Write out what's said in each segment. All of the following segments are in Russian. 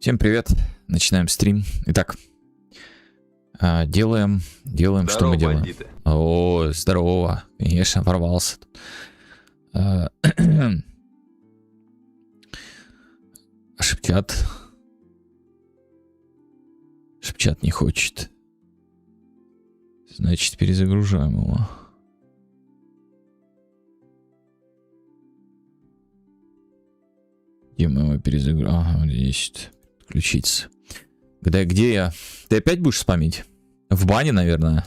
Всем привет, начинаем стрим. Итак, делаем, Здорово, что мы делаем. бандиты. О, здорово, конечно, ворвался. Шепчат не хочет. Значит, перезагружаем его. Где мы его перезагрузим? Ага, вот здесь. Включиться. Где я? Ты опять будешь спамить? В бане, наверное.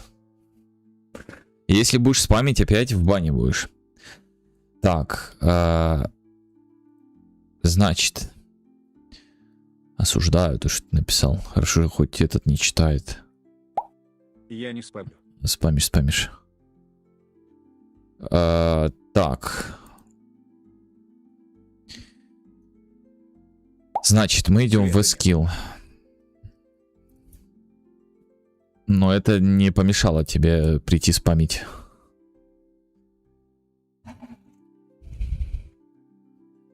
Если будешь спамить, опять в бане будешь. Так. Значит. Осуждаю то, что ты написал. Хорошо, хоть этот не читает. Я не спамлю. Спамишь. Так. Значит, мы идем в скилл. Но это не помешало тебе прийти спамить.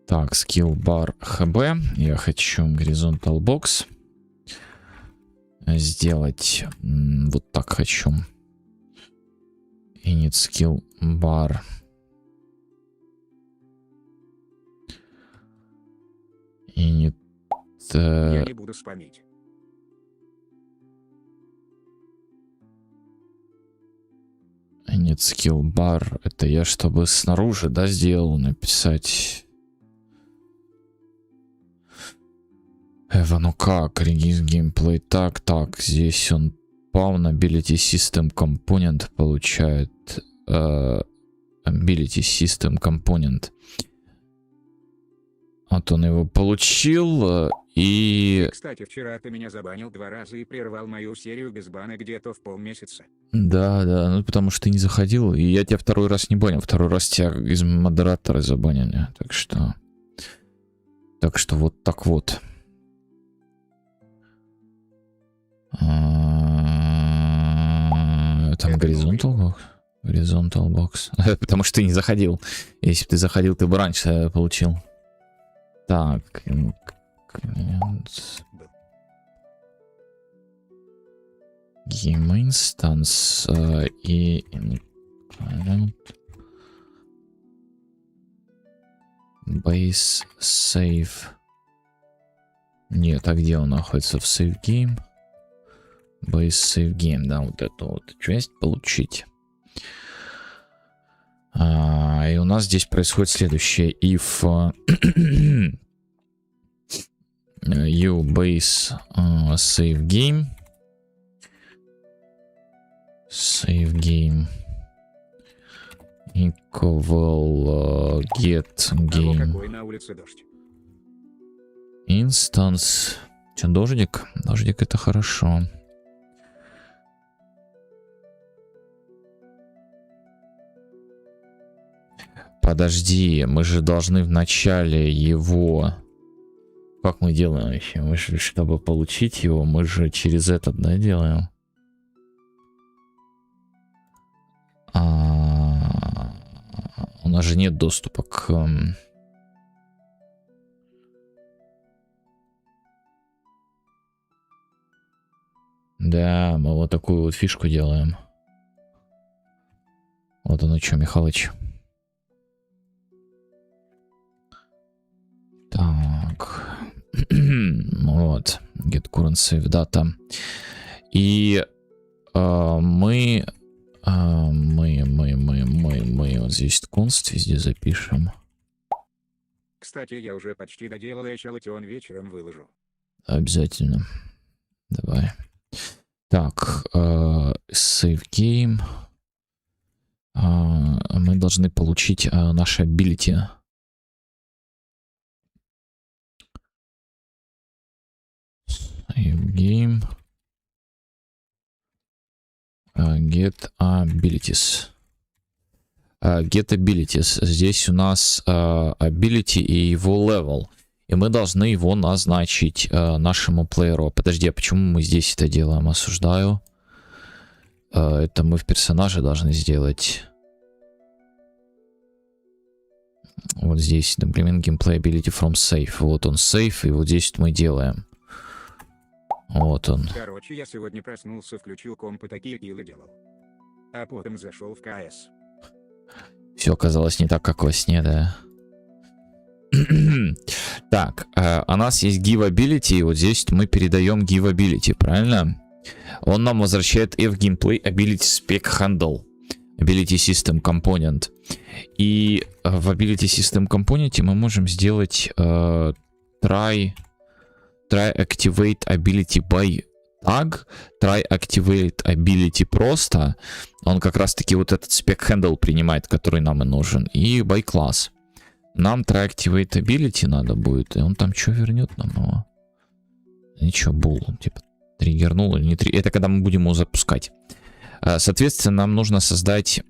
Так, скилл бар ХБ. Я хочу горизонтал бокс сделать. Вот так хочу. Init skill bar. Init. Я не буду спамить. Init skill bar. Это я чтобы снаружи, да, сделал написать. Ну как, Regis Gameplay, так, здесь он Pawn Ability System Component получает. Ability System Component. Вот он его получил, и... Кстати, вчера ты меня забанил 2 раза и прервал мою серию без бана где-то в полмесяца. Да, ну потому что ты не заходил, и я тебя второй раз не банил, второй раз тебя из модератора забанили, так что вот так вот. Там горизонтал бокс. Потому что ты не заходил. Если бы ты заходил, ты бы раньше получил. Так. Game instance и base save. Нет, а где он находится? В save game? Base save game, да, вот эту вот часть получить. И у нас здесь происходит следующее. If you base save game equal get game Какой на улице дождь? instance. Че, дождик? Дождик это хорошо. Подожди, мы же должны в начале его... Как мы делаем еще? Мы же, чтобы получить его, мы же через этот, да, делаем? У нас же нет доступа к... Да, мы вот такую вот фишку делаем. Вот оно что, Михалыч. Так. Вот. Get current save data. И мы вот здесь const везде запишем. Кстати, я уже почти доделал Эчалатион, вечером выложу. Обязательно. Давай. Так. Save game. Мы должны получить наши ability. Save game. Get abilities. Get abilities. Здесь у нас ability и его level. И мы должны его назначить нашему плееру. Подожди, а почему мы здесь это делаем? Осуждаю. Это мы в персонаже должны сделать. Вот здесь implement gameplay ability from save. Вот он save, и вот здесь мы делаем. Вот он. Короче, я сегодня проснулся, включил комп и такие киллы делал. А потом зашел в КС. Все оказалось не так, как во сне, да. Так, у нас есть give ability, и вот здесь мы передаем give ability, правильно? Он нам возвращает F gameplay ability spec handle, ability system component. И в ability system component мы можем сделать try activate ability by tag, try activate ability просто. Он как раз таки вот этот spec handle принимает, который нам и нужен. И by class. Нам try activate ability надо будет. И он там что вернет нам его? Ничего, буll. Типа триггернул или не триггернул. Это когда мы будем его запускать. Соответственно, нам нужно создать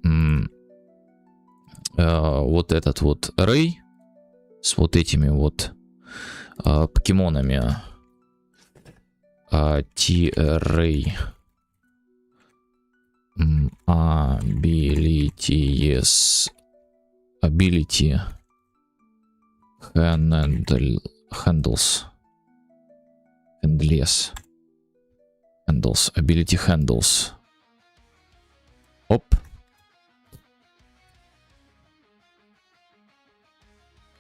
вот этот вот array с вот этими вот покемонами. T-array abilities ability handles ability handles. Оп.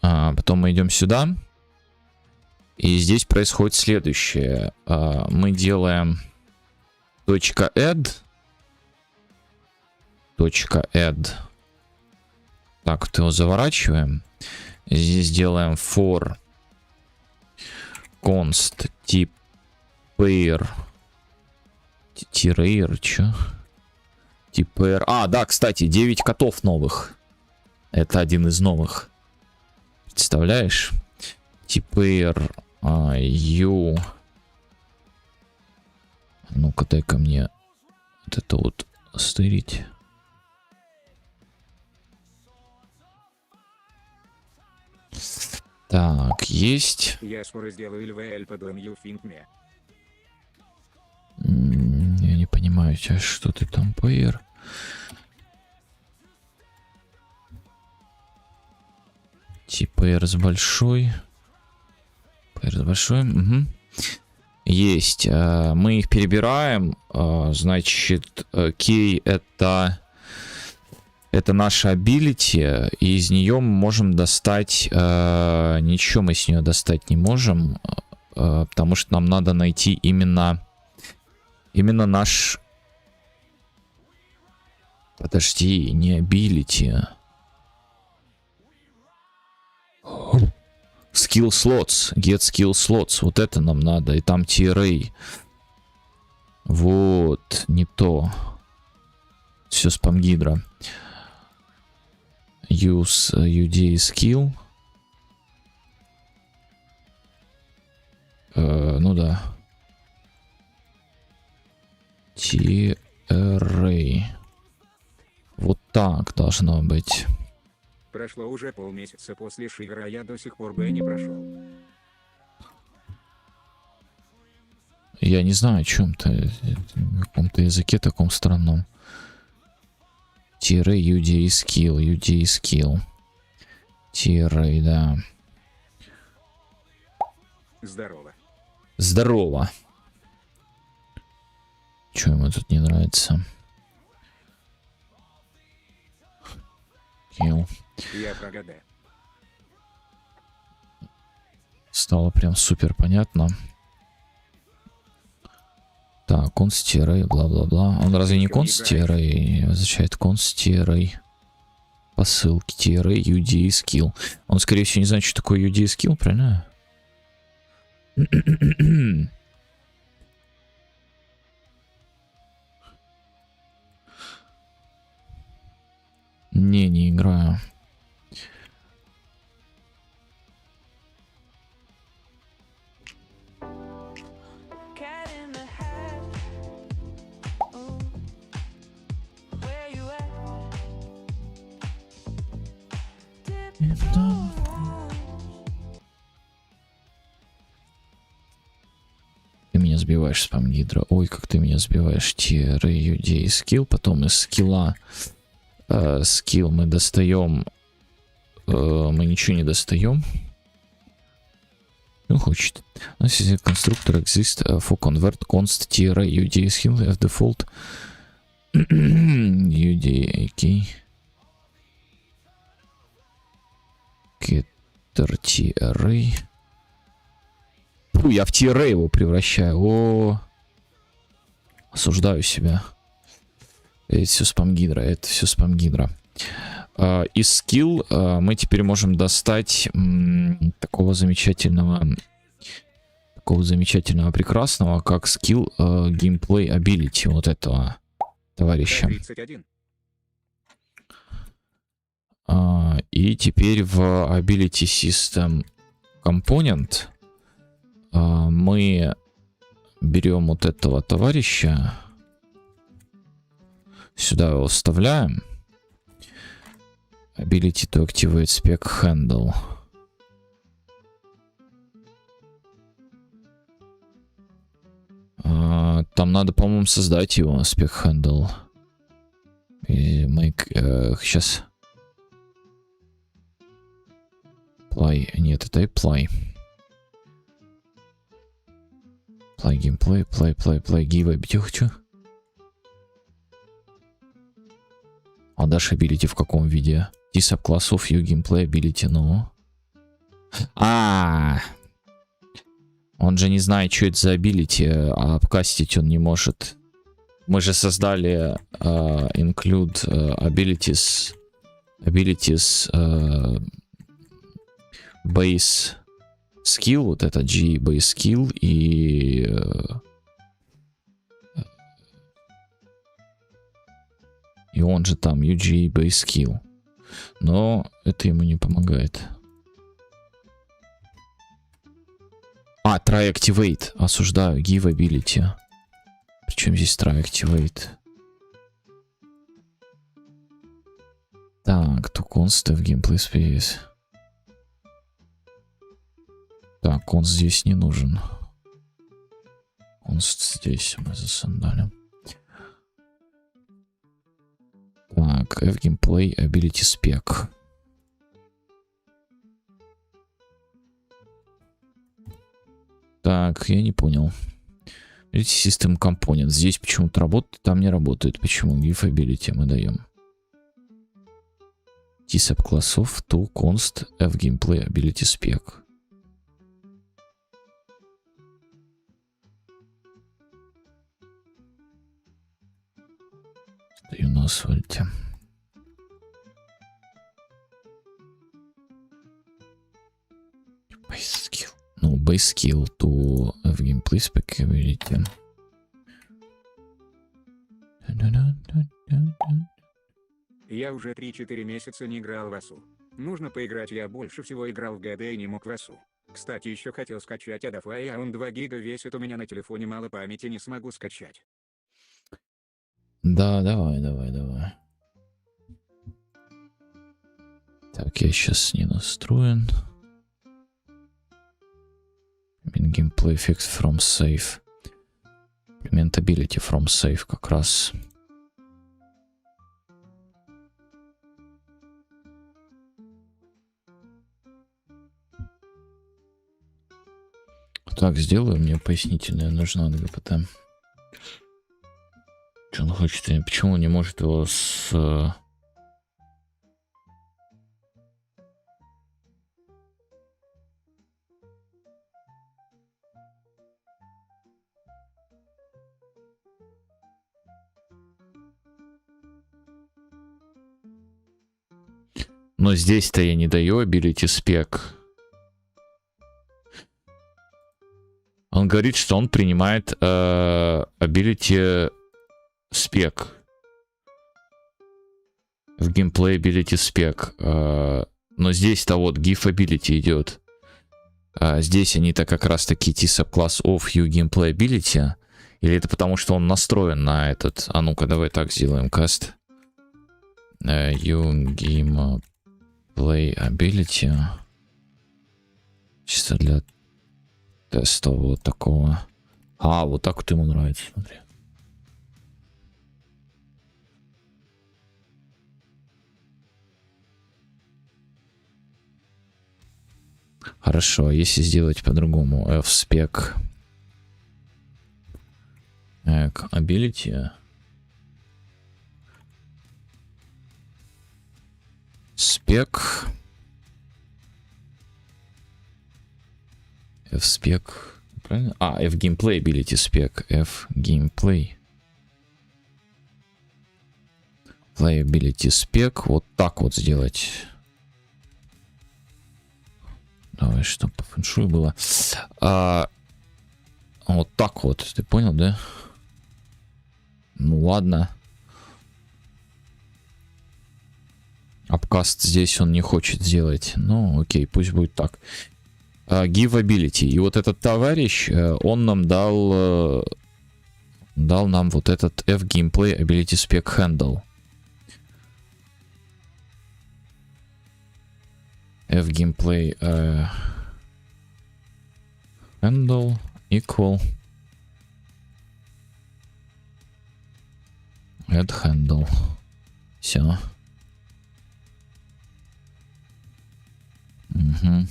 Потом мы идем сюда. И здесь происходит следующее. Мы делаем .add. Так, вот его заворачиваем. Здесь делаем for const type чё? Type. Да, кстати, 9 котов новых. Это один из новых. Представляешь? Type you. Ну-ка, дай-ка мне вот это вот стырить. Так, есть. Я скоро сделаю LVL под you think me. Я не понимаю сейчас, что ты там pair. Типа R с большой. R с большой. Угу. Есть. Мы их перебираем. Значит, key это наша ability. И из нее мы можем достать... Ничего мы с нее достать не можем. Потому что нам надо найти именно наш... Подожди, не ability. Skill slots. Get skill slots. Вот это нам надо. И там TRA. Вот. Не то. Все спамгидро. Use UD skill. Ну да. TRA. Вот так должно быть. Прошло уже полмесяца после Шивера, я до сих пор бы не прошел. Я не знаю, о чем ты. В каком-то языке таком странном. Тире UD skill. Тире, да. Здорово. Здорово. Чё ему тут не нравится? Kill. Я прогадаю. Стало прям супер понятно. Так, констирей, бла-бла-бла. Он разве не констирей? Означает констирей. Посылки тирей, UD skill. Он, скорее всего, не знает, что такое UD skill, правильно? Не играю. Ты меня сбиваешь, спамгидро. Ой, как ты меня сбиваешь. TRUD скилл. Потом из скилла скилл мы достаем. Мы ничего не достаем. Ну, хочет. У нас есть конструктор exist for convert const tira UD skill as default. UD, окей. Getter TRA. Фу, я в TRA его превращаю. О, осуждаю себя. Это все спам-гидра, это все спам-гидра. Из скилл мы теперь можем достать такого замечательного, прекрасного, как скилл gameplay ability вот этого товарища. К-31. И теперь в ability system component мы берем вот этого товарища, сюда его вставляем. Ability to activate spec handle. Там надо, по-моему, создать его, spec handle. И make, сейчас. Play. Нет, это apply. Play gameplay, play, give ability хочу. А дашь ability в каком виде? Subclass you gameplay ability, ну. Он же не знает, что это за ability, а обкастить он не может. Мы же создали include abilities base skill, вот это G base skill и он же там UG base skill. Но это ему не помогает. Try activate. Осуждаю. Give ability. Причем здесь try activate? Так, to const в gameplay space. Так, const здесь не нужен. Const здесь мы засандалим. Так, F-Gameplay Ability Spec. Так, я не понял. Видите, System Component. Здесь почему-то работает, там не работает. Почему? GIF Ability мы даем. T-Sub классов to const F-Gameplay Ability Spec. Стою на асфальте. Base skill. Ну, base skill to F-Gameplay Spec Ability. Я уже 3-4 месяца не играл в АСУ. Нужно поиграть, я больше всего играл в ГД и не мог в АСУ. Кстати, еще хотел скачать Adafruit, а он 2 гига весит, у меня на телефоне мало памяти, не смогу скачать. Да, давай. Так, я сейчас не настроен. Gameplay fix from save. Implementability from save как раз. Так, сделаю, мне пояснительная нужна на ГПТ. Что он хочет? Почему он не может его с... Но здесь-то я не даю ability spec. Он говорит, что он принимает ability spec. В gameplay ability spec. Но здесь-то вот GIF ability идет. Здесь они-то как раз таки T-subclass of you gameplay ability. Или это потому, что он настроен на этот... А ну-ка, давай так сделаем каст. You gameplay ability. Чисто для теста вот такого. Вот так вот ему нравится, смотри. Хорошо, если сделать по-другому. F-spec. Ability. Spec. F-spec. Правильно? F-gameplay ability spec. F-gameplay. Playability spec. Вот так вот сделать. Давай, чтобы по фэншуй было. Вот так вот. Ты понял, да? Ну ладно. Апкаст здесь он не хочет сделать. Ну, окей, пусть будет так. Give ability. И вот этот товарищ, он нам дал нам вот этот F-gameplay ability spec handle. F-gameplay handle equal add handle. Все. Угу.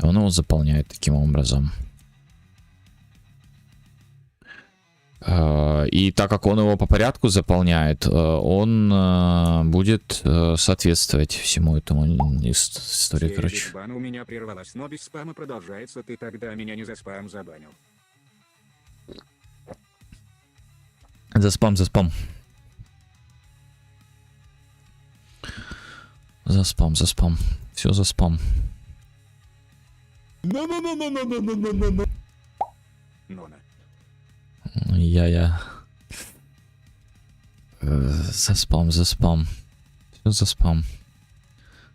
Он его заполняет таким образом. И так как он его по порядку заполняет, он будет соответствовать всему этому истории, короче. Бан у меня прервалась, но без спама продолжается. Ты тогда меня не за спам забанил. За спам, за спам. За спам, за спам. Все за спам. Я. За спам, за спам. Все за спам.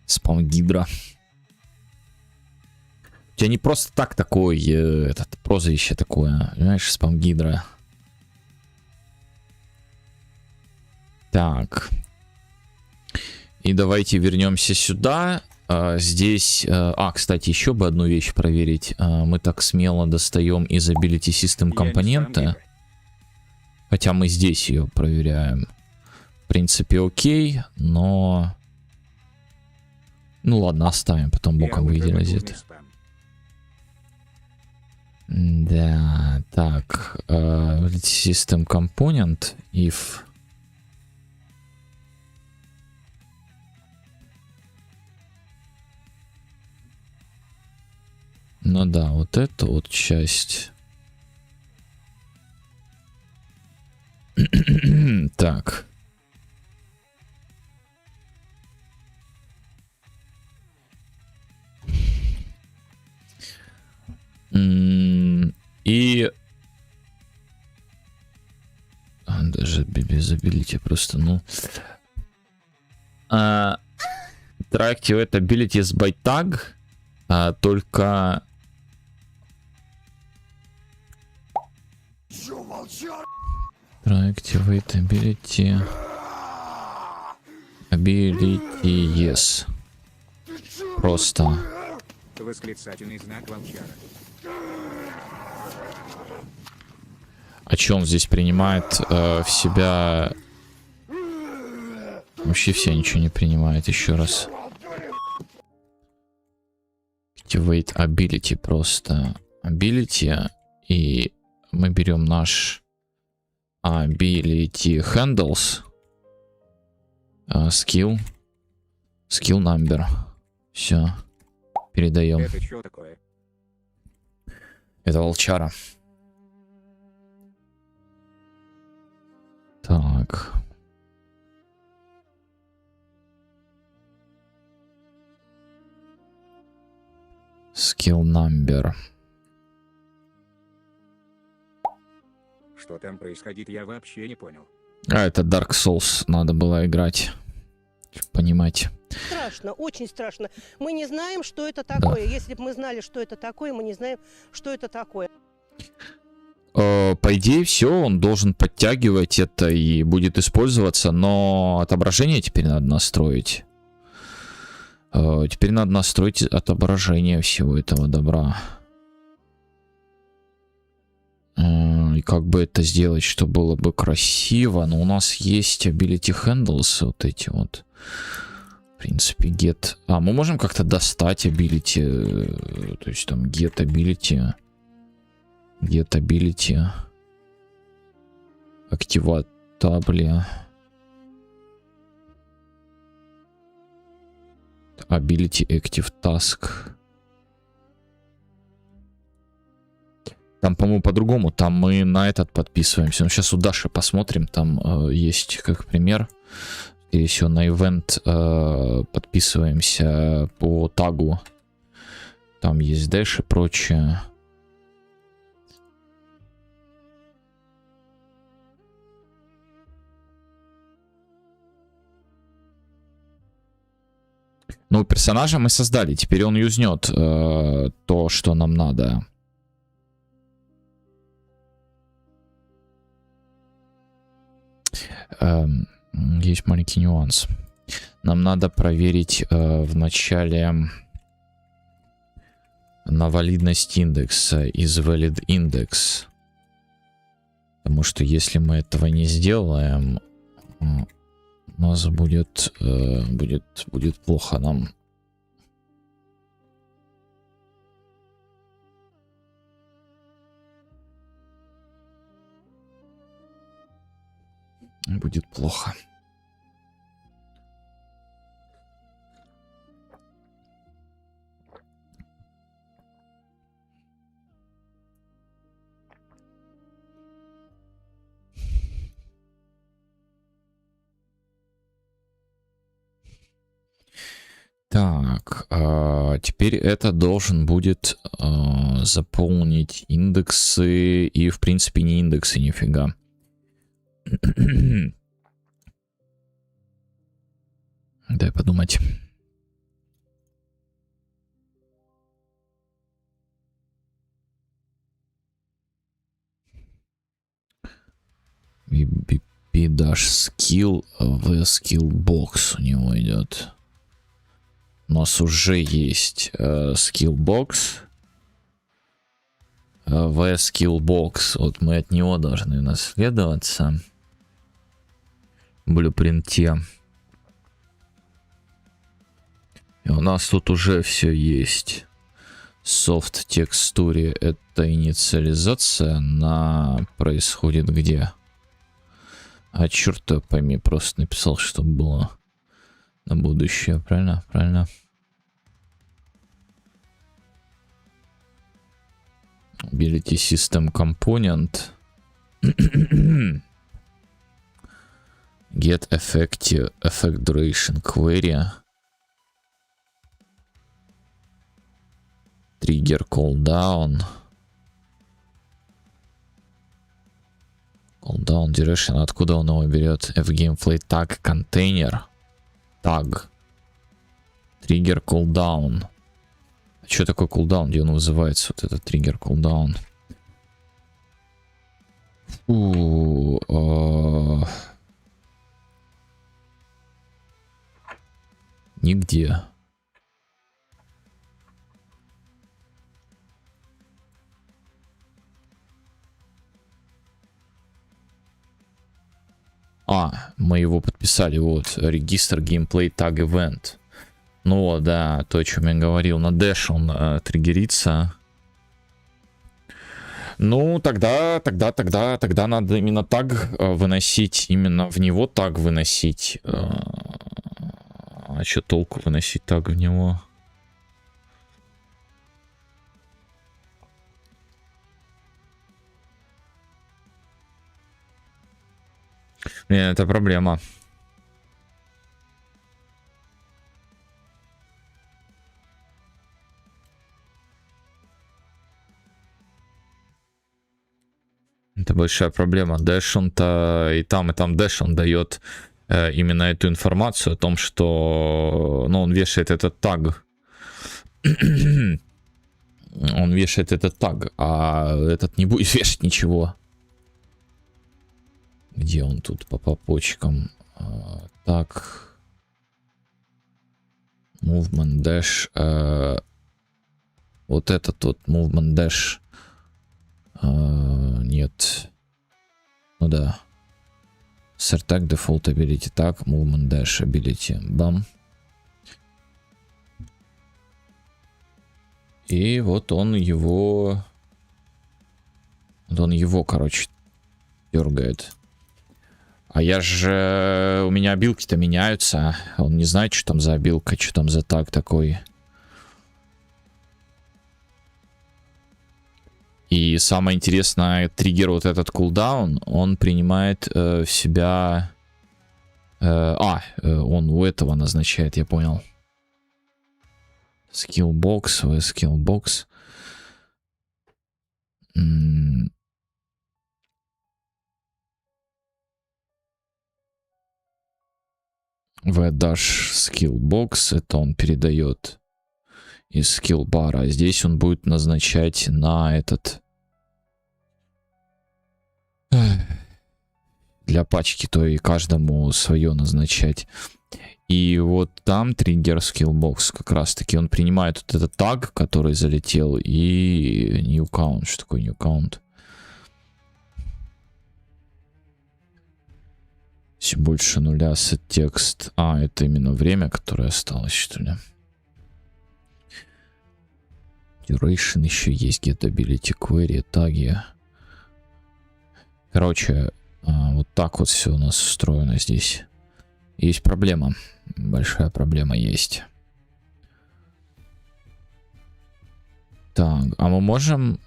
Спам гидра. У тебя не просто так такой, этот прозвище такое, понимаешь, спам гидра. Так. И давайте вернемся сюда. Здесь... кстати, еще бы одну вещь проверить. Мы так смело достаем из Ability System компонента. Хотя мы здесь ее проверяем. В принципе, окей, но... Ну ладно, оставим, потом боком выделить. Да, так. System Component, if... Ну да, вот эта вот часть. Так. И... даже без ability просто, ну... Interactive abilities by tag, только... Activate ability. Ability, yes. Просто. Восклицательный знак волчара. А что он здесь принимает в себя? Вообще все ничего не принимает, еще раз. Activate ability просто. Ability. И мы берем наш ability handles. Skill. Skill number. Все. Передаем. Это что такое? Это волчара. Так. Skill number. Что там происходит, я вообще не понял. Это Dark Souls надо было играть. Понимать. Страшно, очень страшно. Мы не знаем, что это такое. Да. Если бы мы знали, что это такое, мы не знаем, что это такое. По идее, все, он должен подтягивать это и будет использоваться, но отображение теперь надо настроить. Теперь надо настроить отображение всего этого добра. И как бы это сделать, чтобы было бы красиво. Но у нас есть ability handles вот эти вот. В принципе, get. А, мы можем как-то достать ability. То есть там get ability. Get ability. Activatable. Ability active task. Там, по-моему, по-другому. Там мы на этот подписываемся. Ну, сейчас у Даши посмотрим. Там есть как пример. Скорее всего, на ивент подписываемся по тагу. Там есть дэш и прочее. Ну, персонажа мы создали. Теперь он юзнет то, что нам надо. Есть маленький нюанс. Нам надо проверить в начале на валидность индекса из valid index. Потому что если мы этого не сделаем, у нас будет плохо нам. Будет плохо. Так, теперь это должен будет заполнить индексы и, в принципе, не индексы нифига. Дай подумать. Dash skill в skill box у него идет. У нас уже есть skill box. В skill box. Вот мы от него должны наследоваться. В блюпринте. И у нас тут уже все есть. Soft текстуре это инициализация. Она происходит где? А черт пойми, просто написал, чтобы было на будущее. Правильно? Правильно. Ability System Component. Get Effective Effect Duration Query. Trigger Cooldown. Cooldown Duration. Откуда он его берет? F-Gameplay Tag Container. Tag. Trigger Cooldown. А что такое cooldown? Где он вызывается? Вот этот Trigger Cooldown. Нигде. Мы его подписали. Вот, регистр Gameplay Tag Event. Ну да, то, о чем я говорил. На Dash он триггерится. Ну, тогда надо именно таг выносить. Именно в него таг выносить. А что толку выносить таг в него? Блин, это проблема. Это большая проблема. Dash он-то и там Dash он дает именно эту информацию о том, что он вешает этот таг. Он вешает этот таг, а этот не будет вешать ничего. Где он тут по почкам? Так. Movement Dash. Вот этот вот Movement Dash. Нет. Ну да. Ser Tag Default Ability Tag Movement Dash Ability. Бам. И вот он его... Вот он его, короче, дергает. А я же... У меня обилки-то меняются. Он не знает, что там за обилка, что там за таг такой. И самое интересное, триггер вот этот кулдаун, он принимает в себя... он у этого назначает, я понял. Скиллбокс, скиллбокс. V-dash skillbox, это он передает из скиллбара. А здесь он будет назначать на этот... Для пачки, то и каждому свое назначать. И вот там триггер скиллбокс как раз таки. Он принимает вот этот таг, который залетел, и new count. Что такое new count? Если больше нуля set текст. Это именно время, которое осталось, что ли. Duration еще есть, get ability query, таги. Короче, вот так вот все у нас устроено здесь. Есть проблема. Большая проблема есть. Так, а мы можем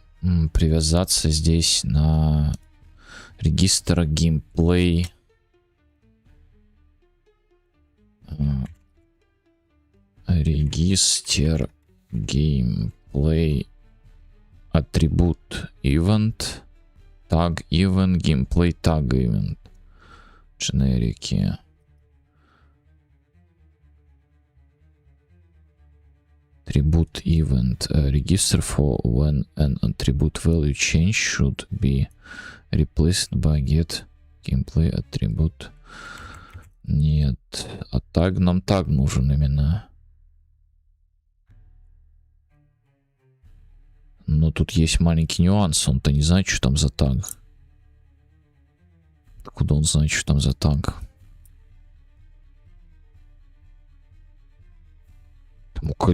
привязаться здесь на регистр геймплей. Регистр геймплей атрибут event. Tag event, gameplay tag event. Дженерики. Attribute event. Register for when an attribute value change should be replaced by get gameplay attribute. Нет. А tag нам tag нужен именно. Но тут есть маленький нюанс. Он-то не знает, что там за таг. Откуда он знает, что там за таг?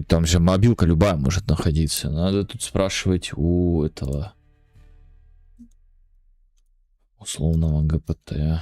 Там же мобилка любая может находиться. Надо тут спрашивать у этого условного ГПТ.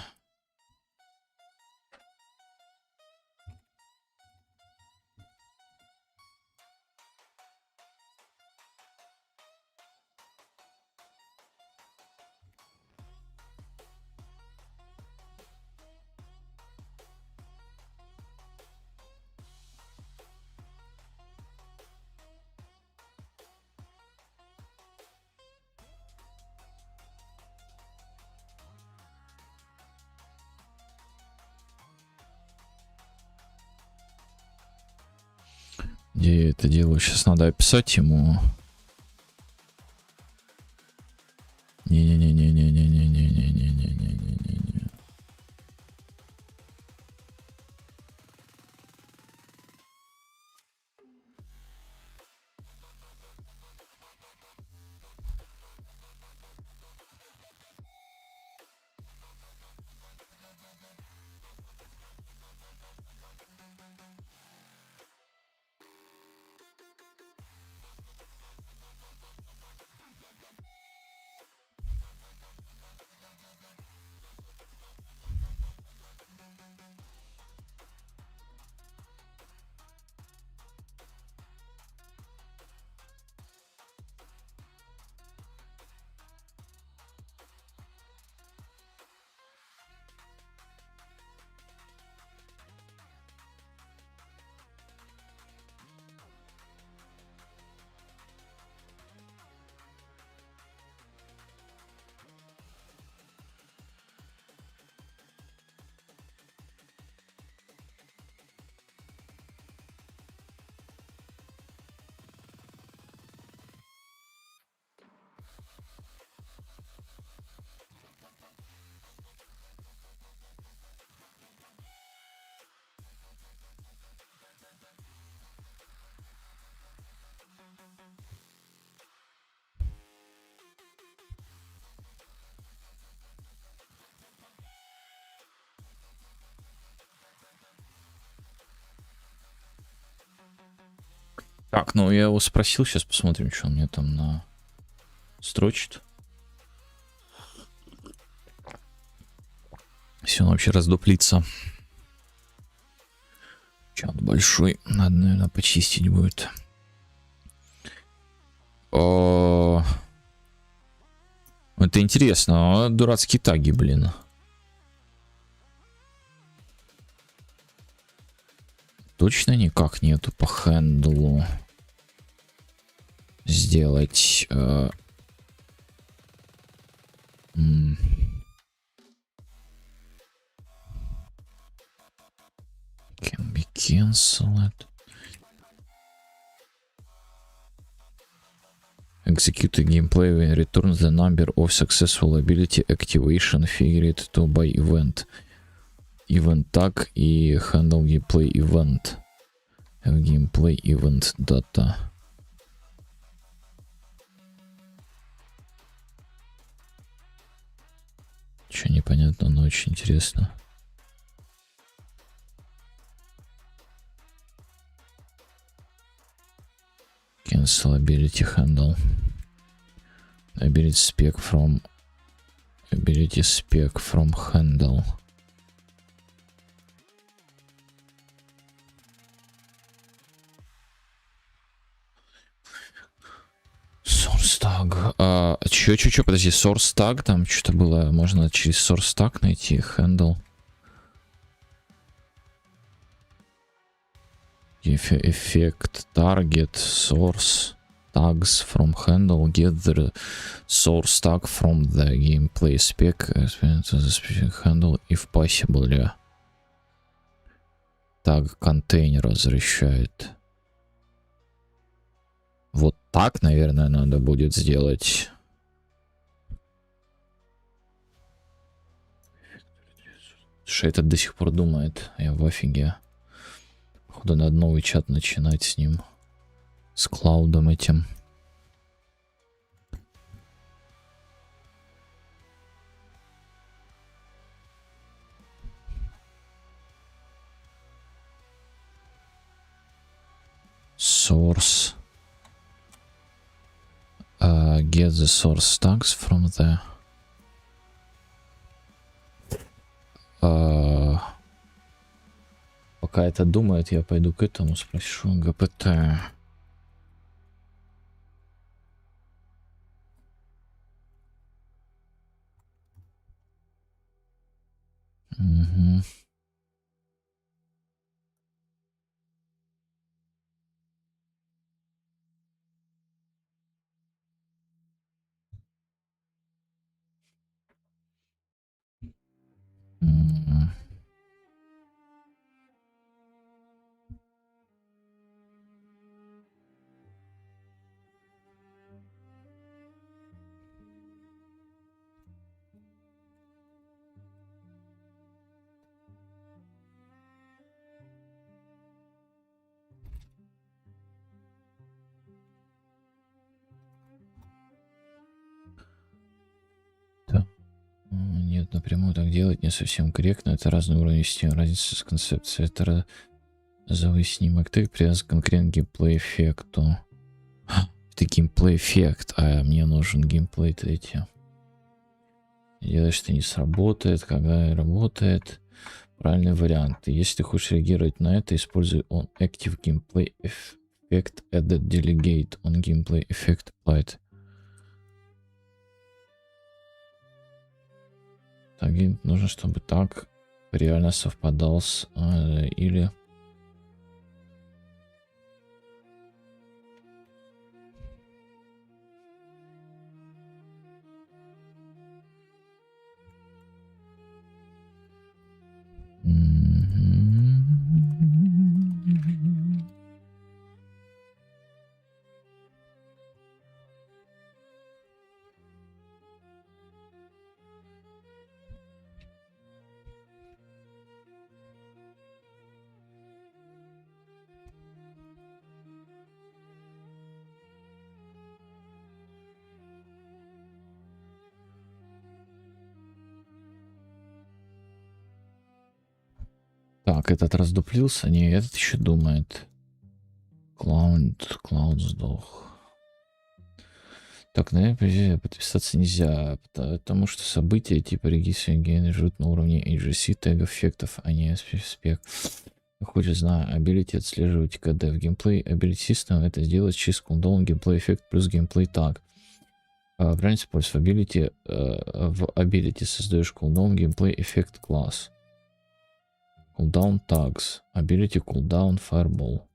Где я это делаю? Сейчас надо описать ему. Не-не-не-не-не-не-не-не-не-не-не-не-не-не. Так, ну я его спросил, сейчас посмотрим, что он мне там на строчит. Если он вообще раздуплится. Чат большой, надо, наверное, почистить будет. Это интересно, а дурацкие таги, блин. Точно никак нету по хендлу сделать. Can be cancelled. Execute the gameplay when return the number of successful ability activation figured to by event. Event tag и handle gameplay event. Have gameplay event data. Че непонятно, но очень интересно. Cancel ability handle. Ability spec from handle. Source tag. Чё, подожди, source tag, там что-то было, можно через source tag найти, handle. Effect, target, source, tags from handle, get the source tag from the gameplay spec to the specific handle if possible. Tag контейнер возвращает. Вот так, наверное, надо будет сделать. Что этот до сих пор думает? Я в офиге. Походу, надо новый чат начинать с ним. С Клаудом этим. Source. Get the source tags from the... Пока это думает, я пойду к этому спрошу. ГПТ. Угу. Нет, напрямую так делать не совсем корректно. Это разные уровни системы, разница с концепцией. Это разовый снимок. Ты привязан конкретно к геймплей эффекту. Это геймплей эффект, а мне нужен геймплей третий. Делаешь, что не сработает, когда работает. Правильный вариант. И если ты хочешь реагировать на это, используй on active gameplay effect added delegate on gameplay effect applied. Агент нужно, чтобы так реально совпадал с или так, этот раздуплился? Не, этот еще думает. Клауд сдох. Так, наверное, подписаться нельзя, потому что события типа регистра живут на уровне AGC тег эффектов, а не спек. Хочешь, знаю, ability отслеживать КД в геймплей. Ability System это сделать через cooldown геймплей эффект плюс геймплей таг. Правильно использовать в ability создаешь cooldown геймплей эффект класс. Cooldown tags. Ability cooldown fireball.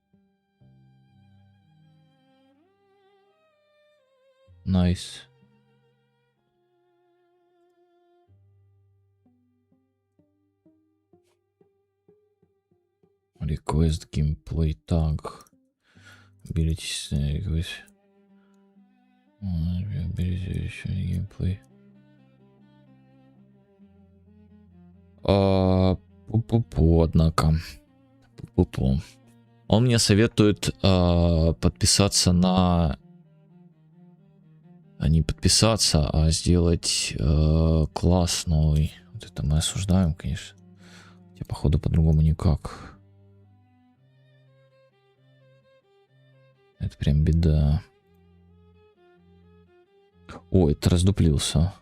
Nice. Request gameplay tag. Ability request. Gameplay. Пу-пу-пу, однако. Пу-пу-пу. Он мне советует подписаться на... не подписаться, а сделать класс новый. Вот это мы осуждаем, конечно. Хотя, походу, по-другому никак. Это прям беда. О, это раздуплился.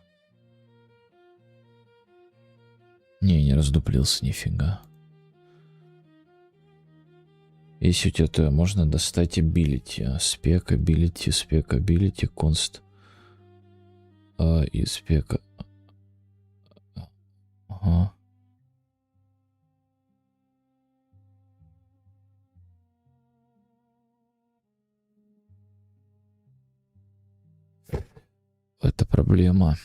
Не раздуплился, нифига. Если у тебя то можно достать ability. Спек, ability, const. И спека. Ага. Это проблема.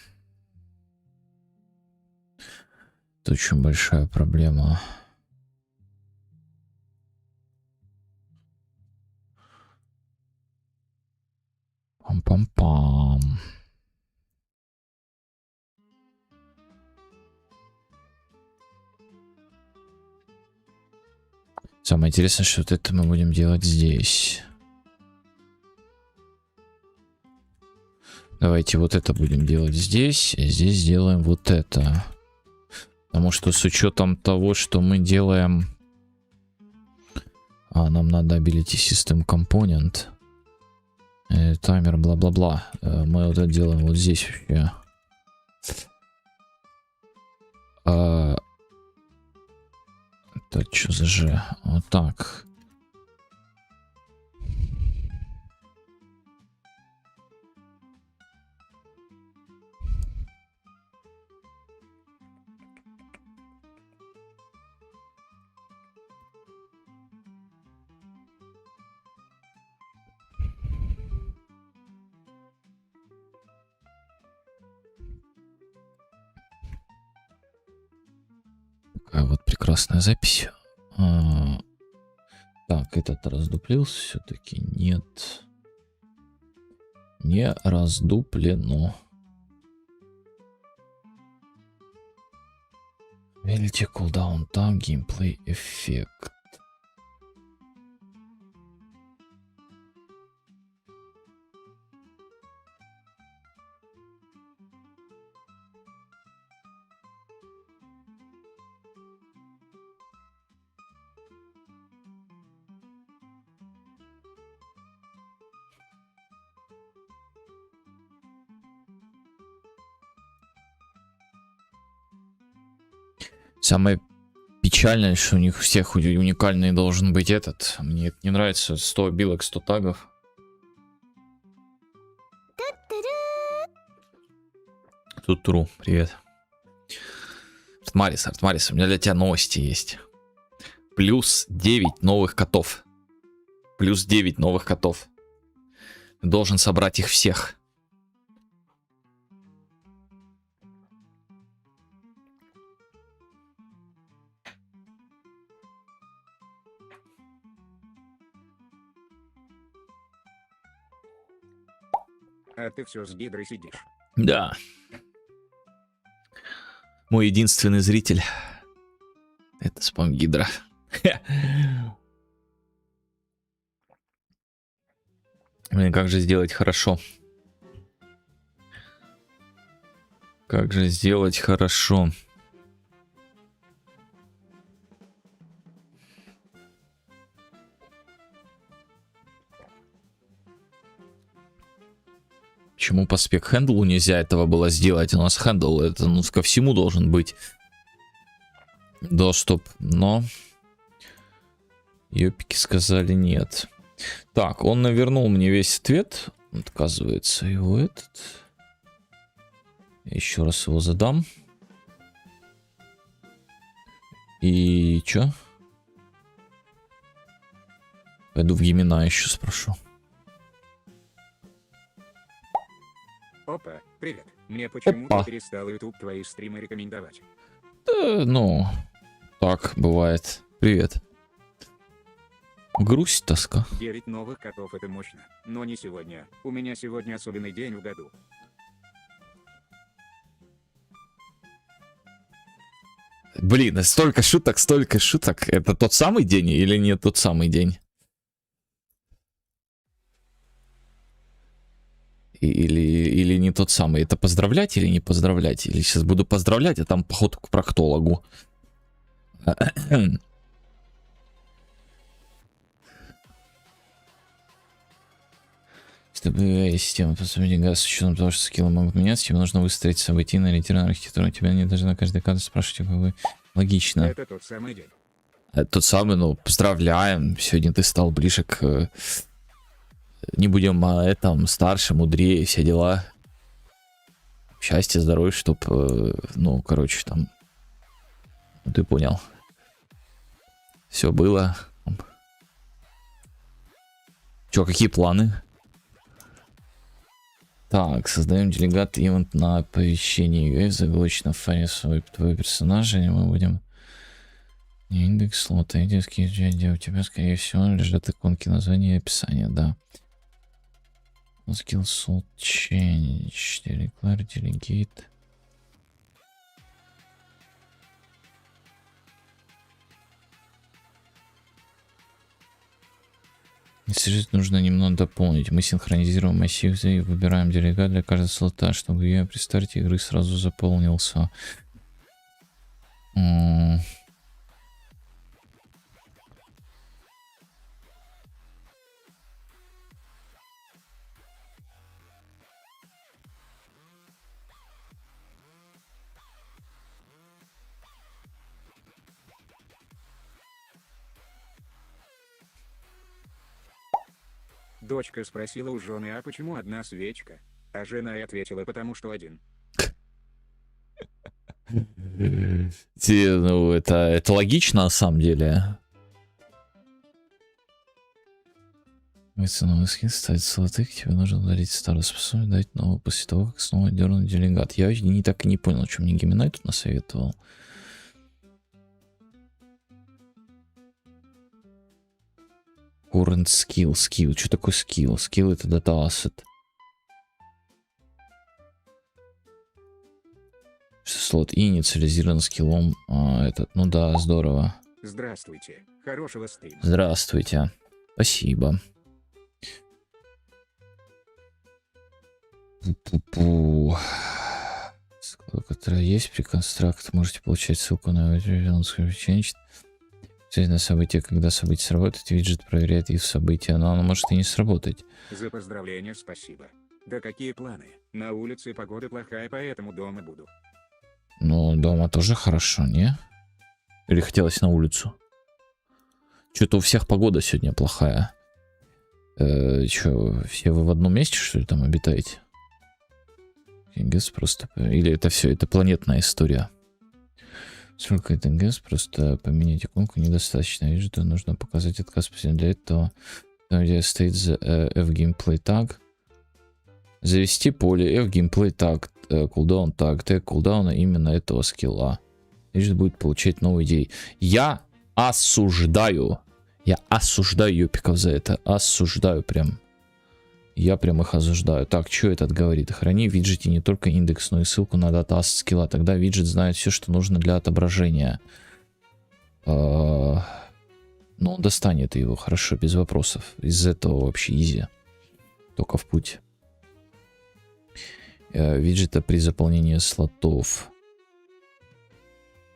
Это очень большая проблема. Пам-пам-пам. Самое интересное, что вот это мы будем делать здесь. Давайте вот это будем делать здесь. И здесь сделаем вот это. Потому что с учетом того, что мы делаем... нам надо ability system component. Таймер, бла-бла-бла. Мы вот это делаем вот здесь вообще. Это что за же? Вот так. Такая вот прекрасная запись. Так, этот раздуплился все-таки? Нет. Не раздуплено. Ability cooldown tag gameplay эффект. Самое печальное, что у них всех уникальный должен быть этот. Мне это не нравится. 100 билок, 100 тагов. Тут Тру, привет. Артмарис, у меня для тебя новости есть. Плюс 9 новых котов. Плюс 9 новых котов. Ты должен собрать их всех. А ты все с гидрой сидишь. Да. Мой единственный зритель. Это спам гидра. Блин, как же сделать хорошо? Как же сделать хорошо? Почему по спек-хендлу нельзя этого было сделать? У нас хендл, это, ну, ко всему должен быть доступ, но ёпики сказали нет. Так, он навернул мне весь ответ, отказывается его этот. Еще раз его задам. И чё? Пойду в Гемина еще спрошу. Опа, привет. Мне почему-то Опа. перестал YouTube твои стримы рекомендовать. Да, ну, так бывает. Привет. Грусть, тоска. 9 новых котов — это мощно. Но не сегодня. У меня сегодня особенный день в году. Блин, столько шуток, столько шуток. Это тот самый день или не тот самый день? Или не тот самый? Это поздравлять или не поздравлять? Или сейчас буду поздравлять, а там поход к проктологу. Чтобы система посмотреть газ с учетом того, что скиллы могут меняться, тебе нужно выстроить событийно ориентированную архитектуру. Тебя не должна каждая карта спрашивать, как бы логично. Это тот самый день. Тот самый, ну, поздравляем. Сегодня ты стал ближе к... Не будем о этом, старше, мудрее, все дела. Счастье, здоровье, чтоб, ну, короче, там... Ну, ты понял. Все было. Чё, какие планы? Так, создаем делегат ивент на оповещение UF, заголочено в файле свой твоего персонажа, и мы будем... Индекс слота, идиотский где у тебя, скорее всего, лежат иконки названия и описания, да. Skill Salt Change, Declare, Delegate. Если нужно немного дополнить. Мы синхронизируем массив и выбираем делегат для каждого слота, чтобы я при старте игры сразу заполнился. Дочка спросила у жены, а почему одна свечка? А жена и ответила, потому что один. Ну, это логично на самом деле. Ценовый скин ставить золотых, тебе нужно дарить старую способность, дать новую после того, как снова дернуть делегат. Я не так и не понял, что мне Геминай тут насоветовал. Current skill, skill. Что такое skill? Skill это data asset. Слот и инициализирован скиллом. Этот, ну да, здорово. Здравствуйте. Хорошего стрима. Здравствуйте. Спасибо. Пу-пу-пу. Которая есть при констракте, можете получать ссылку на change. На событие, когда событие сработает, виджет проверяет их события, но оно может и не сработать. За поздравления спасибо. Да какие планы? На улице погода плохая, поэтому дома буду. Ну, дома тоже хорошо, не? Или хотелось на улицу? Что-то у всех погода сегодня плохая. Че, все вы в одном месте, что ли, там обитаете? ГЭС просто... Или это все, это планетная история? Сколько это ГЭС, просто поменять иконку недостаточно. Вижу, что нужно показать отказ для этого. Там, где стоит F-Gameplay tag. Завести поле F-Gameplay tag, cooldown tag, тег кулдауна именно этого скилла. Вижу, будет получать новые идеи. Я осуждаю ёпиков за это. Осуждаю прям. Я прям их осуждаю. Так, что этот говорит? Храни в виджете не только индекс, но и ссылку на дата скилла. Тогда виджет знает все, что нужно для отображения. Ну, он достанет его, хорошо, без вопросов. Из этого вообще изи. Только в путь. Виджета при заполнении слотов.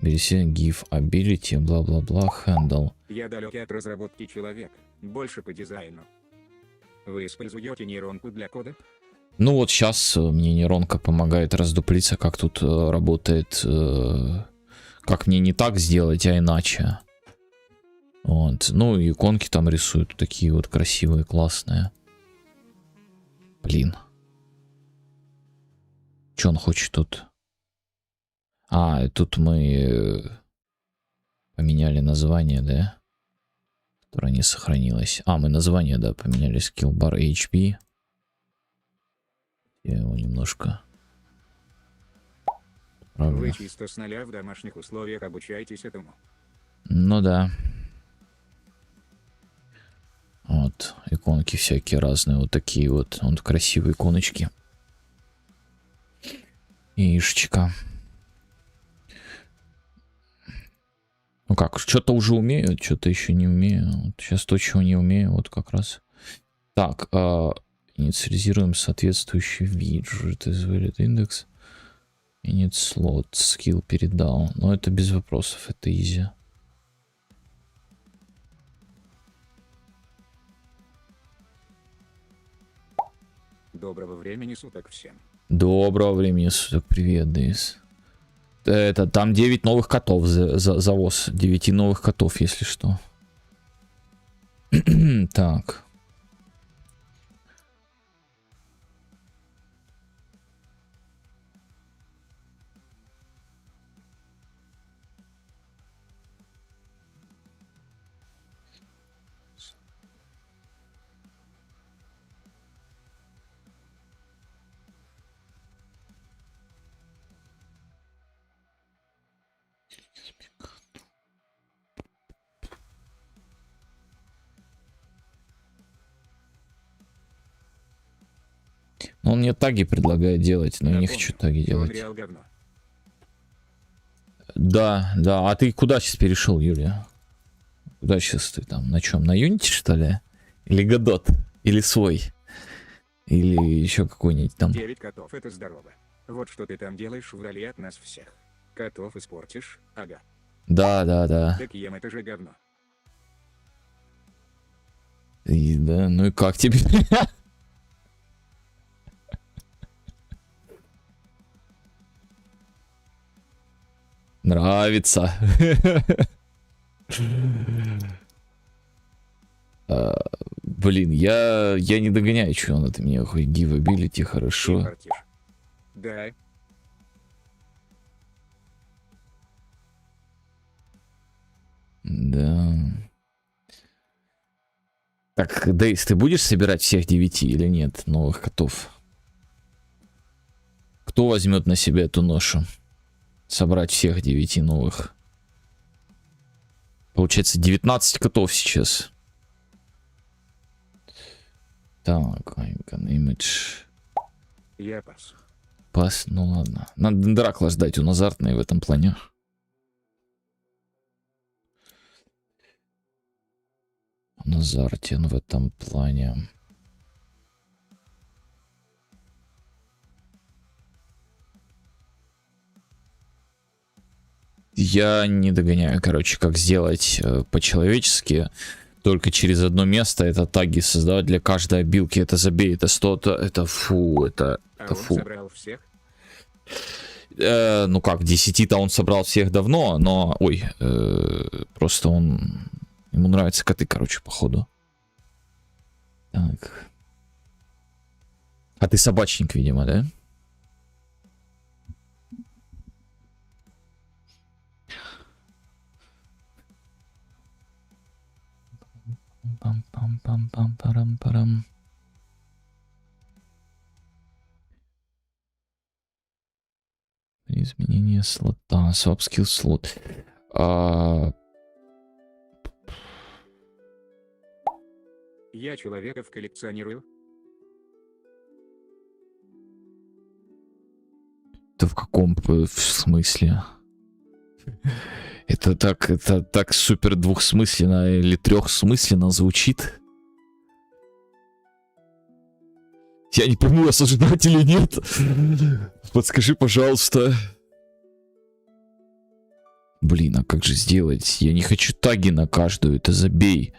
GIF ability, бла-бла-бла, handle. Я далекий от разработки человек. Больше по дизайну. Вы используете нейронку для кода? Ну вот сейчас мне нейронка помогает раздуплиться, как тут работает, как мне не так сделать, а иначе. Вот. Ну и иконки там рисуют такие вот красивые, классные. Блин. Что он хочет тут? А, тут мы поменяли название, да? Которое не сохранилось. А, мы название, да, поменяли. Skill bar HP. Я его немножко... Правильно. Вы чисто с нуля в домашних условиях обучаетесь этому. Ну да. Вот, иконки всякие разные, вот такие вот красивые иконочки. Яишечка. Ну как, что-то уже умею, что-то еще не умею. Вот сейчас то, чего не умею, вот как раз. Так, инициализируем соответствующий виджет. Valid индекс. Init slot. Skill передал. Но это без вопросов, это easy. Доброго времени суток всем. Доброго времени суток, привет, Дейс. Это там 9 новых котов, завоз 9 новых котов, если что. Так. Он мне таги предлагает делать, но я не хочу таги делать. Реал говно. Да, да. А ты куда сейчас перешел, Юлия? Куда сейчас ты там? На чем? На Unity, что ли? Или Godot? Или свой? Или еще какой-нибудь там? 9 котов, это здорово. Вот что ты там делаешь вдали от нас всех. Котов испортишь, ага. Да, да, да. Так ем, это же говно. И, да, ну и как тебе? Нравится. Блин, я не догоняю, что он от меня хоть give ability, хорошо. Испортишь. Да. Да. Так, Дейс, ты будешь собирать всех 9 или нет новых котов? Кто возьмет на себя эту ношу? Собрать всех 9 новых. Получается 19 котов сейчас. Так, icon image. Я пас. Пас, ну ладно. Надо Дендракла ждать, он азартный в этом плане. Он азартен в этом плане. Я не догоняю, короче, как сделать по-человечески. Только через одно место это таги создавать для каждой обилки. Это забей, это 100, это фу, это Он фу. собрал всех? Ну как, 10-то он собрал всех давно, но... Ой, просто он... Ему нравятся коты, короче, походу. Так. А ты собачник, видимо, да? Пам-пам-пам-пам-парам-парам. Изменение слота. Swap skill слот. Я человеков коллекционирую. Это в каком в смысле? Это так супер двухсмысленно или трехсмысленно звучит. Я не пойму, осуждать или нет. Подскажи, пожалуйста. Блин, а как же сделать? Я не хочу таги на каждую, это забей.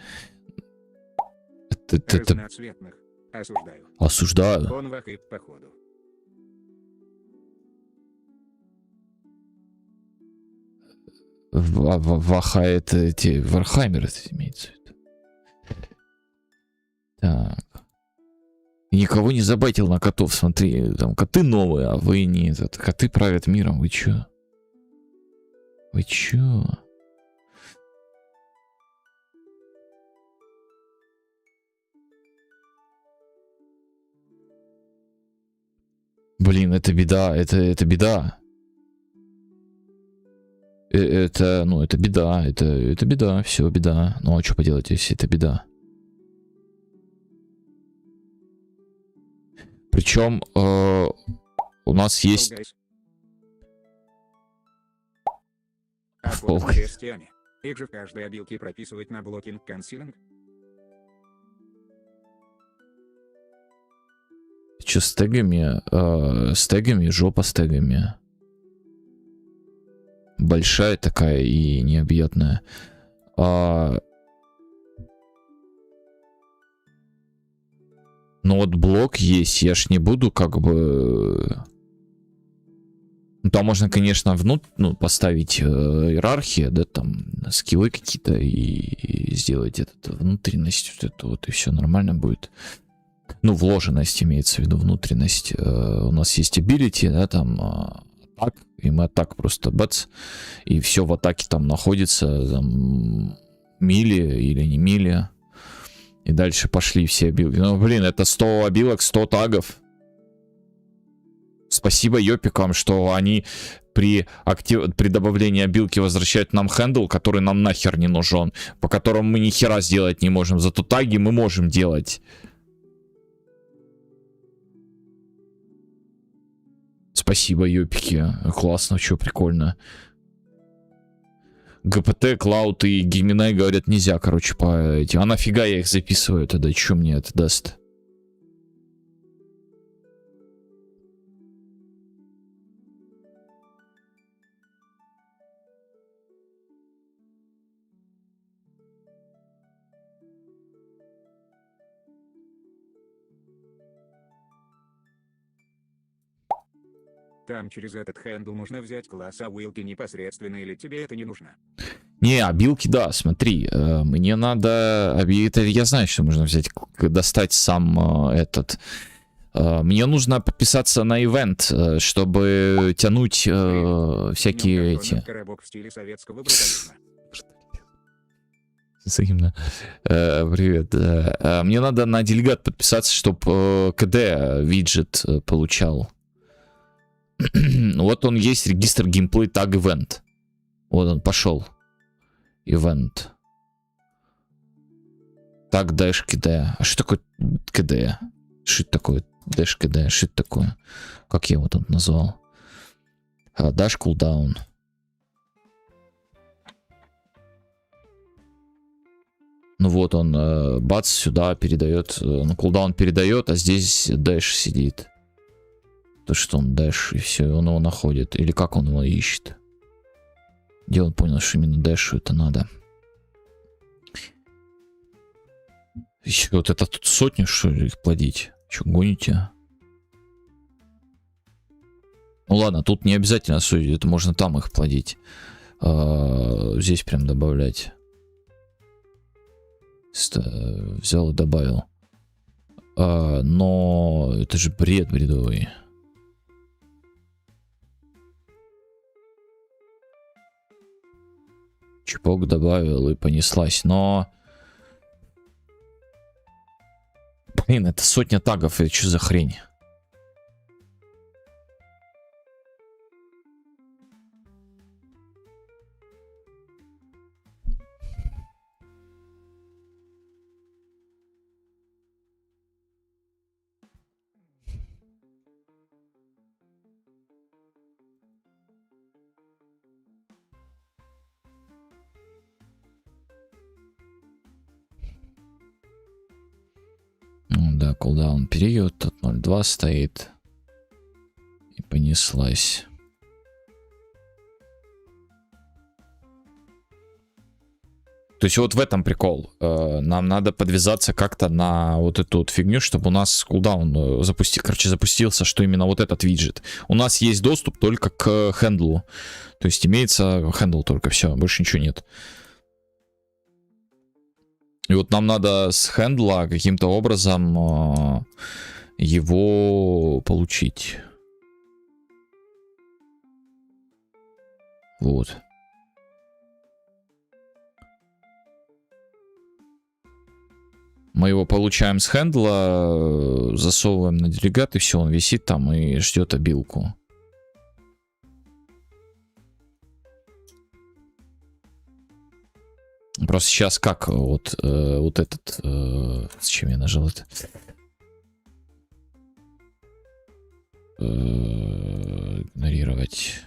Это... Разноцветных. Осуждаю. Осуждаю. Он вахыб походу. Ваха это эти Вархаммер это имеется в виду. Так. И никого не забайтил на котов, смотри, там коты новые, а вы нет. Это коты правят миром, вы чё? Вы чё? Блин, это беда, это беда. Это, ну, это беда, это беда, все беда. Ну, а что поделать, если это беда? Причем у нас есть... А Fall вот крестьяне. Их же в каждой обилке прописывать на блокинг консилинг. Че с тегами? С тегами, жопа с тегами. Большая такая и необъятная. Но вот блок есть, я ж не буду как бы... Ну, там можно, конечно, поставить иерархию, да, там скиллы какие-то и сделать эту внутренность, вот это вот, и все нормально будет. Ну, вложенность имеется в виду, внутренность. У нас есть ability, да, там атак, и мы атак просто бац, и все в атаке там находится, там, мили или не мили. И дальше пошли все обилки. Ну, блин, это 100 обилок, 100 тагов. Спасибо ёпикам, что они при добавлении обилки возвращают нам хендл, который нам нахер не нужен, по которому мы ни хера сделать не можем. Зато таги мы можем делать. Спасибо, ёпики. Классно, чё, прикольно. ГПТ, Клауд и Геминай говорят, нельзя, короче, по этим. А нафига я их записываю тогда? Чё мне это даст? Там через этот хендл можно взять класс обилки непосредственно, или тебе это не нужно? Не, обилки, да, смотри, мне надо... Это я знаю, что можно взять, достать сам этот... Мне нужно подписаться на ивент, чтобы тянуть всякие эти... Коробок в стиле советского брутализма. Взаимно. Привет. Мне надо на делегат подписаться, чтобы КД виджет получал. Вот он есть, регистр геймплей таг ивент. Вот он пошел. Ивент. Так, dash КД. А что такое КД? Что это такое? Dash КД. Что это такое? Как я его тут назвал? Dash cooldown. Ну вот он, бац, сюда передает. Ну, кулдаун передает, а здесь dash сидит. То, что он dash, и все, он его находит. Или как он его ищет? Где он понял, что именно дэшу это надо? Еще вот это тут сотню, что ли, их плодить? Че, гоните? Ну ладно, тут не обязательно судить, это можно там их плодить. Здесь прям добавлять. Взял и добавил. Но это же бред бредовый. Чпок добавил и понеслась, но... Блин, это сотня тагов, это что за хрень? Да, кулдаун период, тут 0.2 стоит. И понеслась. То есть вот в этом прикол. Нам надо подвязаться как-то на вот эту вот фигню, чтобы у нас кулдаун запустился, что именно вот этот виджет. У нас есть доступ только к хендлу. То есть имеется хендл только, все, больше ничего нет. И вот нам надо с хендла каким-то образом его получить. Вот. Мы его получаем с хендла, засовываем на делегат, и все, он висит там и ждет обилку. Просто сейчас как вот, вот этот... зачем я нажал это? Игнорировать.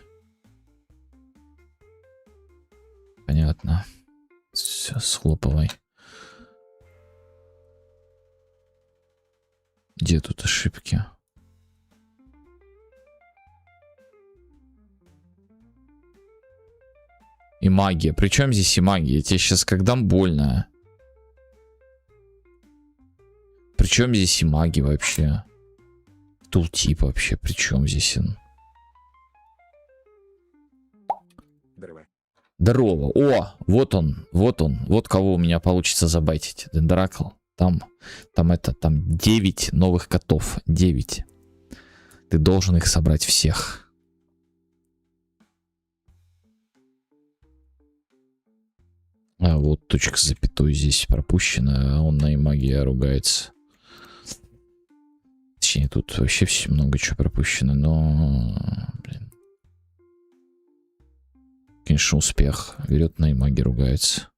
Понятно. Все, схлопывай. Где тут ошибки? И магия. Причем здесь и магия? Я тебе сейчас как дам больно. Причем здесь и магия вообще? Тултип вообще. Причем здесь он? Здорово. Здорово. О, вот он. Вот он. Вот кого у меня получится забайтить. Дендракл. Там 9 новых котов. 9. Ты должен их собрать всех. А вот точка с запятой здесь пропущена, а он на имаге ругается. Точнее, тут вообще все много чего пропущено, но... Блин. Конечно, успех. Берет на имаге, ругается.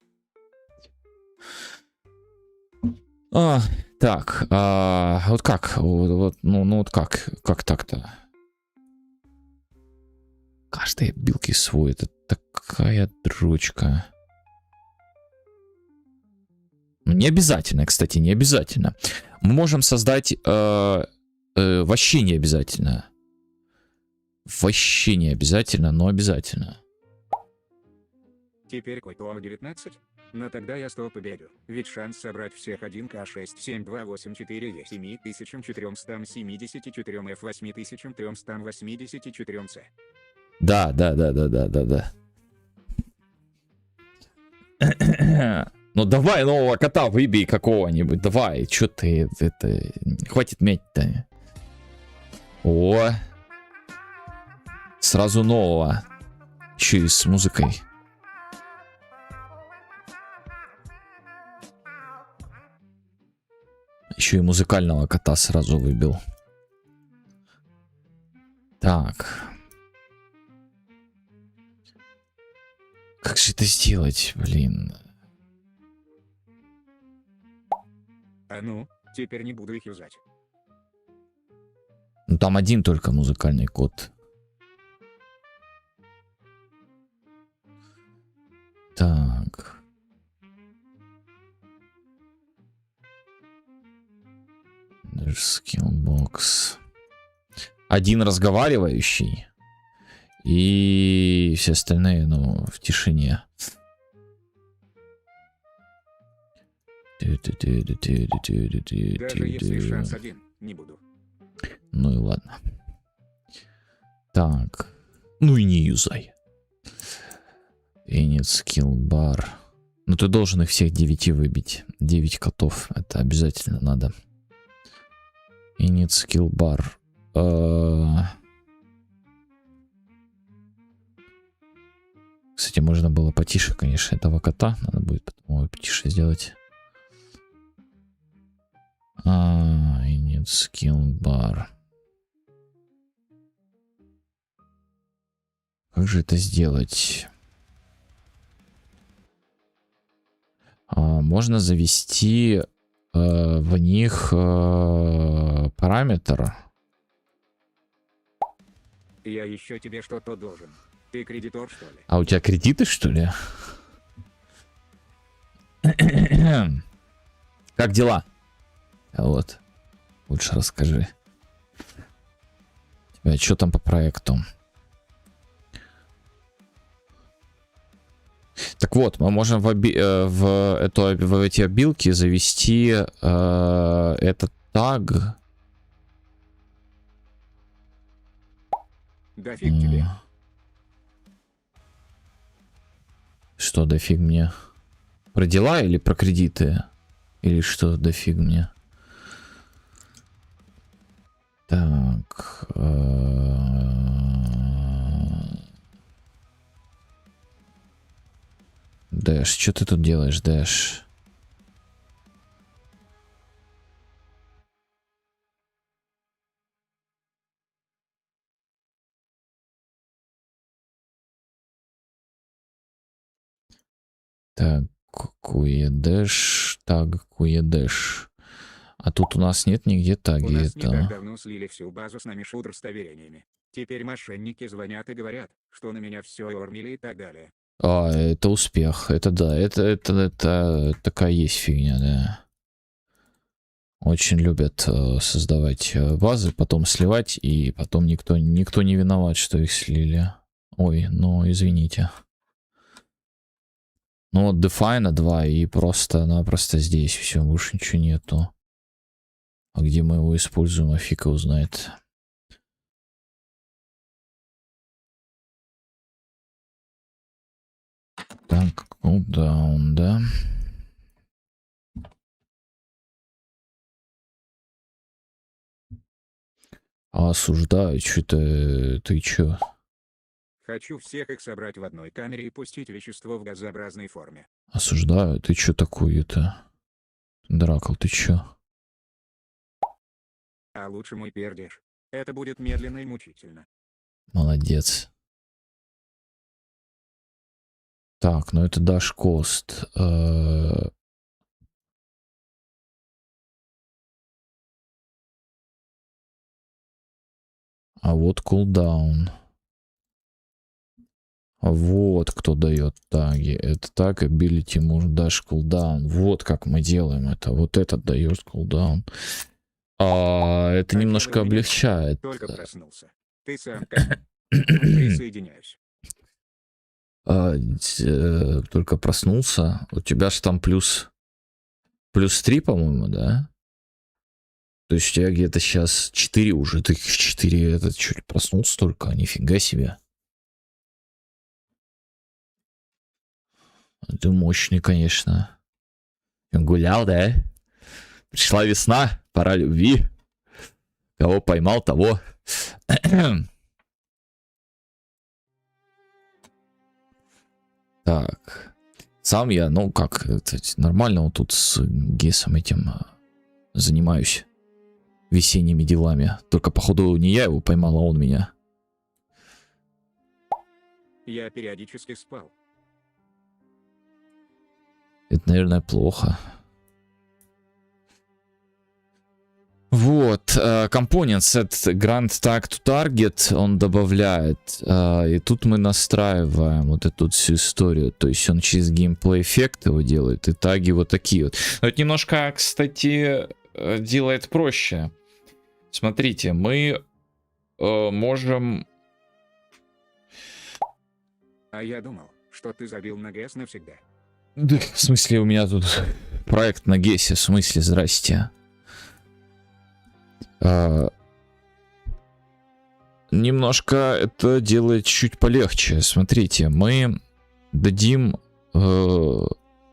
Так, вот как? Вот, ну вот как так-то? Каждая билки свой, это такая дрочка. Не обязательно, кстати, не обязательно. Мы можем создать... вообще не обязательно. Вообще не обязательно, но обязательно. Теперь Котуа 19? Но тогда я 100 победю. Ведь шанс собрать всех 1К67284 есть 7474 F8384 C. Да. Ну давай нового кота выбей какого-нибудь. Давай, что ты это... Хватит меть-то. О! Сразу нового. Еще и с музыкой. Еще и музыкального кота сразу выбил. Так. Как же это сделать, блин? А ну, теперь не буду их юзать. Ну там один только музыкальный кот. Так. Skillbox. Один разговаривающий. И все остальные, ну, в тишине. Даже если шанс один, не буду. Ну и ладно. Так. Ну и не юзай. Init skill bar. Ну ты должен их всех 9 выбить. 9 котов. Это обязательно надо. Init skill bar. Кстати, можно было потише, конечно, этого кота. Надо будет потом его потише сделать. Init skill bar. Как же это сделать? Можно завести в них параметр. Я еще тебе что-то должен. Ты кредитор, что ли? А у тебя кредиты, что ли? Как дела? Вот. Лучше расскажи. Тебя что там по проекту? Так вот, мы можем в эти обилки завести этот таг. Да фиг тебе. Что дофиг мне? Про дела или про кредиты? Или что дофиг мне? Так. Дэш, что ты тут делаешь, Дэш? Так, куедеш, таг куедеш. А тут у нас нет нигде таги. У нас не так Это... давно слили всю базу с нами шудростоверениями. Теперь мошенники звонят и говорят, что на меня все ормили и так далее. А, это успех. Это да, это такая есть фигня, да. Очень любят создавать базы, потом сливать, и потом никто не виноват, что их слили. Ой, ну извините. Ну вот Define 2 и просто-напросто здесь все, больше ничего нету. А где мы его используем, а фиг его знает. Так, cooldown, да. Осуждаю, что-то ты чё? Хочу всех их собрать в одной камере и пустить вещество в газообразной форме. Осуждаю, ты чё такое-то? Дракл, ты чё? А лучше мой пердеж. Это будет медленно и мучительно. Молодец. Так, ну это Dash Cost. А вот cooldown. Вот кто дает таги. Это так, ability может dash cooldown. Вот как мы делаем это. Вот этот дает cooldown. Это немножко облегчает. Только проснулся. Ты сам как? Присоединяюсь. Только проснулся. У тебя же там плюс 3, по-моему, да? То есть у тебя где-то сейчас 4 уже. Ты в 4 этот чуть проснулся только. Нифига себе. Ты мощный, конечно. Гулял, да? Пришла весна, пора любви. Кого поймал, того. Так. Сам я, ну как, нормально вот тут с Гесом этим занимаюсь. Весенними делами. Только, походу, не я его поймал, а он меня. Я периодически спал. Это, наверное, плохо. Вот, Component Set Grant Tag to Target он добавляет. И тут мы настраиваем вот эту всю историю. То есть он через геймплей эффект его делает. И таги вот такие вот. Но это немножко, кстати, делает проще. Смотрите, мы можем... А я думал, что ты забил на ГС навсегда. Да, в смысле, у меня тут проект на Гесе. В смысле, здрасте. Немножко это делает чуть полегче. Смотрите, мы дадим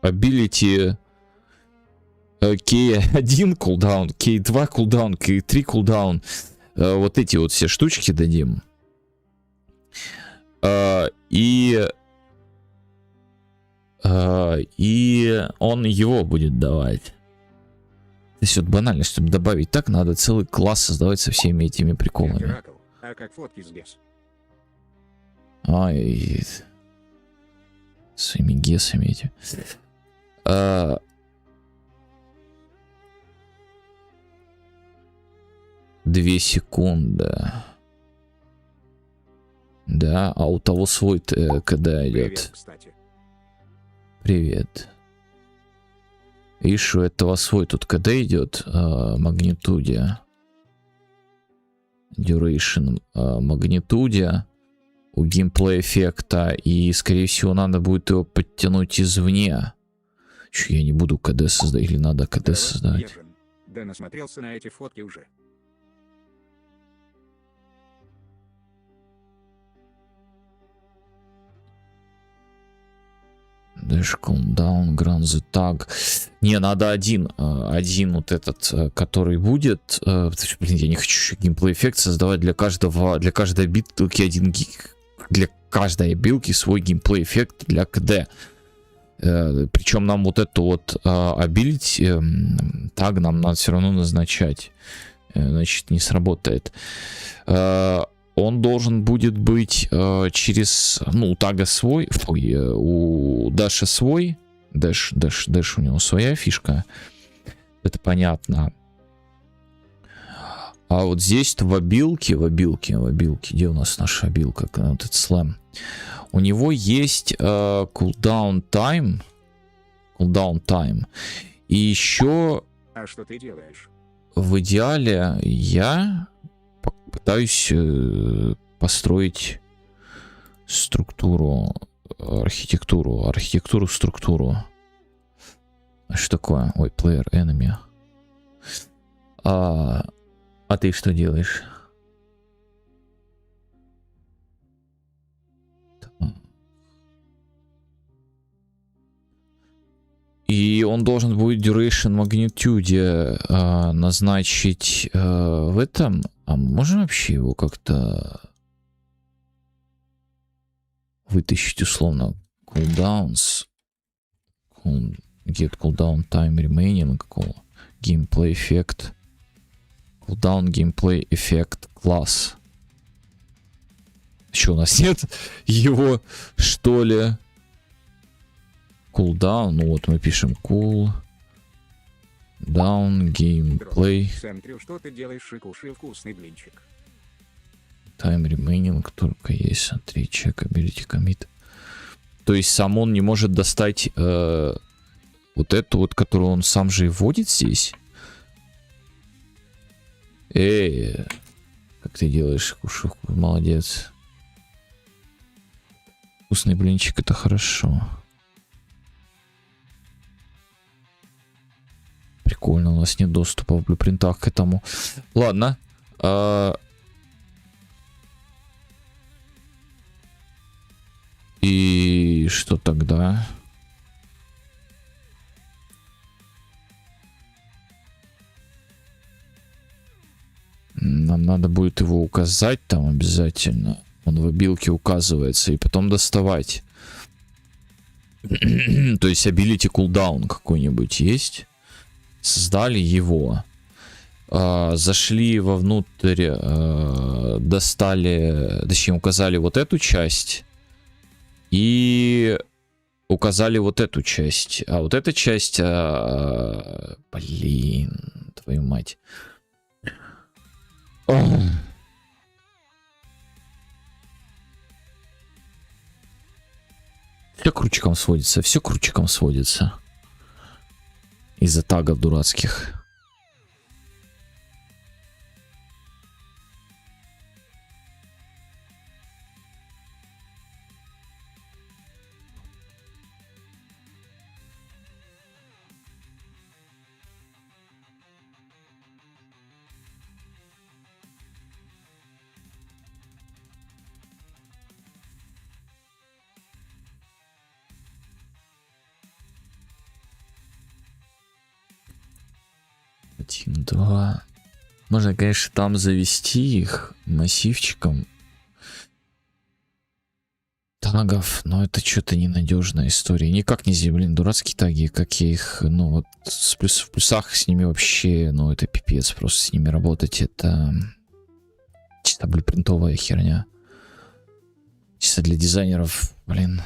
ability K1 cooldown, K2 cooldown, K3 cooldown. Вот эти вот все штучки дадим. И он его будет давать. То есть вот банально, чтобы добавить так, надо целый класс создавать со всеми этими приколами. Геракл, а как фотки с Гес? Ай, своими гесами эти. 2 секунды. Да, а у того свой КД идет. Привет, кстати. Привет. Видишь, у этого свой тут КД идет. Магнитуде. Duration. Магнитуде. у геймплей эффекта, и, скорее всего, надо будет его подтянуть извне. Чё, я не буду КД создать, или надо КД создать? Ежин. Да насмотрелся на эти фотки уже. Dash cooldown, grant the tag. Не, надо один вот этот, который будет. Блин, я не хочу еще геймплей эффект создавать для каждой билки для каждой билки свой геймплей эффект для КД. Причем нам вот эту вот ability таг нам надо все равно назначать. Значит, не сработает. Он должен будет быть через, ну, у тага свой, у Даша свой. Дэш у него своя фишка. Это понятно. А вот здесь в обилке, где у нас наша обилка, вот этот слэм, у него есть cooldown time. И еще А что ты делаешь? в идеале я пытаюсь построить структуру, структуру. Что такое? Ой, player enemy. А ты что делаешь? И он должен будет duration magnitude назначить в этом. А можно вообще его как-то вытащить условно? Cooldowns. Get cooldown time remaining. Gameplay effect. Cooldown gameplay effect class. Что, у нас нет его, что ли? Cooldown. Ну вот мы пишем cool. Down gameplay. Смотрю, что ты делаешь, и кушай вкусный блинчик. Time remaining только есть. Смотри, check ability commit. То есть сам он не может достать вот эту вот, которую он сам же и вводит здесь. Как ты делаешь, кушай, молодец. Вкусный блинчик, это хорошо. Прикольно, у нас нет доступа в блюпринтах к этому. Ладно. И что тогда? Нам надо будет его указать там обязательно. Он в обилке указывается. И потом доставать. То есть ability cooldown какой-нибудь есть. Создали его. Зашли вовнутрь. Достали. Точнее, указали вот эту часть. И указали вот эту часть. А вот эта часть... Блин, твою мать. Все к ручкам сводится, все к ручкам сводится. Из-за тагов дурацких. Один, два. Можно, конечно, там завести их массивчиком тагов, но это что-то ненадежная история. Никак нельзя, блин, дурацкие таги, как я их, ну вот в плюсах с ними вообще, ну это пипец, просто с ними работать, это чисто блюпринтовая херня. Чисто для дизайнеров, блин,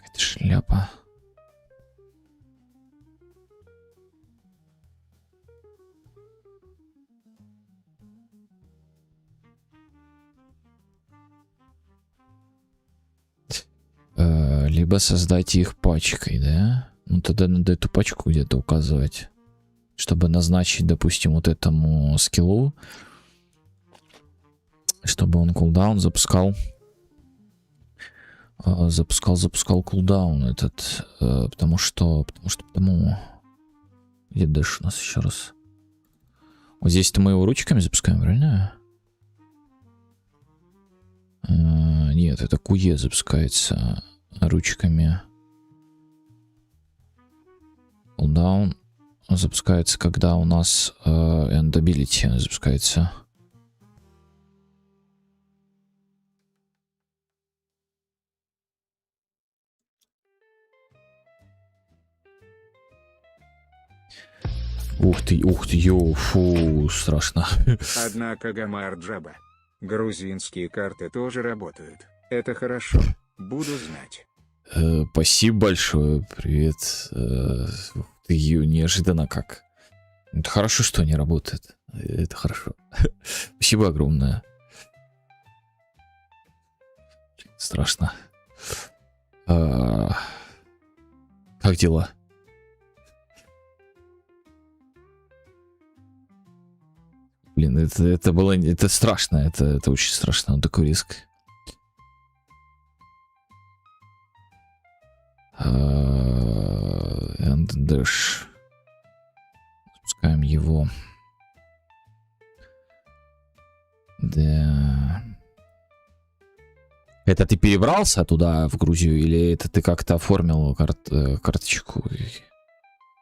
это шляпа. Либо создать их пачкой, да? Ну тогда надо эту пачку где-то указывать, чтобы назначить, допустим, вот этому скиллу, чтобы он кулдаун запускал Запускал кулдаун этот, потому где дэш у нас еще раз? Вот здесь-то мы его ручками запускаем, правильно? Нет, это QE запускается ручками. Кулдаун запускается, когда у нас end ability запускается. Ух ты, йоу, фу, страшно. Однако Гамар Джаба. Грузинские карты тоже работают. Это хорошо. Буду знать. Спасибо большое, привет. Ты неожиданно как. Это хорошо, что не работает. Это хорошо. Спасибо огромное. Страшно. Как дела? Блин, это было... Это страшно, это очень страшно, он такой риск. And dash. Запускаем его. Да. Это ты перебрался туда, в Грузию, или это ты как-то оформил карточку?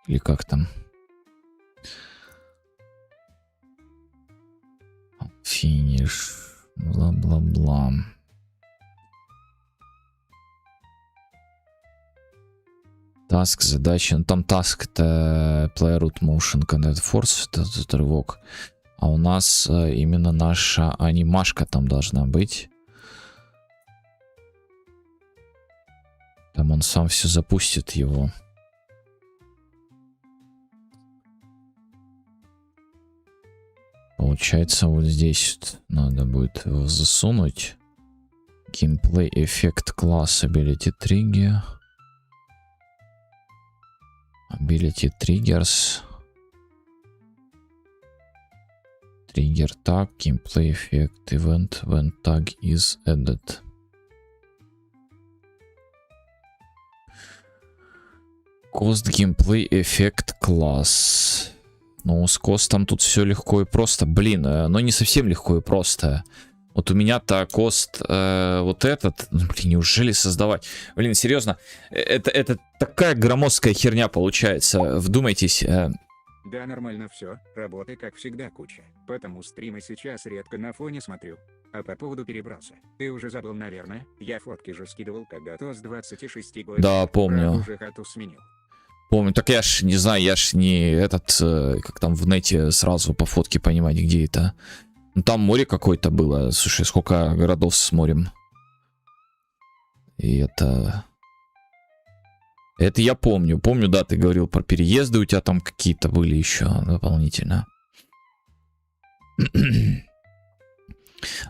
Или как там? Финиш. Бла-бла-бла. Таск, задача. Ну там таск это Play Root Motion Connect Force, это рывок. А у нас именно наша анимашка там должна быть. Там он сам все запустит его. Получается, вот здесь надо будет его засунуть. Gameplay Effect Class Ability Trigger. Ability Triggers. Trigger Tag. Gameplay Effect Event when tag is added. Cost Gameplay Effect Class. Ну, с костом тут все легко и просто. Блин, но не совсем легко и просто. Вот у меня-то кост вот этот. Блин, неужели создавать? Блин, серьезно. Это такая громоздкая херня получается. Вдумайтесь. Да, нормально все. Работы, как всегда, куча. Потому стримы сейчас редко на фоне смотрю. А по поводу перебрался. Ты уже забыл, наверное? Я фотки же скидывал когда-то с 26 годами. Да, помню. Уже хату сменил. Помню, так я ж не знаю, я ж не этот, как там в нете сразу по фотке понимать, где это. Ну там море какое-то было, слушай, сколько городов с морем. И это я помню, да, ты говорил про переезды, у тебя там какие-то были еще дополнительно.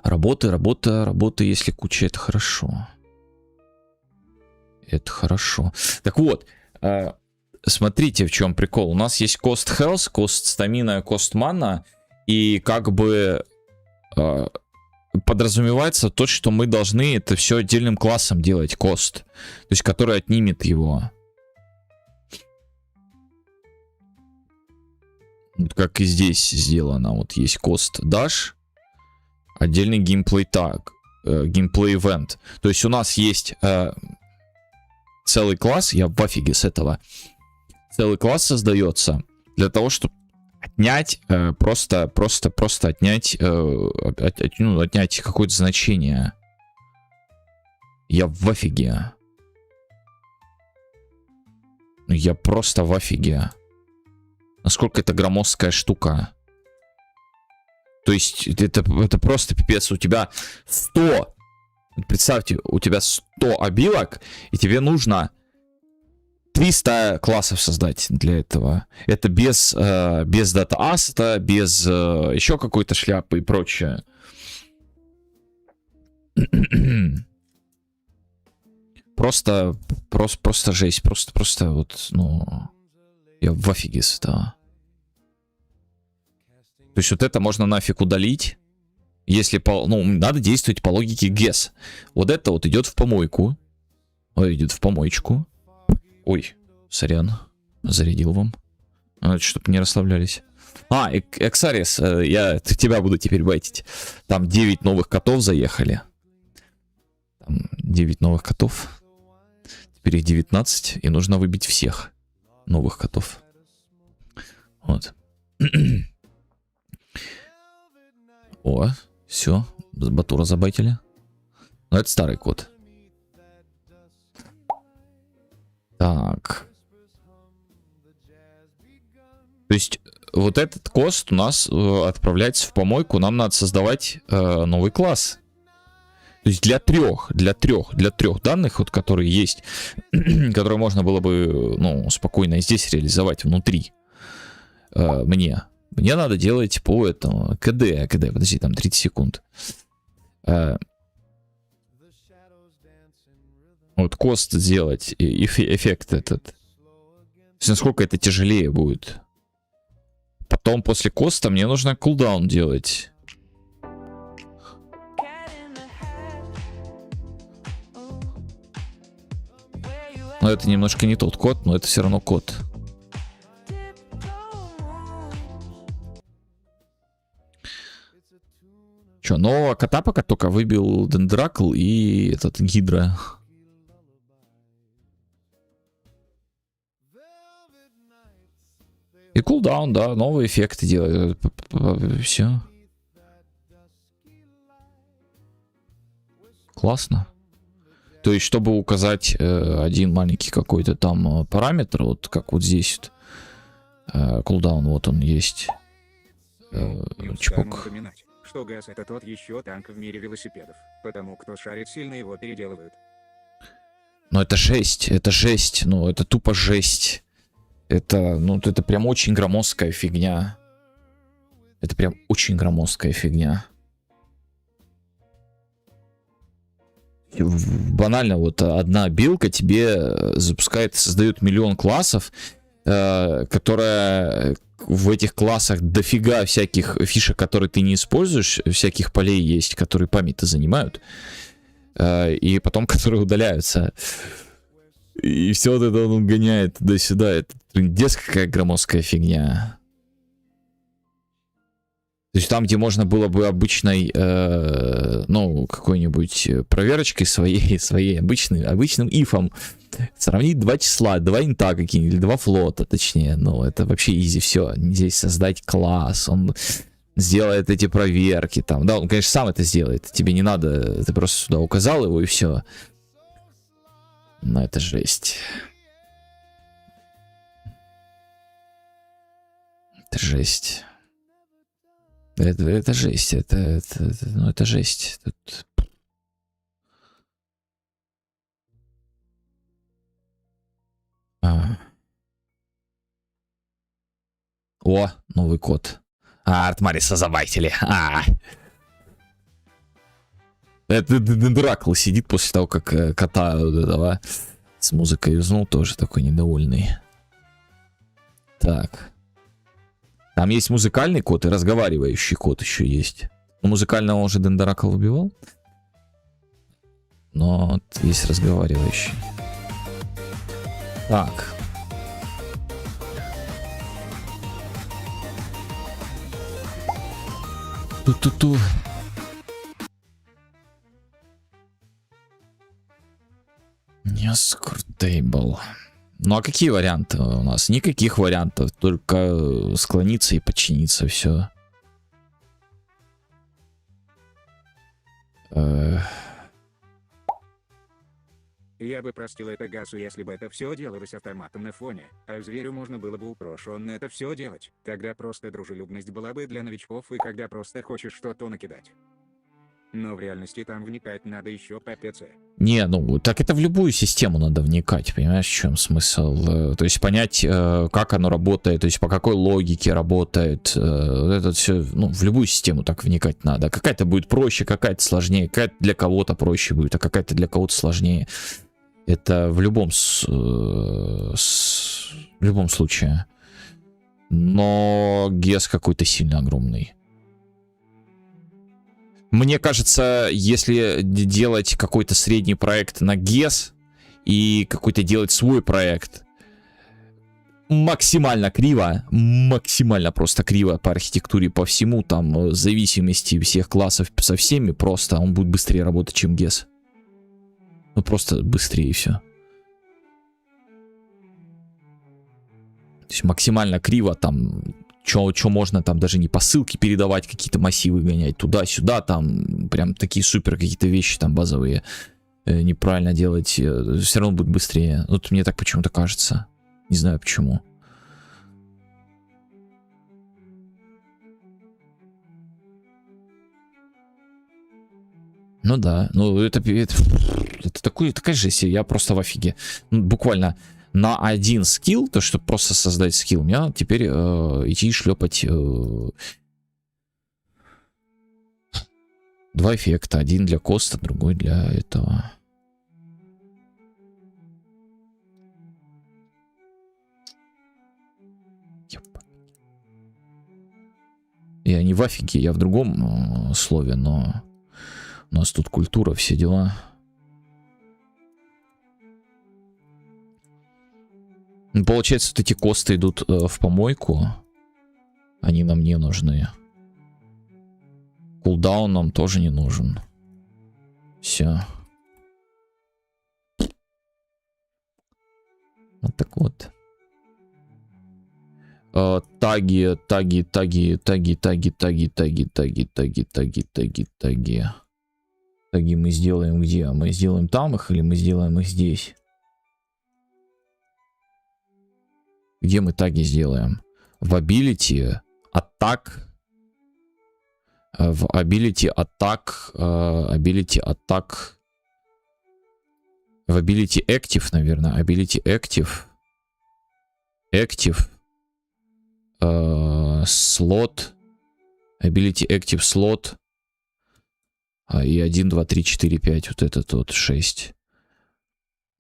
Работа, если куча, это хорошо. Это хорошо. Так вот, смотрите, в чем прикол. У нас есть cost health, cost stamina, cost mana. И как бы подразумевается то, что мы должны это все отдельным классом делать, cost. То есть, который отнимет его. Вот как и здесь сделано. Вот есть cost dash. Отдельный gameplay tag. Gameplay event. То есть у нас есть целый класс. Я в офиге с этого. Целый класс создается для того, чтобы отнять, просто отнять, отнять какое-то значение. Я в офиге. Я просто в офиге. Насколько это громоздкая штука. То есть это просто пипец. У тебя 100. Представьте, у тебя 100 обилок, и тебе нужно 300 классов создать для этого. Это без дата ассета, без еще какой-то шляпы и прочее. Просто жесть. Просто вот, ну... Я в офиге с этого. То есть вот это можно нафиг удалить. Если надо действовать по логике guess. Вот это вот идет в помойку. Ой, идет в помоечку. Ой, сорян. Зарядил вам. Чтобы не расслаблялись. Эксарис, я тебя буду теперь байтить. Там 9 новых котов заехали. Там 9 новых котов. Теперь их 19. И нужно выбить всех новых котов. Вот. О, все. Батура забайтили. Но это старый кот. Так. То есть, вот этот кост у нас отправляется в помойку. Нам надо создавать новый класс. То есть для трех данных, вот, которые есть, которые можно было бы, ну, спокойно здесь реализовать внутри. Мне надо делать по этому КД, подожди, там 30 секунд. Вот кост сделать, эффект этот. То есть насколько это тяжелее будет. Потом после коста мне нужно кулдаун делать. Но это немножко не тот код, но это все равно код. Че, нового кота пока только выбил Дендракл и этот Гидра. И кулдаун, да, новые эффекты делают. Все. Классно. То есть, чтобы указать один маленький какой-то там параметр, вот как вот здесь вот, кулдаун, вот он есть. Чпок. Что ГАЗ это тот еще танк в мире велосипедов, потому кто шарит сильно его переделывают. Но это жесть, ну это тупо жесть. Это, ну это прям очень громоздкая фигня. Это прям очень громоздкая фигня. Банально, вот одна билка тебе запускает, создает миллион классов, которая в этих классах дофига всяких фишек, которые ты не используешь, всяких полей есть, которые память-то занимают, и потом которые удаляются. И все вот это он гоняет туда-сюда. Это трындец, какая громоздкая фигня. То есть там, где можно было бы обычной, ну, какой-нибудь проверочкой своей обычным ифом сравнить два числа, два инта какие-нибудь, или два флота, точнее. Ну, это вообще изи, все. Здесь создать класс, он сделает эти проверки там. Да, он, конечно, сам это сделает. Тебе не надо, ты просто сюда указал его и все. Но это жесть. Это жесть. Это жесть. Ну, это жесть. Тут... О, новый код. Артмариса забайтили. Это Дракл сидит после того, как кота вот этого с музыкой узнул, тоже такой недовольный. Так. Там есть музыкальный код и разговаривающий код еще есть. Ну, музыкального уже Дендракл убивал. Но вот есть разговаривающий. Так. Ту-ту-ту. Нескрутейбл. Ну а какие варианты у нас? Никаких вариантов. Только склониться и подчиниться. Все. Я бы простил это ГАЗу, если бы это все делалось автоматом на фоне, а зверю можно было бы упрощенно это все делать. Тогда просто дружелюбность была бы для новичков, и когда просто хочешь что-то накидать. Но в реальности там вникать надо еще по ПЦ. Не, ну так это в любую систему надо вникать, понимаешь, в чем смысл? То есть понять, как оно работает, то есть по какой логике работает. Это все, ну, в любую систему так вникать надо. Какая-то будет проще, какая-то сложнее, какая-то для кого-то проще будет, а какая-то для кого-то сложнее. Это в любом случае. Но гес какой-то сильно огромный. Мне кажется, если делать какой-то средний проект на GES и какой-то делать свой проект. Максимально криво, максимально просто криво по архитектуре, по всему, там, зависимости всех классов со всеми, просто он будет быстрее работать, чем GES. Ну, просто быстрее и все. То есть максимально криво, там, что можно, там, даже не по ссылке передавать, какие-то массивы гонять туда-сюда, там, прям такие супер какие-то вещи, там, базовые, неправильно делать, все равно будет быстрее. Вот мне так почему-то кажется. Не знаю почему. Ну да, ну это такая жесть, я просто в офиге. Ну, буквально на один скилл, то что просто создать скилл, мне надо теперь идти шлепать два эффекта. Один для коста, другой для этого. Я не в офиге, я в другом слове, но у нас тут культура, все дела. Получается, вот эти косты идут в помойку. Они нам не нужны. Кулдаун нам тоже не нужен. Все. Вот так вот. Таги. Таги мы сделаем где? Мы сделаем там их или мы сделаем их здесь? Где мы таги сделаем? В ability, атак. В ability, атак. Ability, атак. В ability active, наверное. Ability active. Active. Слот. Ability active слот. И 1, 2, 3, 4, 5. Вот этот вот 6.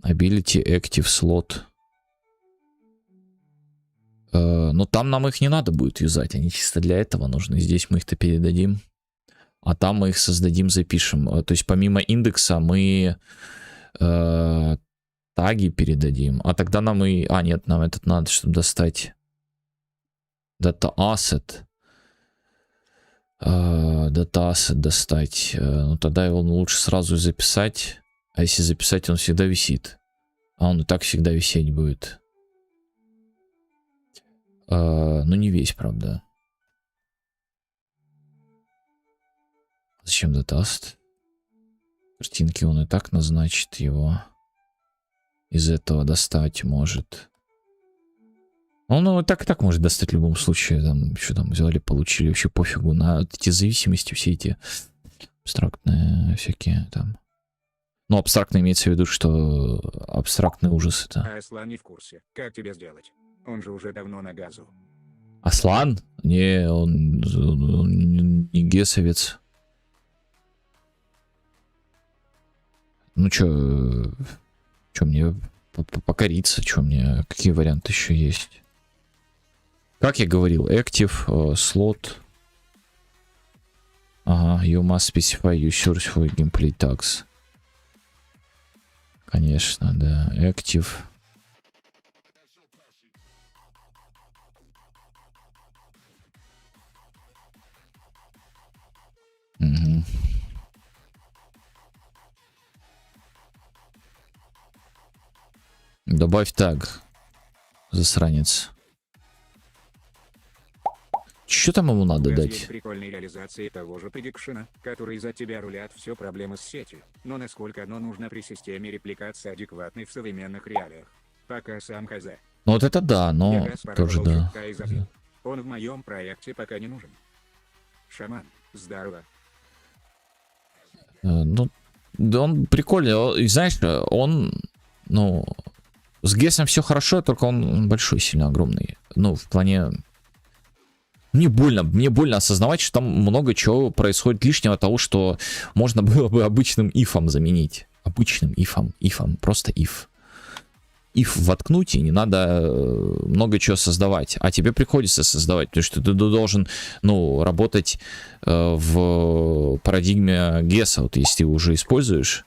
Ability active слот. Но там нам их не надо будет юзать. Они чисто для этого нужны. Здесь мы их-то передадим. А там мы их создадим, запишем. То есть помимо индекса мы таги передадим. А тогда нам и... А, нет, нам этот надо, чтобы достать. Data asset. Data asset достать. Ну, тогда его лучше сразу записать. А если записать, он всегда висит. А он и так всегда висеть будет. Ну, не весь, правда. Зачем Data asset? Картинки он и так назначит его. Из этого достать может. Он и так может достать в любом случае. Там, что там взяли, получили, вообще пофигу. На эти зависимости, все эти абстрактные всякие там. Ну, абстрактно имеется в виду, что абстрактный ужас это. Аслан не в курсе. Как тебе сделать? Он же уже давно на газу. Аслан? Не, он не гесовец. Ну, чё мне покориться, чё мне, какие варианты еще есть? Как я говорил, active, slot. Ага, you must specify your source for gameplay tags. Конечно, да, active. Угу. Добавь таг, засранец. Что там ему надо дать? Есть прикольные реализации того же предикшена, который за тебя рулят все проблемы с сетью, но насколько оно нужно при системе репликации адекватной в современных реалиях. Пока сам хз. Ну вот это да, но тоже да. Он в моем проекте пока не нужен. Шаман, здорово. Ну, да он прикольный. И знаешь, он, ну, с Гесом все хорошо, только он большой, сильно огромный. Ну, в плане... Мне больно осознавать, что там много чего происходит лишнего того, что можно было бы обычным ифом заменить. Обычным ифом, просто if. If воткнуть, и не надо много чего создавать. А тебе приходится создавать, потому что ты должен, ну, работать в парадигме Геса, вот если ты его уже используешь.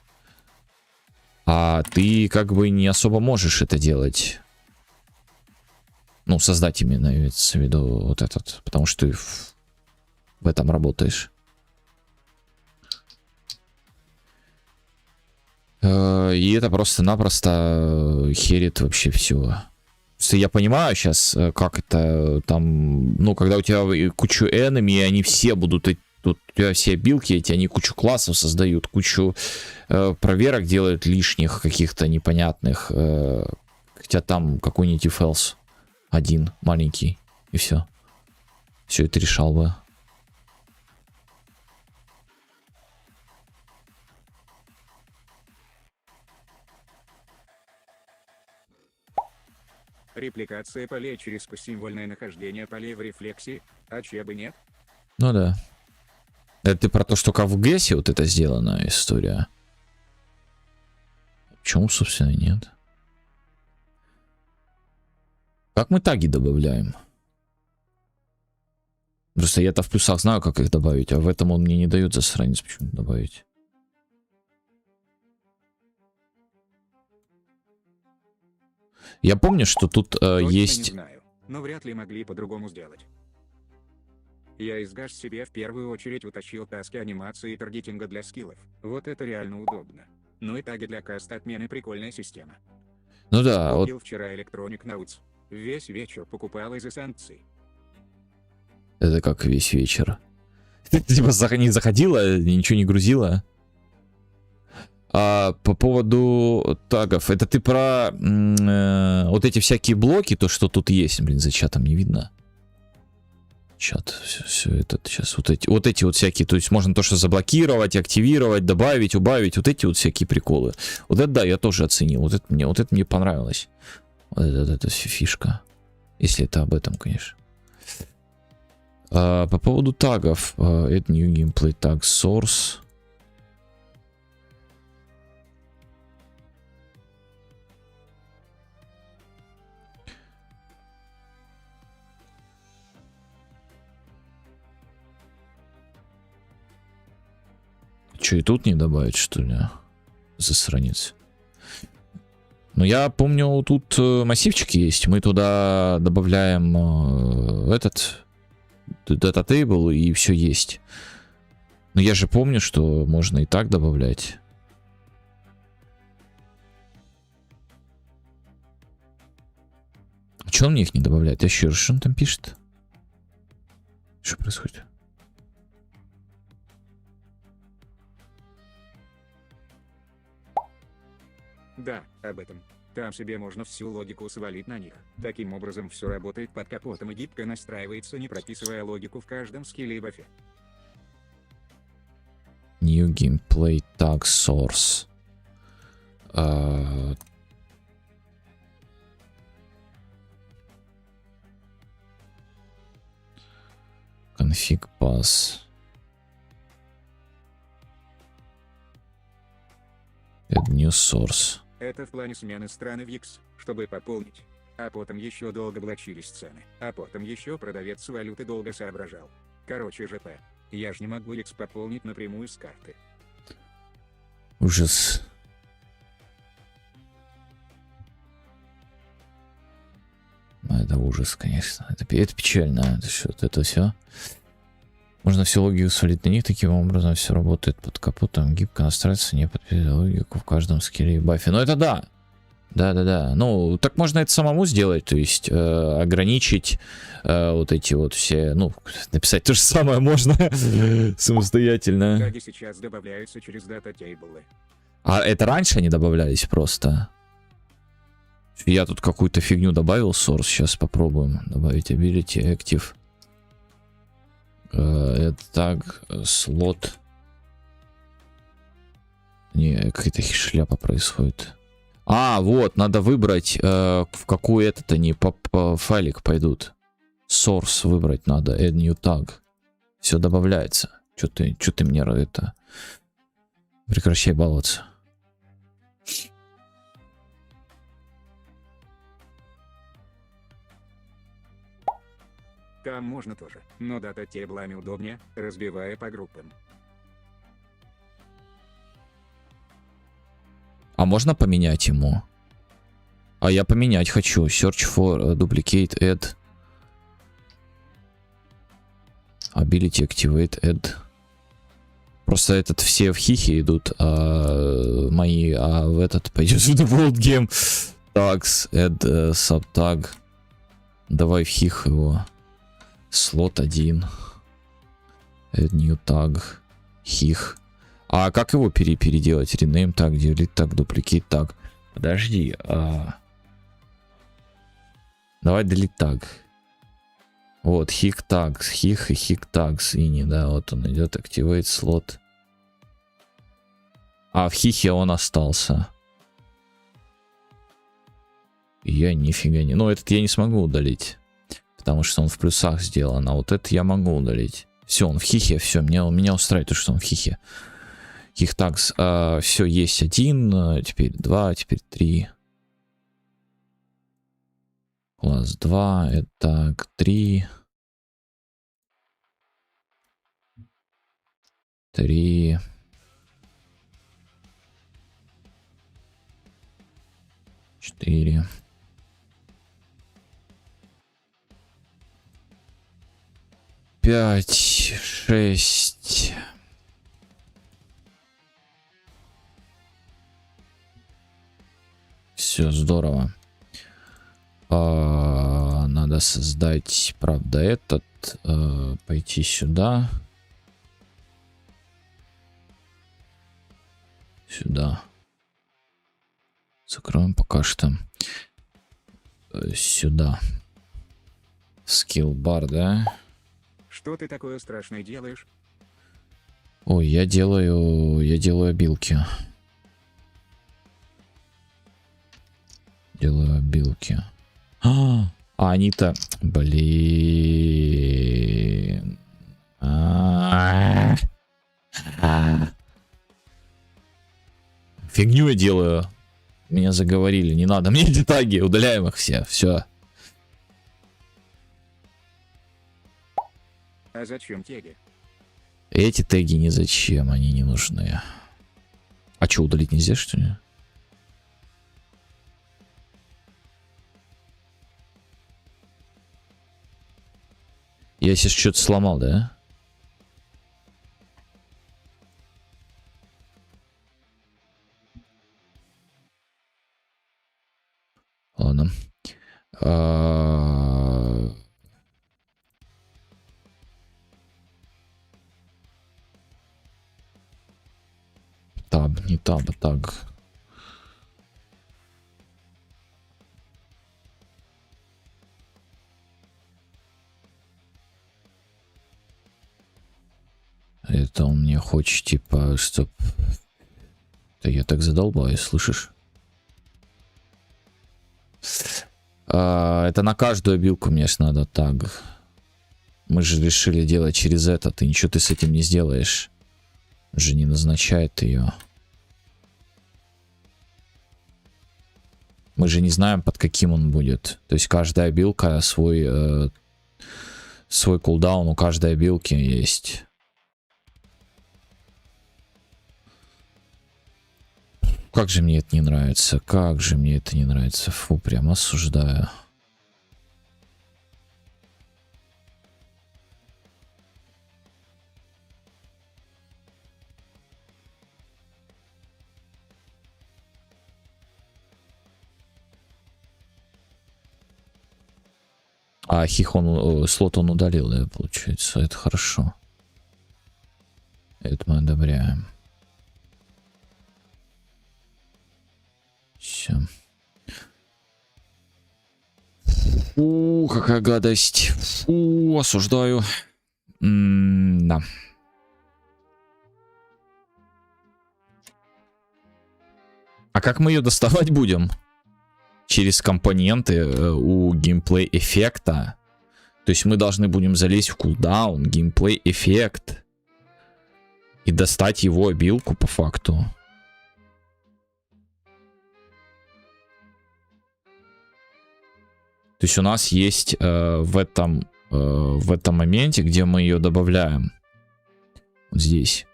А ты как бы не особо можешь это делать. Ну, создать имеется в виду вот этот. Потому что ты в этом работаешь. И это просто-напросто херит вообще все. Я понимаю сейчас, как это там, ну, когда у тебя кучу enemy, и они все будут, тут у тебя все билки эти, они кучу классов создают, кучу проверок делают лишних, каких-то непонятных, хотя там какой-нибудь if else один маленький, и все. Все это решал бы. Репликация полей через символьное нахождение полей в рефлексе, а чья бы нет? Ну да. Это ты про то, что как в ГЭСе вот это сделана история? Почему, собственно, нет? Как мы таги добавляем? Просто я-то в плюсах знаю, как их добавить, а в этом он мне не дает засранец почему-то добавить. Я помню, что тут Точно есть... не знаю, но вряд ли могли по-другому сделать. Я из Гаш себе в первую очередь утащил таски анимации и таргетинга для скиллов. Вот это реально удобно. Ну и таги для каста отмены прикольная система. Ну да, вот... Купил вчера Electronic Notes. Весь вечер покупал из-за санкций. Это как весь вечер. Ты типа не заходила, ничего не грузила? А по поводу тагов, это ты про вот эти всякие блоки, то, что тут есть, блин, за чатом не видно. Чат, все это сейчас вот эти вот всякие, то есть можно то, что заблокировать, активировать, добавить, убавить, вот эти вот всякие приколы. Вот это да, я тоже оценил, вот это мне понравилось. Вот эта фишка, если это об этом, конечно. По поводу тагов, add new gameplay tag source. Что, и тут не добавить, что ли? Засранец. Ну, я помню, тут массивчики есть. Мы туда добавляем этот data table, и все есть. Но я же помню, что можно и так добавлять. А что он мне их не добавляет? Еще раз, что он там пишет? Что происходит? Да, об этом. Там себе можно всю логику свалить на них. Таким образом все работает под капотом и гибко настраивается, не прописывая логику в каждом скилле и бафе. New gameplay tag source. Config pass. Add new source. Это в плане смены страны в X, чтобы пополнить. А потом еще долго блочились цены. А потом еще продавец валюты долго соображал. Короче, ЖП. Я ж не могу X пополнить напрямую с карты. Ужас. Это ужас, конечно. Это печально. Это все. Можно всю логику свалить на них, таким образом все работает под капотом, гибко настраивается, не подписывая логику в каждом скилле и бафе. Ну это да. Да. Ну, так можно это самому сделать, то есть ограничить вот эти вот все, ну, написать то же самое можно самостоятельно. Таги сейчас добавляются через дата-тейблы. А это раньше они добавлялись просто? Я тут какую-то фигню добавил, source, сейчас попробуем добавить ability, active. Это так, слот. Не, какая-то шляпа происходит. А, вот, надо выбрать, в какой этот они по файлик пойдут. Source выбрать надо, add new tag. Все добавляется. Чё ты мне это... Прекращай баловаться. Там можно тоже, но дата-тейблами удобнее, разбивая по группам. А можно поменять ему? А я поменять хочу. Search for duplicate add. Ability activate add. Просто этот все в хихе идут, мои, в этот пойдет в default game. Tags, add subtag. Давай в хих его. Слот 1. Add new tag. Хих. А как его переделать? Rename tag, delete tag, duplicate tag. Подожди. Давай delete tag. Вот, хик tags, хих и хик tags. Ини, да, вот он идет, activate slot. А в хихе он остался. Я нифига не... Ну, этот я не смогу удалить. Потому что он в плюсах сделан. А вот это я могу удалить. Все, он в хихе, все. Меня устраивает то, что он в хихе. Хих tags. Все, есть 1, теперь 2, теперь 3. Класс 2, это 3. 3. 4. 5, 6. Все здорово. Надо создать, правда, этот. Пойти сюда. Сюда. Закроем пока что. Сюда. Скилл-бар, да? Что ты такое страшное делаешь? Ой, я делаю обилки. Делаю обилки. Они-то... Блин. Фигню я делаю. Меня заговорили. Не надо мне эти таги. Удаляем их все. Все. А зачем теги? Эти теги ни зачем. Они не нужны. А что, удалить нельзя, что ли? Я сейчас что-то сломал, да? Ладно. Таб, не таб, а так. Это он мне хочет, типа, чтоб... Да я так задолбаюсь, слышишь? Это на каждую обилку мне ж надо так. Мы же решили делать через этот, и ничего ты с этим не сделаешь. Же не назначает ее. Мы же не знаем, под каким он будет. То есть каждая обилка свой кулдаун у каждой обилки есть. Как же мне это не нравится? Как же мне это не нравится? Фу, прям осуждаю. А хихон слот он удалил, да, получается. Это хорошо. Это мы одобряем. Все. Фу, какая гадость. Фу, осуждаю. Да. А как мы ее доставать будем? Через компоненты у геймплей эффекта. То есть мы должны будем залезть в кулдаун, геймплей эффект. И достать его обилку по факту. То есть у нас есть в этом моменте, где мы ее добавляем. Вот здесь.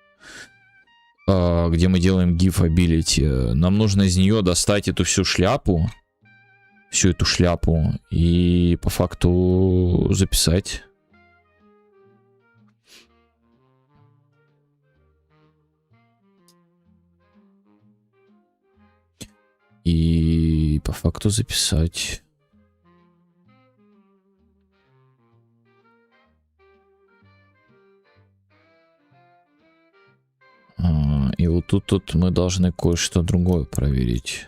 где мы делаем GIF ability, нам нужно из нее достать эту всю шляпу, и по факту записать. И по факту записать. И вот тут мы должны кое-что другое проверить.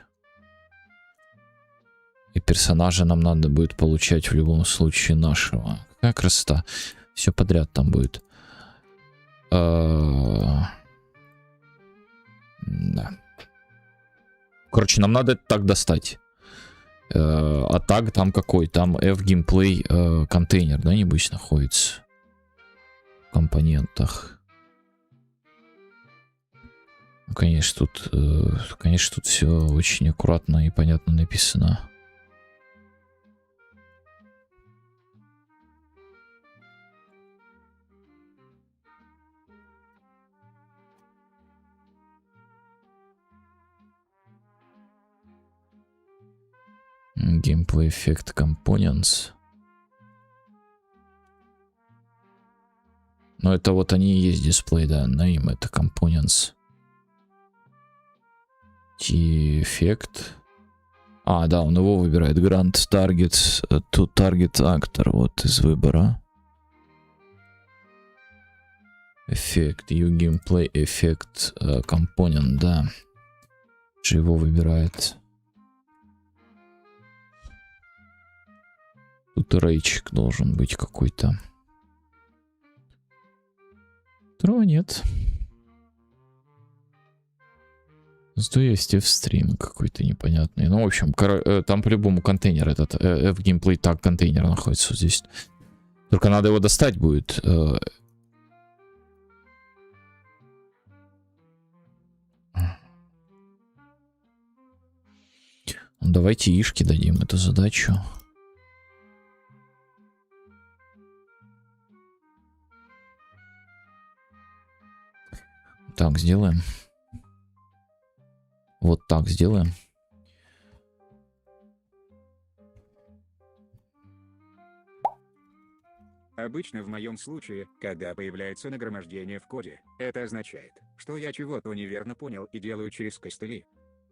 И персонажа нам надо будет получать в любом случае нашего. Какая красота. Все подряд там будет. Да. Короче, нам надо это так достать. А так там какой? Там F-Gameplay контейнер, да, небось, находится в компонентах. Ну, конечно, тут все очень аккуратно и понятно написано. Gameplay Effect Components. Но это вот они и есть дисплей, да. Name это Components. T-Effect. А, да, он его выбирает. Grant Target to Target Actor. Вот из выбора. Эффект. U-Gameplay Effect Component, да. Же его выбирает. Тут рейчик должен быть какой-то. Второго нет. Зато есть F-Stream какой-то непонятный. Ну, в общем, там по-любому контейнер этот. F-Gameplay так контейнер находится вот здесь. Только надо его достать будет. Давайте Ишки дадим эту задачу. Так, сделаем. Вот так сделаем. Обычно в моем случае, когда появляется нагромождение в коде, это означает, что я чего-то неверно понял и делаю через костыли.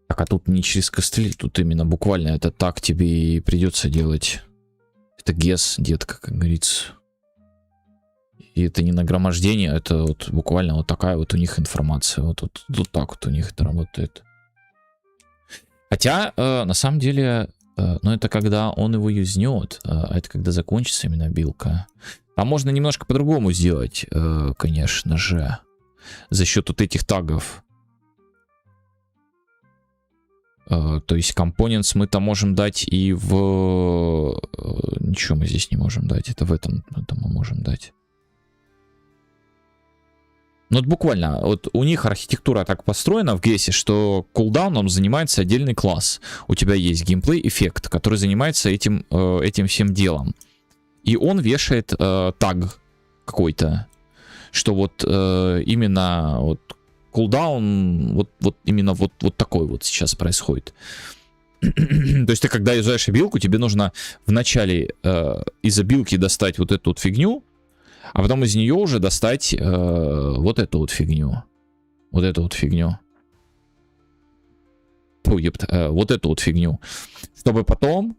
Так, а тут не через костыли, тут именно буквально это так тебе и придется делать. Это guess, детка, как говорится. И это не нагромождение, это вот буквально вот такая вот у них информация. Вот так вот у них это работает. Хотя, на самом деле, ну это когда он его юзнет, а это когда закончится именно билка. Там можно немножко по-другому сделать, конечно же, за счет вот этих тагов. То есть components мы-то можем дать и в... Ничего мы здесь не можем дать, это в этом мы можем дать. Ну, вот буквально, вот у них архитектура так построена в GES, что кулдауном занимается отдельный класс. У тебя есть геймплей эффект, который занимается этим всем делом. И он вешает таг какой-то, что вот именно вот кулдаун, вот именно вот такой вот сейчас происходит. То есть ты когда юзаешь билку, тебе нужно вначале из билки достать вот эту вот фигню, а потом из нее уже достать вот эту вот фигню. Вот эту вот фигню. Вот эту вот фигню. Чтобы потом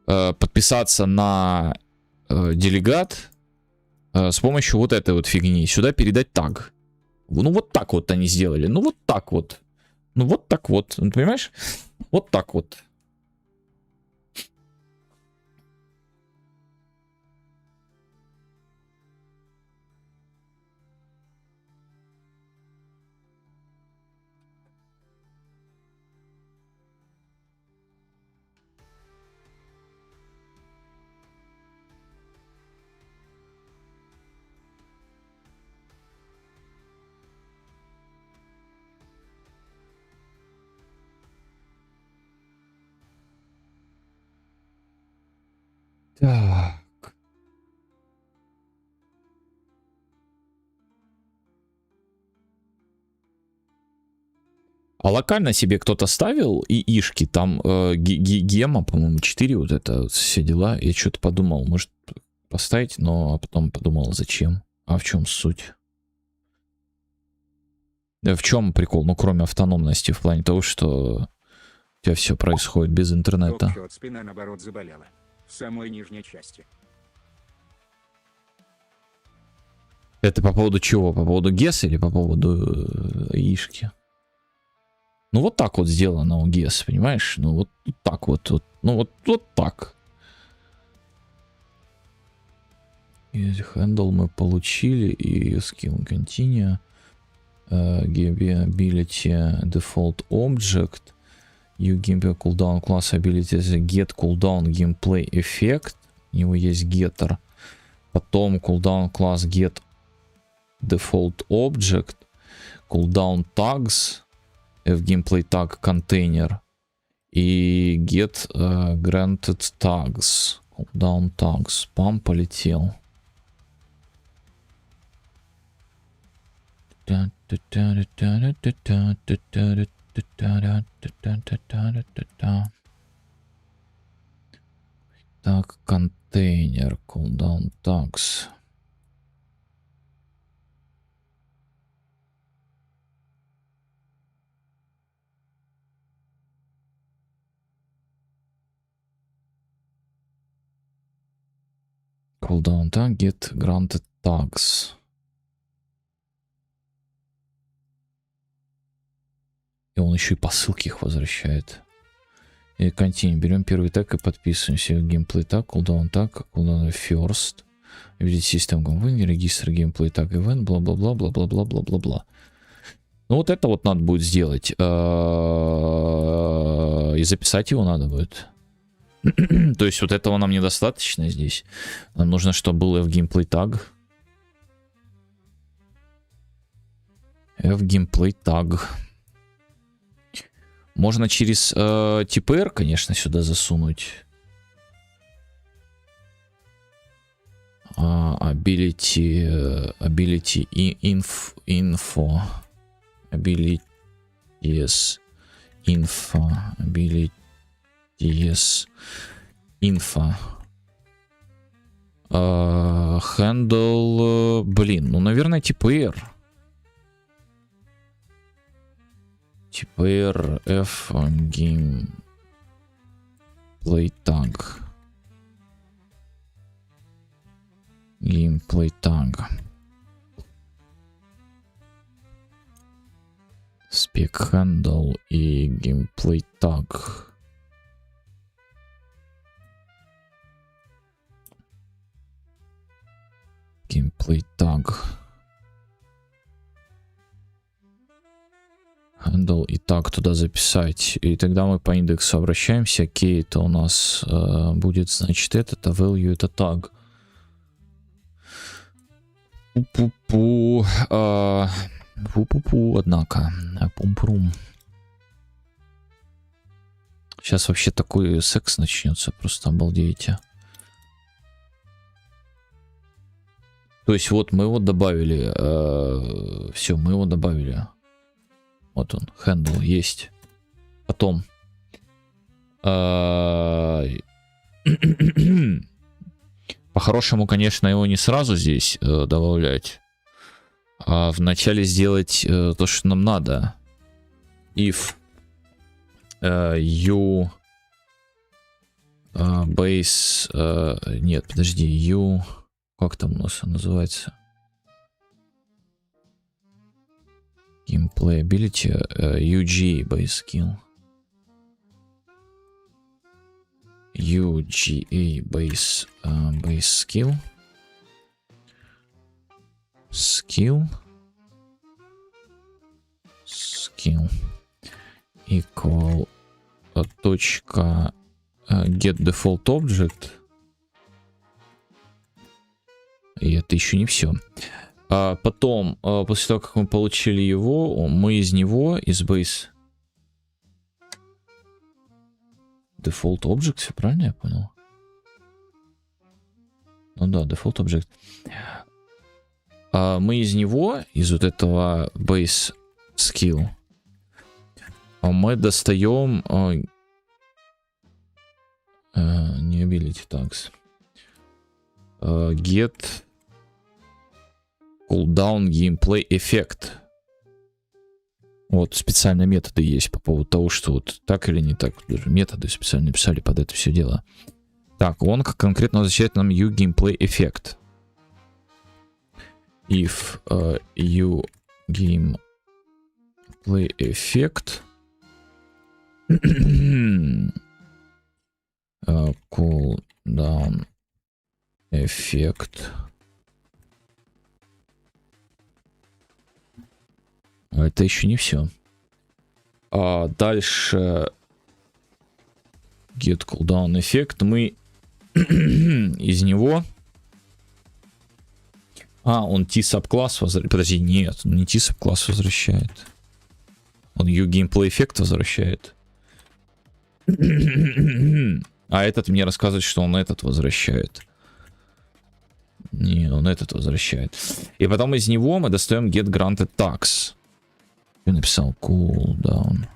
подписаться на делегат с помощью вот этой вот фигни. Сюда передать таг. Ну вот так вот они сделали. Ну вот так вот. Ну вот так вот. Ну, понимаешь? Вот так вот. Так. А локально себе кто-то ставил ИИшки, там гема, по-моему, 4, вот это вот все дела. Я что-то подумал, может поставить, но потом подумал, зачем? А в чем суть? Да в чем прикол? Ну, кроме автономности, в плане того, что у тебя все происходит без интернета. Счет спина, наоборот, заболела. В самой нижней части. Это по поводу чего? По поводу GES или по поводу ИИшки? Ну, вот так вот сделано у GES, понимаешь? Ну, вот так вот. Ну, вот так. Handle мы получили. И skill continue. Ability default object. You gameplay cooldown class abilities. Get cooldown gameplay effect. У него есть getter. Потом cooldown class get default object. Cooldown tags. В gameplay tag container. И get granted tags. Cooldown tags. Спам полетел. Так, контейнер, cooldown tags. Cooldown tag, get granted tags. И он еще и по ссылке их возвращает. И continue. Берем первый тег и подписываемся. Gameplay tag, cooldown tag, cooldown first. Видеть систему гамвин, регистр gameplay tag event, бла-бла-бла, бла-бла-бла, бла-бла-бла. Ну вот это вот надо будет сделать. И записать его надо будет. То есть вот этого нам недостаточно здесь. Нам нужно, чтобы был f-gameplay tag. F-gameplay tag. Можно через TPR, конечно, сюда засунуть. Ability info. Abilities info. Abilities info. Handle. Блин, ну, наверное, TPR. TPR F gameplay tag. Gameplay tag. Spec handle и gameplay tag. Gameplay tag. Handle и так туда записать. И тогда мы по индексу обращаемся. Key это у нас будет, значит, это value, это tag. Пу-пу-пу. Пу-пу-пу, однако. Пум-прум. Сейчас вообще такой секс начнется. Просто обалдеете. То есть вот мы его добавили. Все, мы его добавили. Вот он, handle есть. Потом. По-хорошему, конечно, его не сразу здесь добавлять. А вначале сделать то, что нам надо. If you base... нет, подожди. You... Как там у нас называется? Gameplay ability. UGA base skill. UGA base skill. Skill equal точка get default object. И это еще не все. Потом, после того, как мы получили его, мы из него, из base default object, все правильно я понял? Ну да, default object. Мы из него, из вот этого base skill, мы достаем не ability tags. Get cooldown gameplay effect. Вот специальные методы есть по поводу того, что вот так или не так. Даже методы специально писали под это все дело. Так, он конкретно возвращает нам you gameplay effect. If you gameplay effect cooldown effect. Это еще не все. Дальше get cooldown эффект. Мы из него... он T-subкласс возвращает. Подожди, нет, он не T-subкласс возвращает. Он U-gameplay эффект возвращает. А этот мне рассказывает, что он этот возвращает. Не, он этот возвращает. И потом из него мы достаем get granted tags. Я написал cooldown.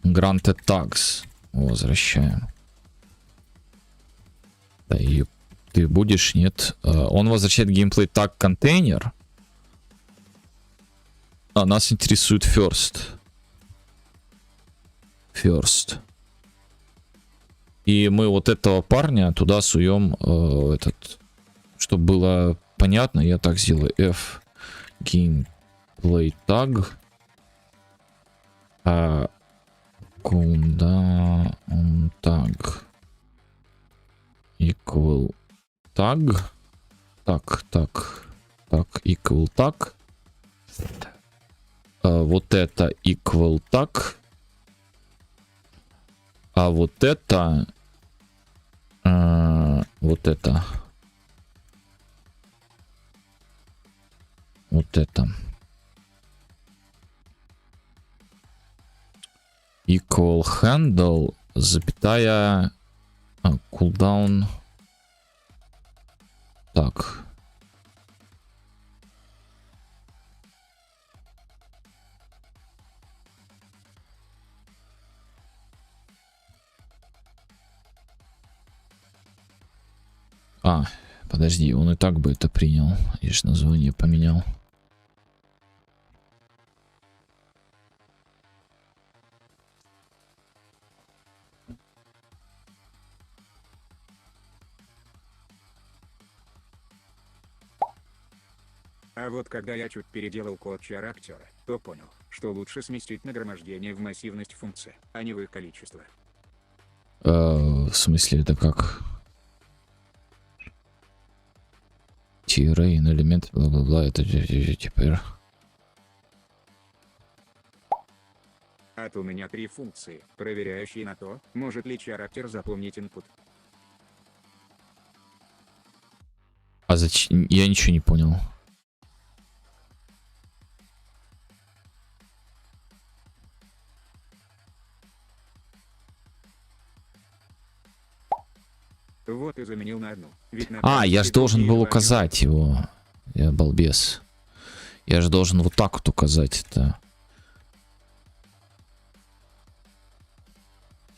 Granted tags возвращаем. Да, и ты будешь, нет. Он возвращает геймплей tag контейнер. Нас интересует first. И мы вот этого парня туда суем чтобы было понятно, я так сделаю. F gameplay tag. Cooldown tag equal tag. Так, equal tag. Вот это equal tag. А вот это equal handle, запятая cooldown. Так. Подожди, он и так бы это принял. Я же название поменял. А вот когда я чуть переделал код чар-актера, то понял, что лучше сместить нагромождение в массивность функции, а не в их количество. В смысле, это как? T-Array, элемент, бла-бла-бла, это теперь... А то у меня 3 функции, проверяющие на то, может ли чар-актер запомнить input. А зачем? Я ничего не понял. Вот и заменил на одну. Ведь на Я же должен был другие указать его. Я балбес. Я же должен вот так вот указать это.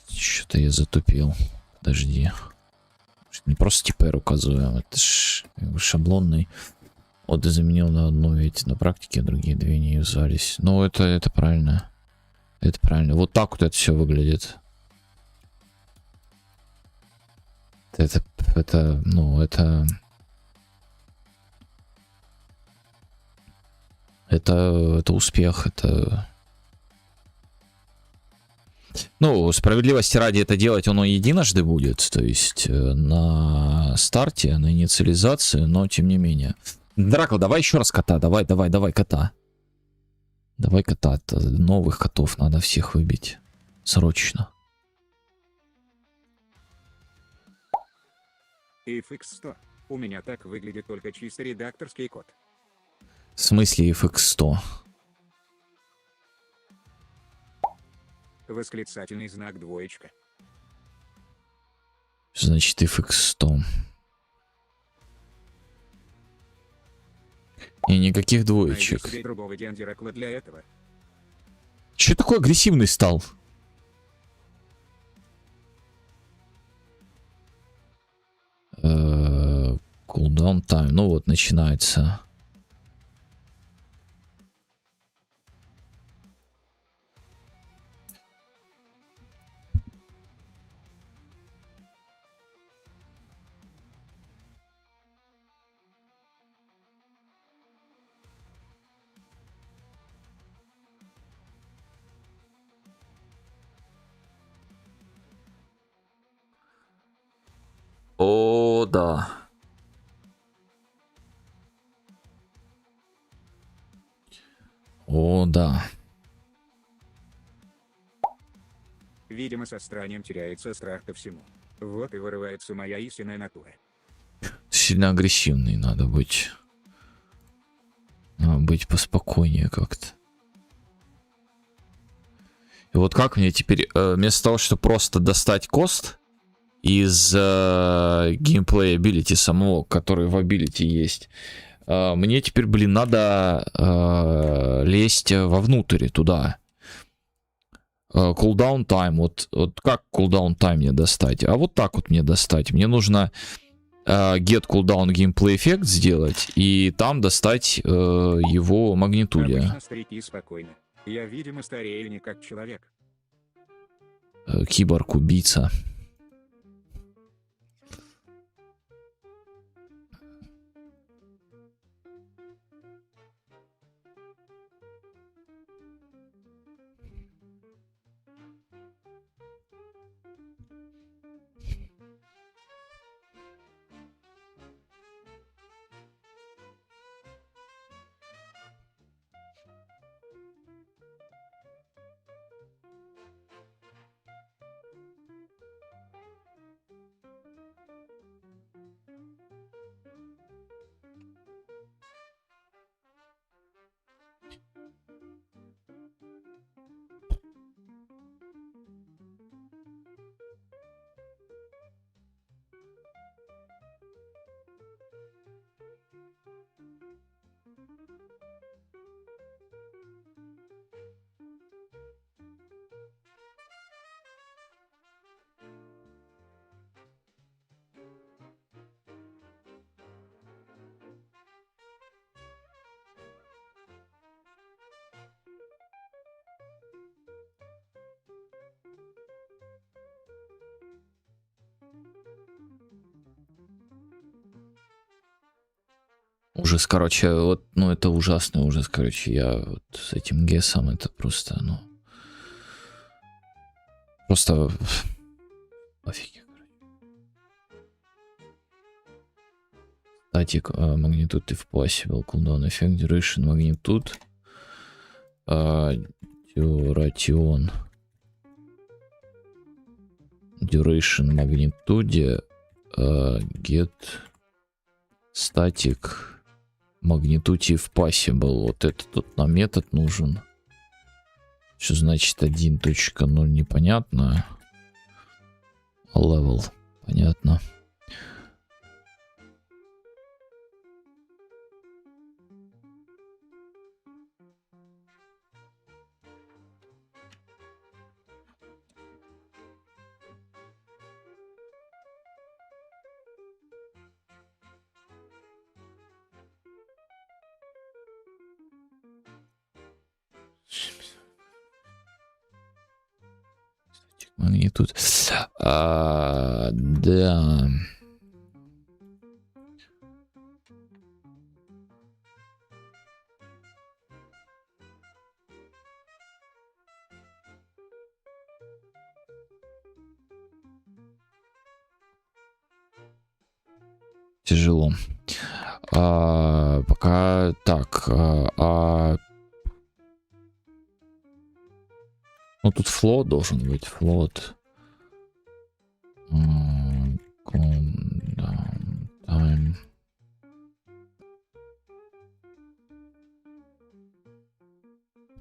Что-то я затупил. Подожди. Не просто теперь указываем. Это ж шаблонный. Вот и заменил на одну, ведь на практике другие две не юзались. Ну, это правильно. Это правильно. Вот так вот это все выглядит. Это успех, это... Ну, справедливости ради это делать оно единожды будет, то есть на старте, на инициализации, но тем не менее. Дракл, давай еще раз кота, давай кота. Давай кота, новых котов надо всех выбить. Срочно. FX100. У меня так выглядит только чисто редакторский код. В смысле FX100? Восклицательный знак двоечка. В Что значит FX100? И никаких Найди двоечек. себе другого Гендиракла для этого. Че такой агрессивный стал? Cooldown time. Ну вот, начинается. О, да. О, да. Видимо, со странием теряется страх ко всему. Вот и вырывается моя истинная натура. Сильно агрессивный надо быть. Надо быть поспокойнее как-то. И вот как мне теперь, вместо того, чтобы просто достать кост из геймплея ability самого, который в ability есть, мне теперь, блин, надо лезть вовнутрь туда. Cooldown time. Вот как cooldown time мне достать? А вот так вот мне достать. Мне нужно get cooldown gameplay effect сделать и там достать его магнитудия. Обычно старики спокойно. Я, видимо, старею не как человек. Киборг-убийца. Ужас, короче, вот, ну это ужасный ужас, короче, я вот с этим гесом, это просто, ну, просто офигеть. Static magnitude if possible, cooldown effect, duration magnitude, duration magnitude, get static magnitude if possible. Вот это тут нам метод нужен. Что значит 1.0 непонятно. Level понятно. Магнитуд. Да. Тяжело. Пока так. Ну тут флот должен быть. Флот. Time.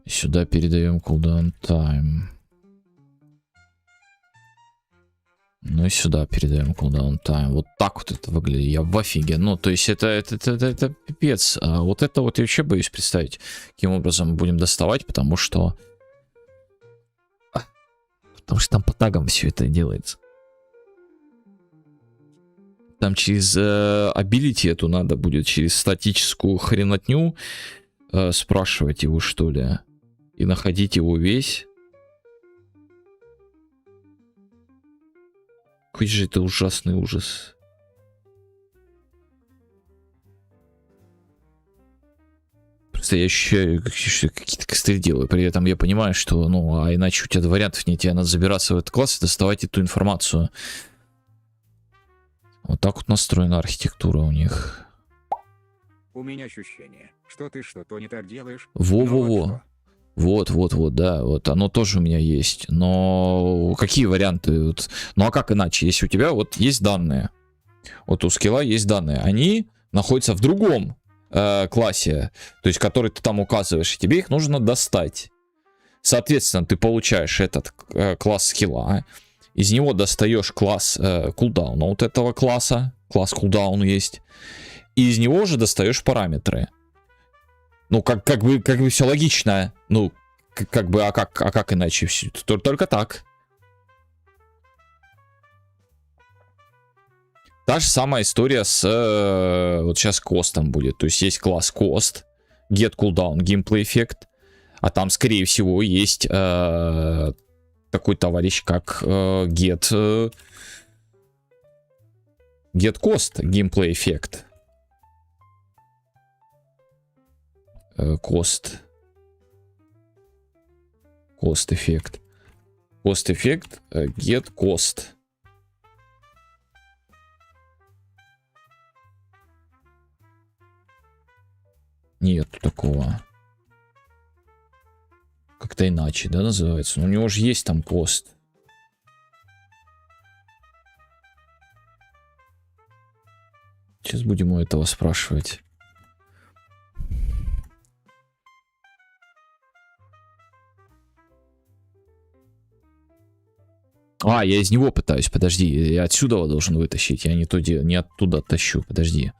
Сюда передаем cooldown time. Ну и сюда передаем cooldown time. Вот так вот это выглядит. Я в офиге. Ну, то есть это пипец. А вот это вот я вообще боюсь представить, каким образом мы будем доставать, потому что там по тагам все это делается. Там через ability эту надо будет, через статическую хренотню спрашивать его, что ли. И находить его весь. Какой же это ужасный ужас. Просто я ощущаю, какие-то костыли делаю. При этом я понимаю, что, ну, а иначе у тебя вариантов нет. Тебе надо забираться в этот класс и доставать эту информацию. Вот так вот настроена архитектура у них. У меня ощущение, что ты что-то не так делаешь. Во-во-во. Вот, да, вот оно тоже у меня есть. Но какие варианты? Вот, ну а как иначе? Если у тебя вот есть данные, вот у скилла есть данные, они находятся в другом классе, то есть который ты там указываешь, и тебе их нужно достать. Соответственно, ты получаешь этот класс скилла, из него достаешь класс кулдауна вот этого класса, класс кулдаун есть, и из него уже достаешь параметры. Ну, как бы все логично. Ну, как бы, а как иначе? Только так. Та же самая история с... вот сейчас костом будет. То есть есть класс cost, get cooldown, gameplay effect. А там, скорее всего, есть такой товарищ, как get cost, gameplay effect. Cost эффект. Cost эффект, get cost. Нету такого. Как-то иначе, да, называется? Но у него же есть там cost. Сейчас будем у этого спрашивать. А, я из него пытаюсь, подожди, я отсюда его должен вытащить, я не оттуда тащу, подожди.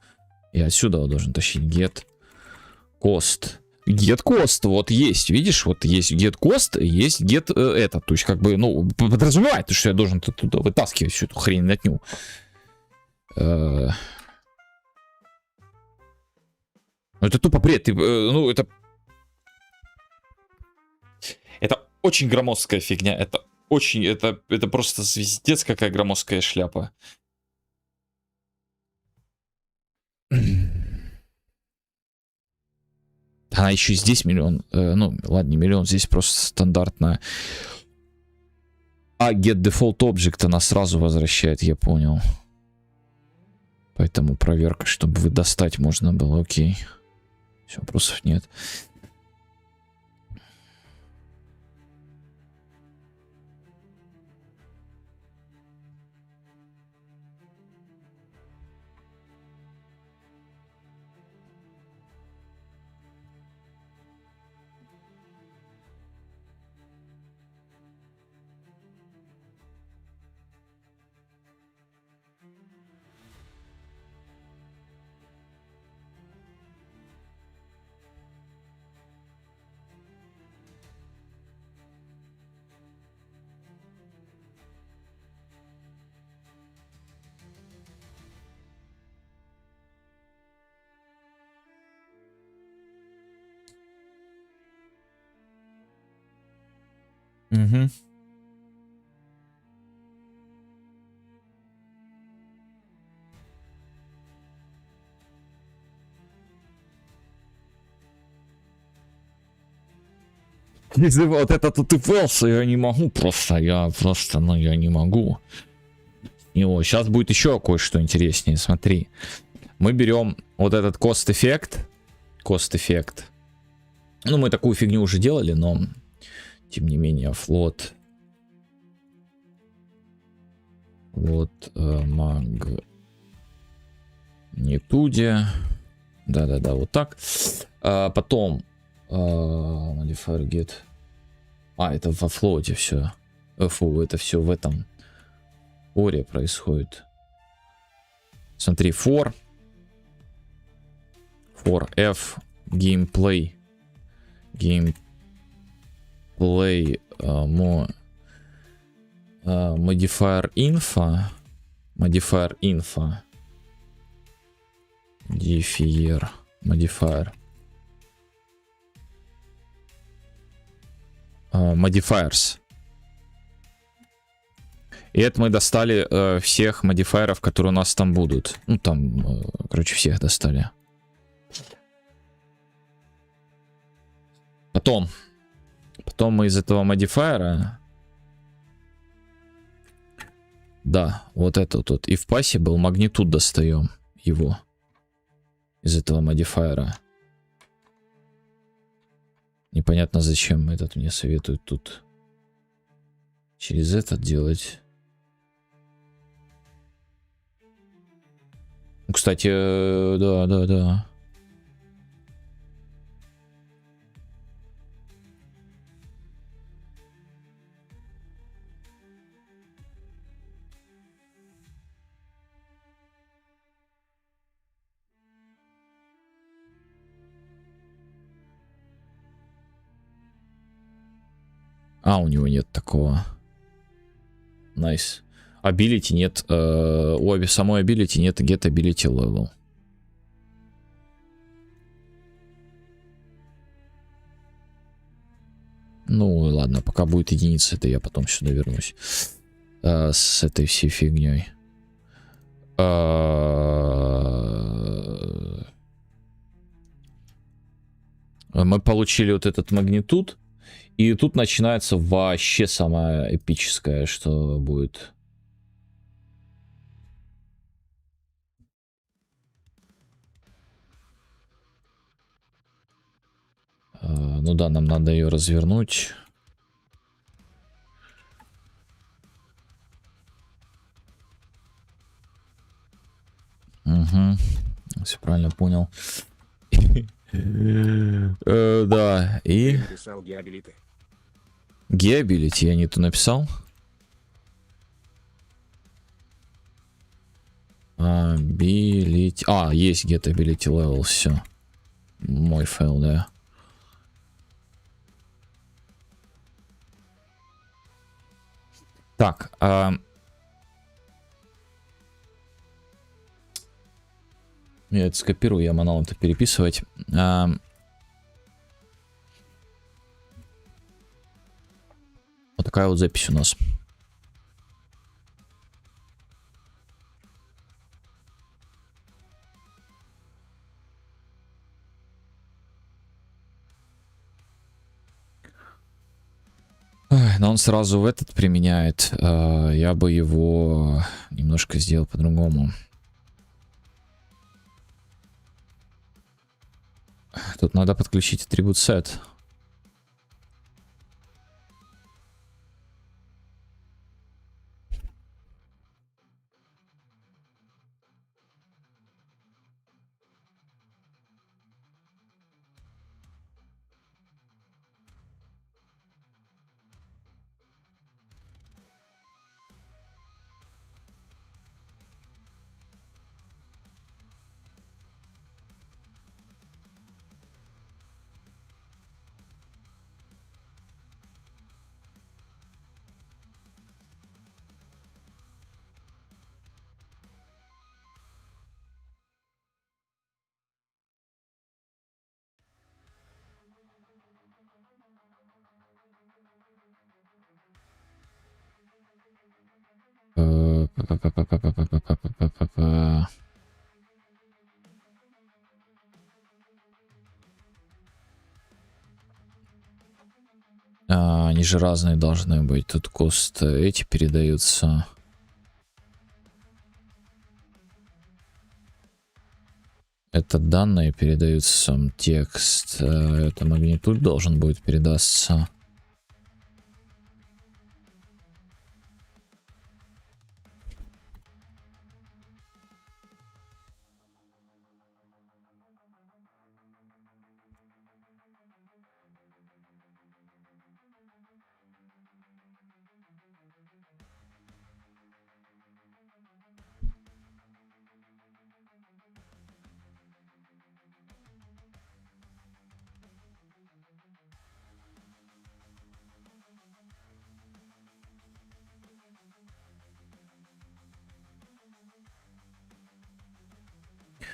Я отсюда его должен тащить, get cost. Get cost, вот есть, видишь, вот есть get cost, есть get это, то есть как бы, ну, подразумевает, что я должен туда вытаскивать всю эту хрень натню. Ну, это тупо бред, ну, это очень громоздкая фигня, это очень, это просто звездец, какая громоздкая шляпа. Она еще и здесь миллион. Ну, ладно, не миллион, здесь просто стандартная. А get default object она сразу возвращает, я понял. Поэтому проверка, чтобы вы достать можно было, окей. Все, вопросов нет. Угу. Если вот это тут и фэлс, я не могу просто, ну, я не могу. Его сейчас будет еще кое-что интереснее, смотри. Мы берем вот этот cost эффект. Ну, мы такую фигню уже делали, но тем не менее, флот. Вот магнитуде. Да-да-да, вот так. Потом modifier get. Это во флоте все. Фу, это все в этом. форе происходит? Смотри, for f gameplay modifier info modifiers. И это мы достали всех модифайеров, которые у нас там будут. Ну, там, короче, всех достали. Потом мы из этого модифайера... Да, вот этот вот. И в пассе был магнитуд, достаем его. Из этого модифайера. Непонятно, зачем этот мне советуют тут. Через этот делать. Кстати, да. У него нет такого. Nice. Ability нет. У самой ability нет get ability level. Ну ладно, пока будет единица, это я потом сюда вернусь. С этой всей фигней. Мы получили вот этот магнитуд. И тут начинается вообще самое эпическое, что будет. Ну да, нам надо ее развернуть. Угу. Все правильно понял. Да, и... Geability я не то написал. Ability... есть get ability level, все. Мой файл, да. Так, я это скопирую, я манал это переписывать. Вот такая вот запись у нас. Но он сразу в этот применяет. Я бы его немножко сделал по-другому. Тут надо подключить атрибут set. Они же разные должны быть. Тут кост эти передаются. Это данные передаются, сам текст. Это магнитуд должен будет передаться.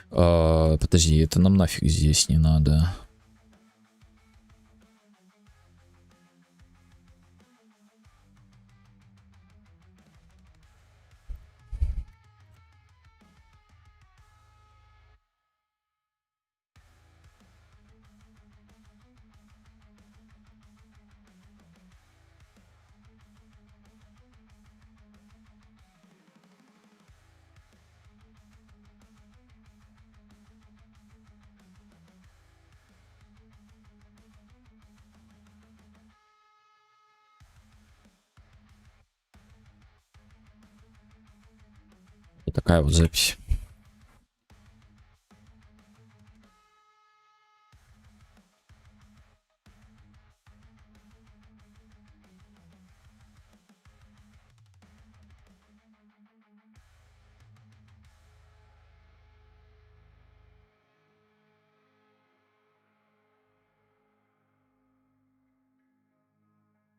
Подожди, это нам нафиг здесь не надо. Вот такая вот запись.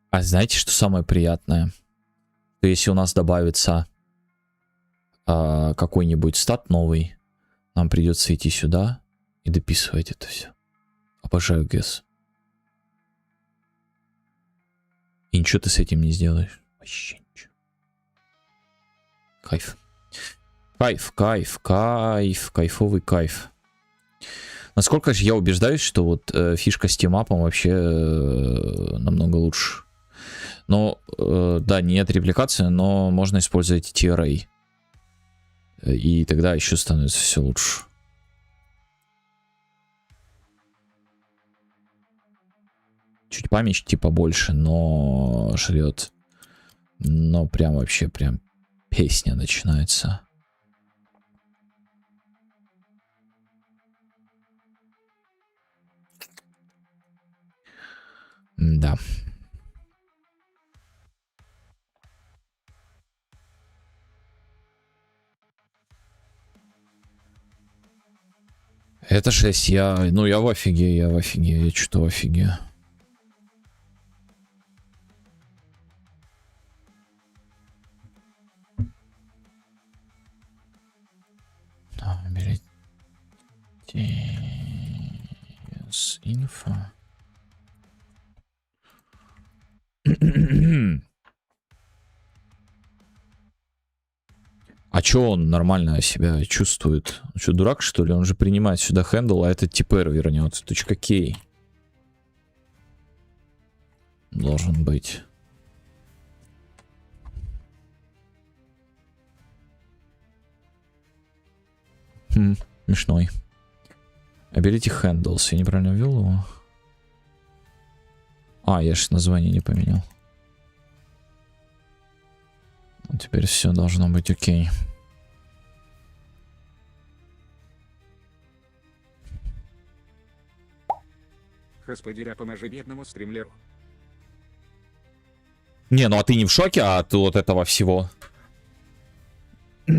А знаете, что самое приятное? Что если у нас добавится какой-нибудь стат новый, нам придется идти сюда и дописывать это все. Обожаю GES. И ничего ты с этим не сделаешь. Вообще ничего. Кайф. Кайф, кайф, кайф, кайфовый кайф. Насколько же я убеждаюсь, что вот фишка с тимапом вообще намного лучше. Но, да, нет репликации, но можно использовать TRA. И тогда еще становится все лучше. Чуть память типа больше, но жрет. Но прям вообще прям песня начинается. Да. Это 6, я в офиге, я что-то в офиге. Инфо. А чё он нормально себя чувствует? Он что, дурак, что ли? Он же принимает сюда хендл, а этот типер вернется. Точка кей. Должен быть. Смешной. Ability handles. Я неправильно ввел его? А, я же название не поменял. Теперь все должно быть окей. Господи, поможи бедному стримлеру. Не, ну а ты не в шоке от вот этого всего? Вот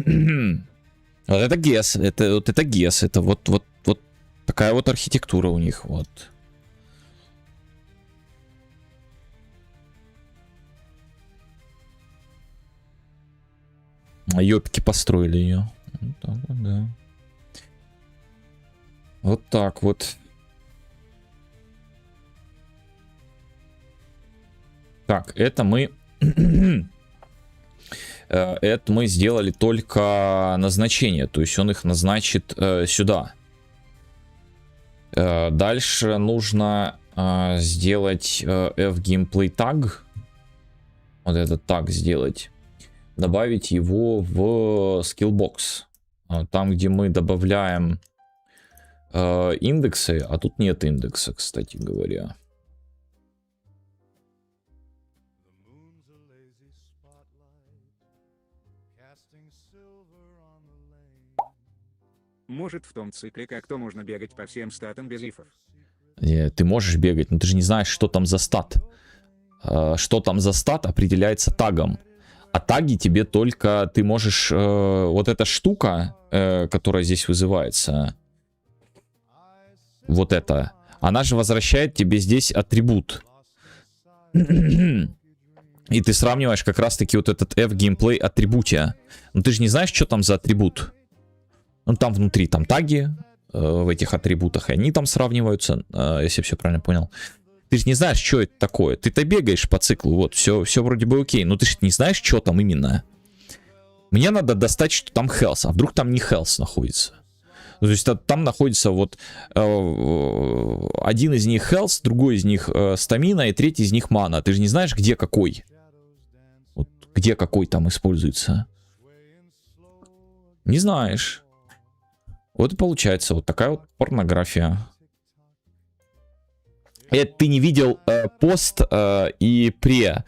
это GES, это GES, это вот такая вот архитектура у них, вот. Ёпки построили ее. Вот так вот, да. Вот так вот. Так, это мы... это мы сделали только назначение. То есть он их назначит сюда. Дальше нужно сделать fGameplay tag. Вот этот таг сделать. Добавить его в skillbox. Там, где мы добавляем индексы. А тут нет индекса, кстати говоря. Может, в том цикле, как то можно бегать по всем статам без ифов. Ты можешь бегать, но ты же не знаешь, что там за стат. Что там за стат определяется тагом. А таги тебе только... Ты можешь... вот эта штука, которая здесь вызывается... Вот это. Она же возвращает тебе здесь атрибут. И ты сравниваешь как раз-таки вот этот fGameplay атрибуте. Но ты же не знаешь, что там за атрибут. Ну, там внутри там таги в этих атрибутах, и они там сравниваются, если все правильно понял. Ты же не знаешь, что это такое. Ты-то бегаешь по циклу, вот, все вроде бы окей, но ты же не знаешь, что там именно. Мне надо достать, что там health, а вдруг там не health находится. То есть там находится вот один из них health, другой из них стамина, и третий из них мана. Ты же не знаешь, где какой. Вот, где какой там используется. Не знаешь. Вот и получается вот такая вот порнография. Это ты не видел пост и пре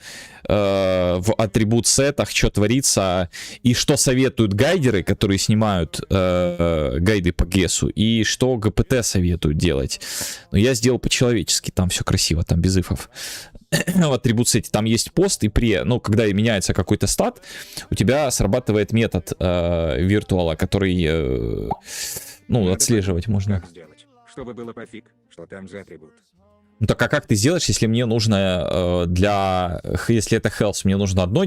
в атрибут сетах, что творится, и что советуют гайдеры, которые снимают гайды по ГЕСу, и что ГПТ советуют делать. Но я сделал по-человечески, там все красиво, там без ифов. В атрибут сете там есть пост и пре, ну, когда меняется какой-то стат, у тебя срабатывает метод виртуала, который, ну, Надо отслеживать подумать, можно. как сделать, чтобы было пофиг, что там за атрибут. Ну так а как ты сделаешь, если мне нужно если это health, мне нужно одно,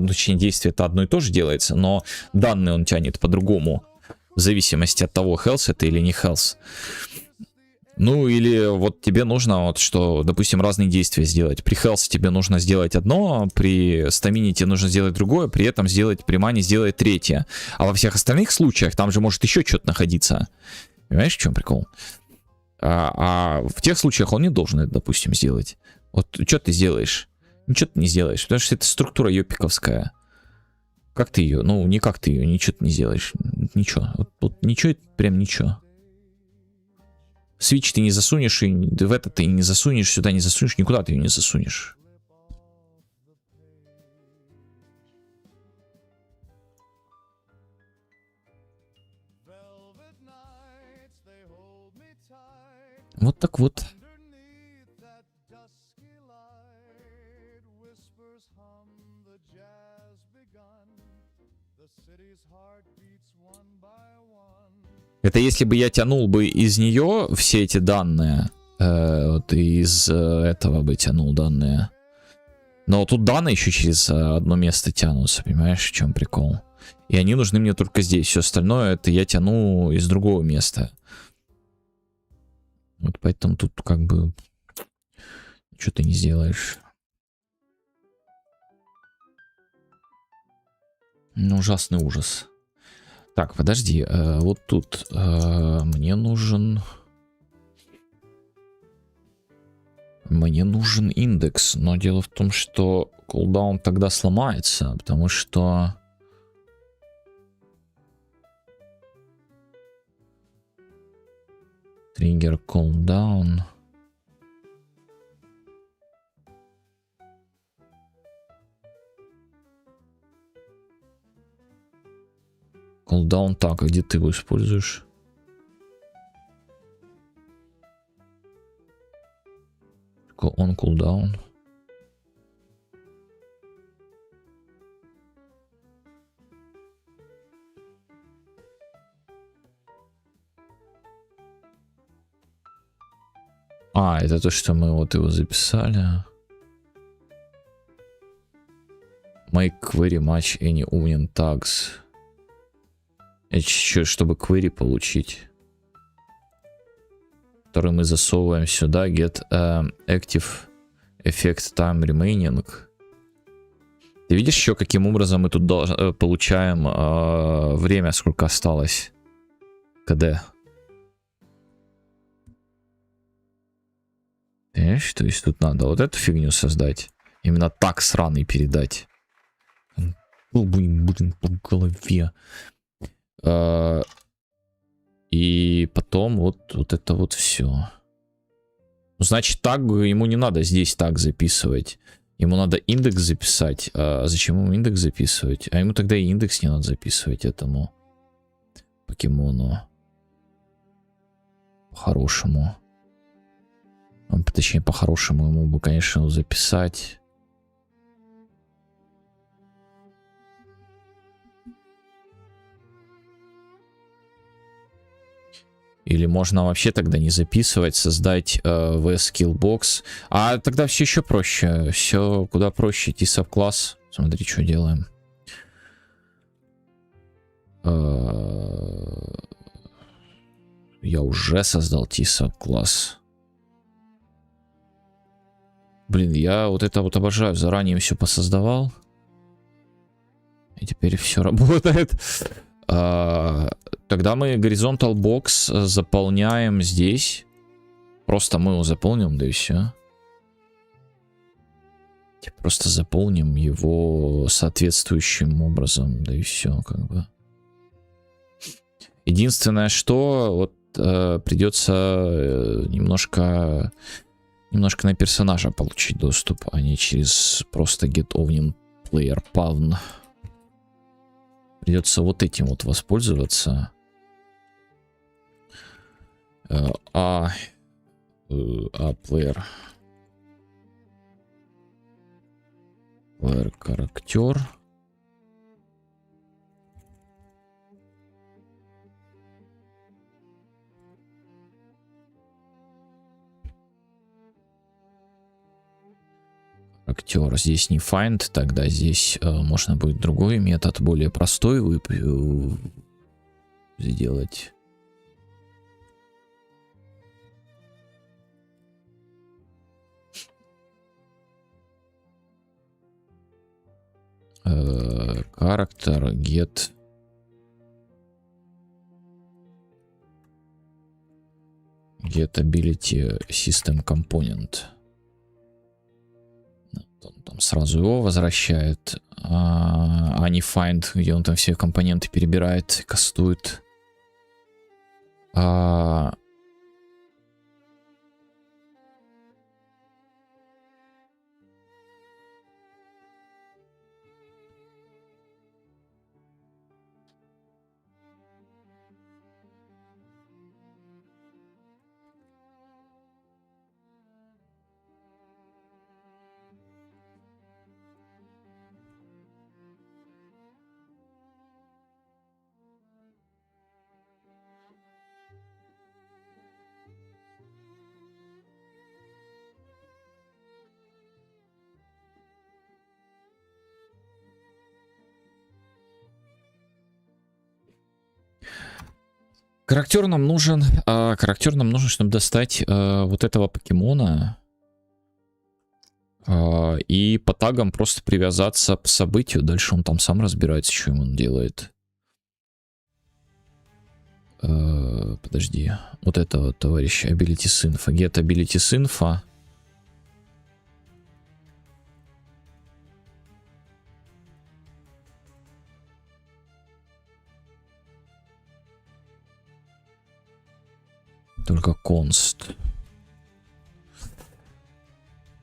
точнее действие это одно и то же делается, но данные он тянет по-другому, в зависимости от того, health это или не health. Ну или вот тебе нужно вот что, допустим, разные действия сделать. При health тебе нужно сделать одно, при стамине тебе нужно сделать другое, при этом при мане сделать третье. А во всех остальных случаях там же может еще что-то находиться. Понимаешь, в чем прикол? А в тех случаях он не должен это, допустим, сделать. Вот что ты сделаешь? Ничего ты не сделаешь, потому что это структура ёпиковская. Как ты ее? Ну, никак ты ее, ничего ты не сделаешь. Ничего. Вот ничего, это прям ничего. Свич ты не засунешь, и в это ты не засунешь, сюда не засунешь, никуда ты ее не засунешь. Вот так вот. Это если бы я тянул бы из нее все эти данные, вот из этого бы тянул данные. Но тут данные еще через одно место тянутся, понимаешь, в чем прикол? И они нужны мне только здесь. Все остальное это я тяну из другого места. Вот поэтому тут как бы что ты не сделаешь. Ну, ужасный ужас. Так, подожди, вот тут мне нужен индекс, но дело в том, что кулдаун тогда сломается, потому что триггер кулдаун. Кулдаун так, а где ты его используешь? Он кулдаун. А, это то, что мы вот его записали. Make query match any union tags. Это чтобы query получить. Который мы засовываем сюда. Get active effect time remaining. Ты видишь еще, каким образом мы тут получаем время, сколько осталось? КД. Понимаешь, то есть тут надо вот эту фигню создать. Именно так сраный передать. Блин, по голове. И потом вот это вот все. Ну, значит, так ему не надо здесь так записывать. Ему надо индекс записать. А зачем ему индекс записывать? А ему тогда и индекс не надо записывать этому покемону. По-хорошему. Точнее, по-хорошему ему бы, конечно, записать. Или можно вообще тогда не записывать, создать VS-Skillbox. А тогда все еще проще. Все куда проще. Идти саб-класс. Смотри, что делаем. Я уже создал TSAP класс. Блин, я вот это вот обожаю. Заранее все посоздавал. И теперь все работает. Тогда мы Horizontal Box заполняем здесь. Просто мы его заполним, да и все. Просто заполним его соответствующим образом, да и все, как бы. Единственное, что вот придется немножко на персонажа получить доступ, а не через просто get owning player pawn. Придется вот этим вот воспользоваться. Player характер. Актер здесь не find, тогда здесь можно будет другой метод, более простой сделать. Character get ability system component. Он там сразу его возвращает, а не find, где он там все компоненты перебирает, кастует. Характер нам нужен, чтобы достать вот этого покемона и по тагам просто привязаться к событию. Дальше он там сам разбирается, что ему он делает. Подожди, вот этого товарища Abilities Info, get Abilities Info. Только const.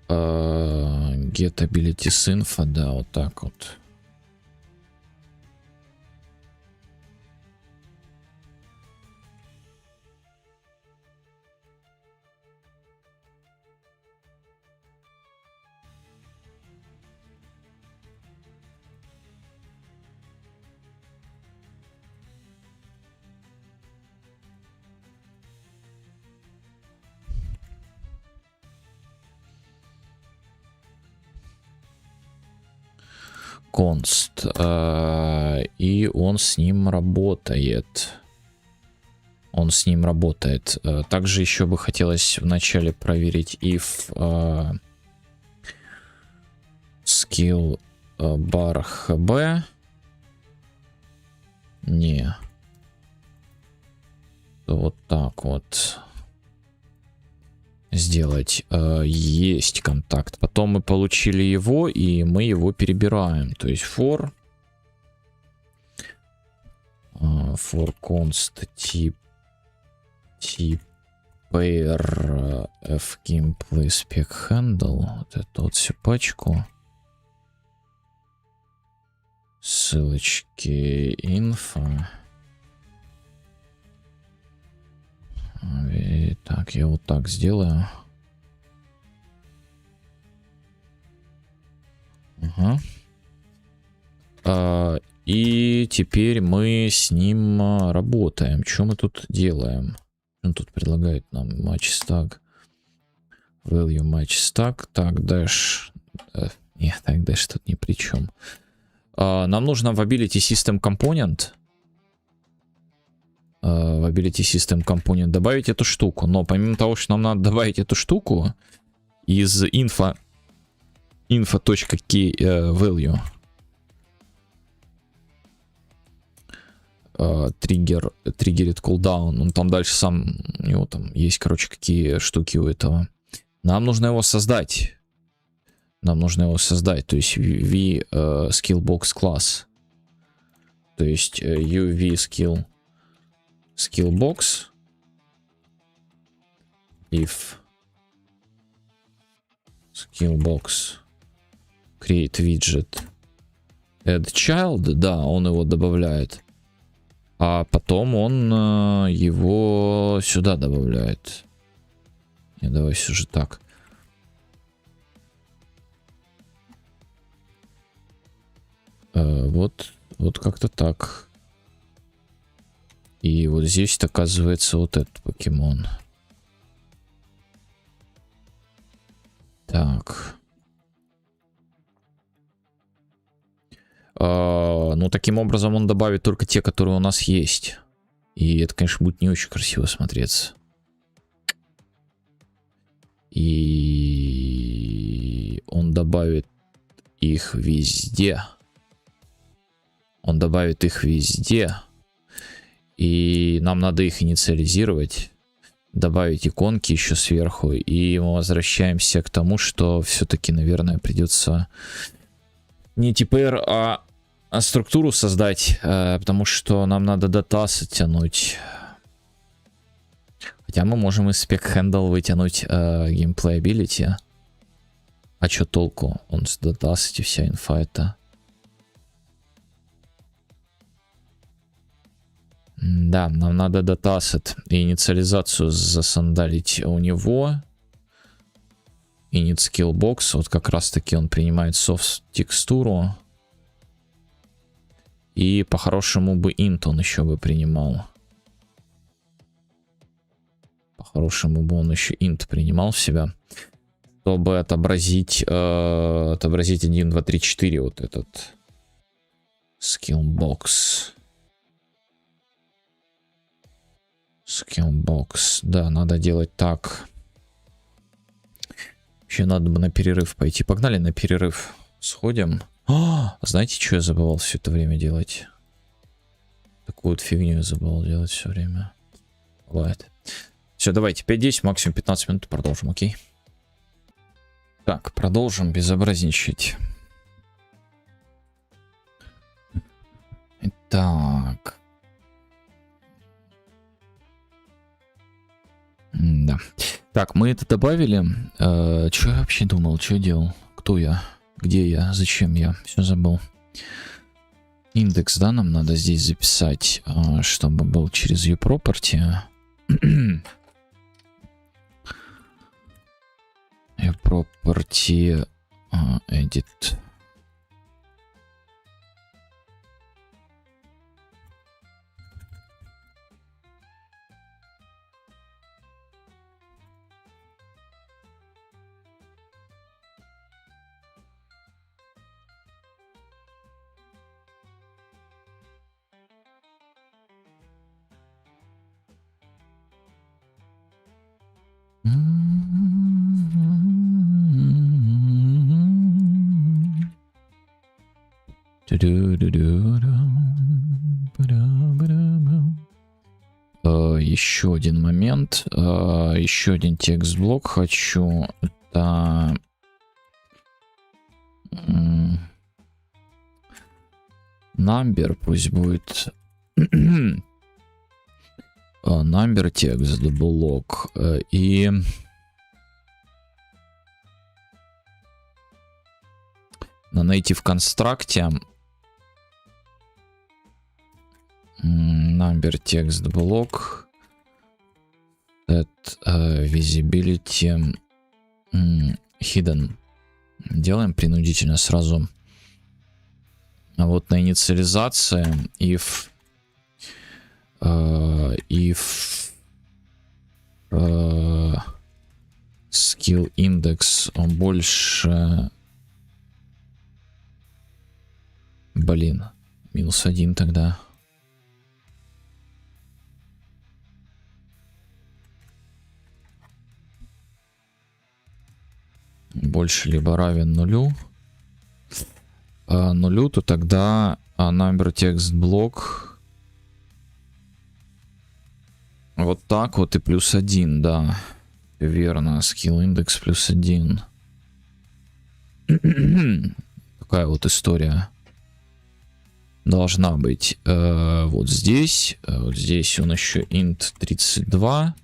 Get abilities info, да, вот так вот. Const. И он с ним работает. Также еще бы хотелось вначале проверить if skill bar hb. Не. Вот так вот сделать. Есть контакт. Потом мы получили его, и мы его перебираем. То есть for const pair fgameplay spec handle. Вот это вот всю пачку. Ссылочки info. И так, я вот так сделаю. Ага. И теперь мы с ним работаем. Что мы тут делаем? Он тут предлагает нам match stack. Value match stack. Так, dash. Нет, так, dash тут ни при чем. Нам нужно в Ability System Component в Ability System Component добавить эту штуку. Но помимо того, что нам надо добавить эту штуку из info.key value триггерит cooldown, он там дальше сам, у него там есть, короче, какие штуки у этого. Нам нужно его создать. То есть v skillbox class. То есть uv skillbox if skillbox create widget add child, да, он его добавляет. А потом он его сюда добавляет. Не, давай все же так. Вот как-то так. И вот здесь оказывается вот этот покемон. Так. Ну, таким образом он добавит только те, которые у нас есть. И это, конечно, будет не очень красиво смотреться. И он добавит их везде. И нам надо их инициализировать. Добавить иконки еще сверху. И мы возвращаемся к тому, что все-таки, наверное, придется не TPR, а структуру создать, потому что нам надо датас оттянуть. Хотя мы можем из spec handle вытянуть gameplay ability. А что толку? Он с датасить вся инфа это. Да, нам надо датасет и инициализацию засандалить у него. Init skillbox, вот как раз таки он принимает soft текстуру. И по-хорошему бы int он еще бы принимал. По-хорошему бы он еще int принимал в себя. Чтобы отобразить 1, 2, 3, 4 вот этот skillbox. Skillbox. Да, надо делать так. Еще надо бы на перерыв пойти. Погнали на перерыв. Сходим. Знаете, что я забывал все это время делать? Такую вот фигню я забывал делать все время. Бывает. Все, давайте 5-10, максимум 15 минут продолжим, окей? Так, продолжим безобразничать. Так. Да. Так, мы это добавили. Что я вообще думал? Что делал? Кто я? Где я? Зачем я? Все забыл. Индекс, да, нам надо здесь записать, чтобы был через uProperty. uProperty edit. Еще один момент, еще один текст-блок хочу. Это number, пусть будет number текст-блок и на native констракте number текст-блок set visibility hidden. Делаем принудительно сразу. А вот на инициализации if skill index он больше, блин, -1 тогда. больше либо равен нулю, то тогда number text block вот так вот и плюс 1, да. Верно, skill index плюс 1. Такая вот история должна быть. Вот здесь он еще int 32.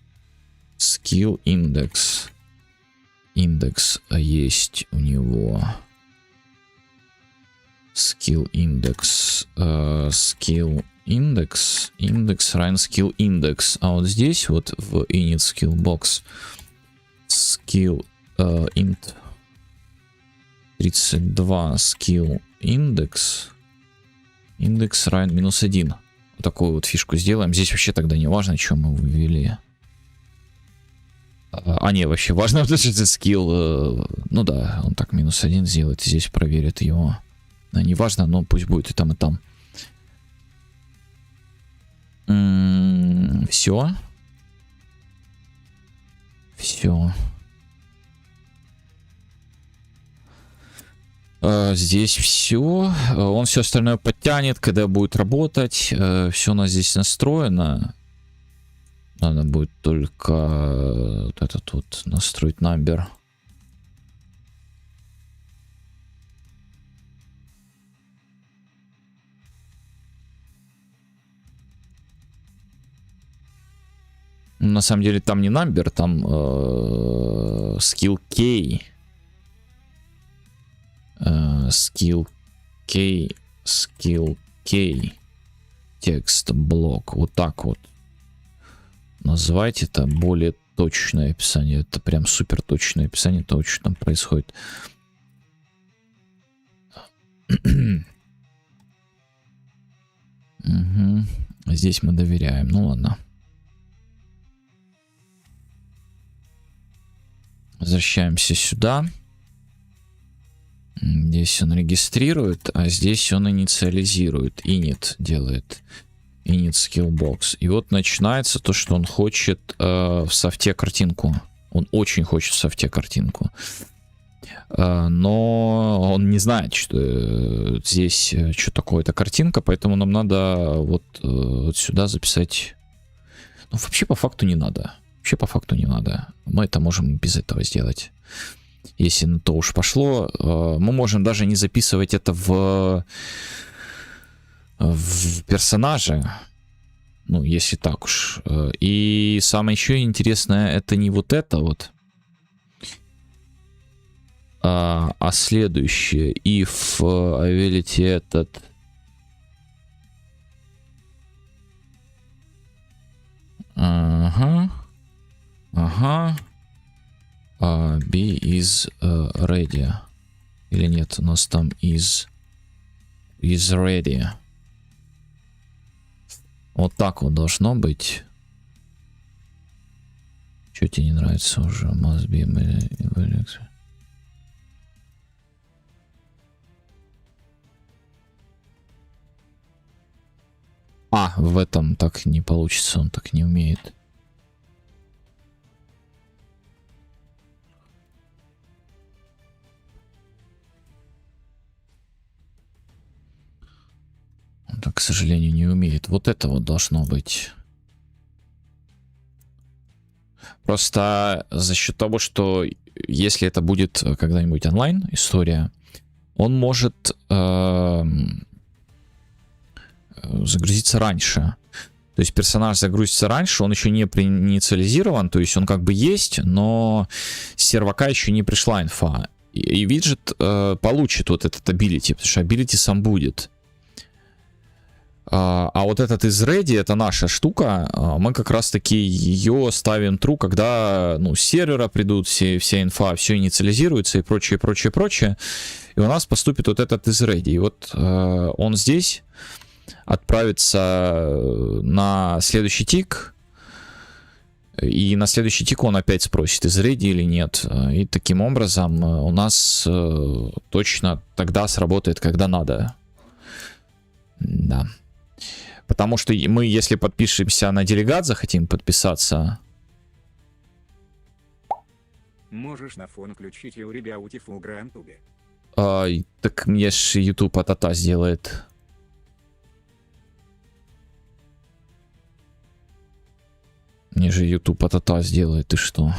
Skill index. Индекс есть у него. Skill index. Skill index. Индекс равен skill index. А вот здесь вот в init skill box skill int 32 skill index. Индекс равен минус 1. Вот такую вот фишку сделаем. Здесь вообще тогда не важно, что мы вывели. Не, вообще важно, потому что это скилл. Ну да, он так минус 1 сделает. Здесь проверит его. Не важно, но пусть будет и там, и там. Все. Все. Здесь все. Он все остальное подтянет, когда будет работать. Все у нас здесь настроено. Надо будет только вот этот вот настроить number. На самом деле там не number, там skill K. Skill K. Текст блок. Вот так вот. Назвать это более точное описание. Это прям супер точное описание того, что там происходит. Угу. Здесь мы доверяем. Ну ладно. Возвращаемся сюда. Здесь он регистрирует, а здесь он инициализирует. Init делает. Init skill box. И вот начинается то, что он хочет в софте картинку. Он очень хочет в софте картинку. Но он не знает, что здесь что такое эта картинка, поэтому нам надо вот сюда записать. Ну, вообще по факту не надо. Вообще по факту не надо. Мы это можем без этого сделать. Если на то уж пошло. Мы можем даже не записывать это в персонаже. Ну, если так уж. И самое еще интересное, это не вот это вот. А следующее. If ability этот. Ага. Ага. B is ready. Или нет, у нас там is ready. Вот так вот должно быть. Что тебе не нравится уже? Must be в этом так не получится, он так не умеет. Он так, к сожалению, не умеет. Вот это вот должно быть. Просто за счет того, что если это будет когда-нибудь онлайн история, он может загрузиться раньше. То есть персонаж загрузится раньше, он еще не инициализирован, то есть он как бы есть, но с сервака еще не пришла инфа. И виджет получит вот этот ability, потому что ability сам будет. А вот этот is ready, это наша штука, мы как раз таки ее ставим true, когда с сервера придут вся инфа, все инициализируется и прочее, прочее, прочее. И у нас поступит вот этот is ready. И вот он здесь отправится на следующий тик, и на следующий тик он опять спросит, is ready или нет. И таким образом у нас точно тогда сработает, когда надо. Да. Потому что мы, если подпишемся на делегат, захотим подписаться. Можешь на фон включить Юри Beautiful Грантубе. Так мне ж YouTube атата сделает. Мне же YouTube атата сделает, ты что?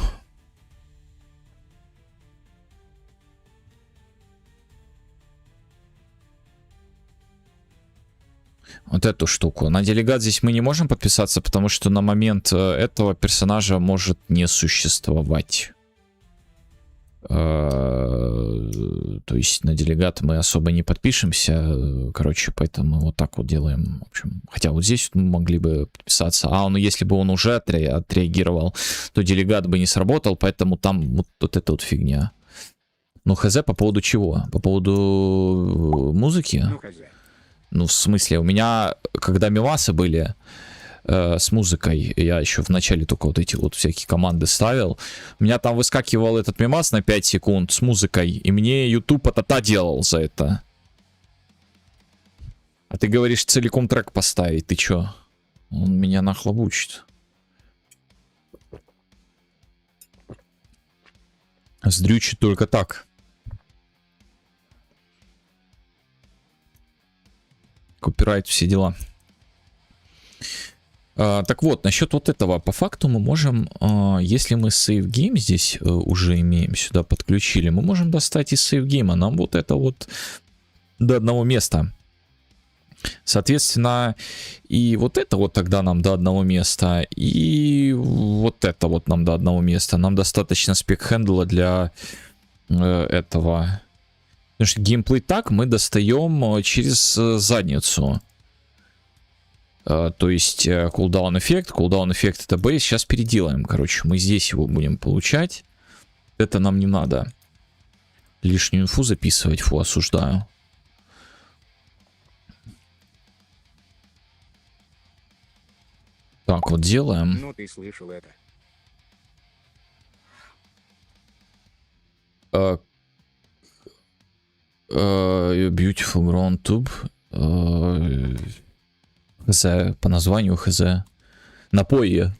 Вот эту штуку. На делегат здесь мы не можем подписаться, потому что на момент этого персонажа может не существовать. То есть на делегат мы особо не подпишемся. Короче, поэтому вот так вот делаем. В общем, хотя вот здесь мы могли бы подписаться. Ну если бы он уже отреагировал, то делегат бы не сработал, поэтому там вот эта вот фигня. Ну хз по поводу чего? По поводу музыки? Ну, хз. Ну, в смысле, у меня, когда мемасы были с музыкой, я еще в начале только вот эти вот всякие команды ставил, у меня там выскакивал этот мемас на 5 секунд с музыкой, и мне YouTube атата делал за это. А ты говоришь целиком трек поставить, ты чё? Он меня нахлобучит. Сдрючит только так. Копирайт, все дела. Так вот, насчет вот этого. По факту мы можем, если мы save game здесь уже имеем, сюда подключили, мы можем достать из save game. Нам вот это вот до одного места. Соответственно, и вот это вот тогда нам до одного места, и вот это вот нам до одного места. Нам достаточно спек-хендла для этого. Потому что геймплей так мы достаем через задницу. То есть cooldown эффект это бейс. Сейчас переделаем, короче, мы здесь его будем получать. Это нам не надо. Лишнюю инфу записывать, фу, осуждаю. Так, вот делаем. Ну ты слышал это. Beautiful Ground Tube. Хз, по названию хз. Напои.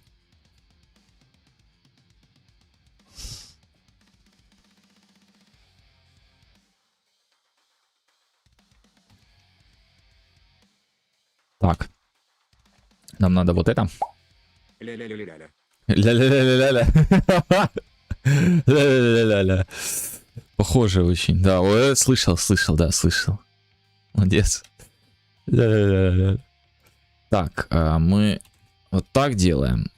Так. Нам надо вот это. Ля-ля-ля-ля-ля. Ля-ля-ля-ля-ля. Ля-ля-ля-ля-ля. Похоже очень. Да, слышал, да, слышал. Молодец. Ля-ля-ля-ля. Так, мы вот так делаем.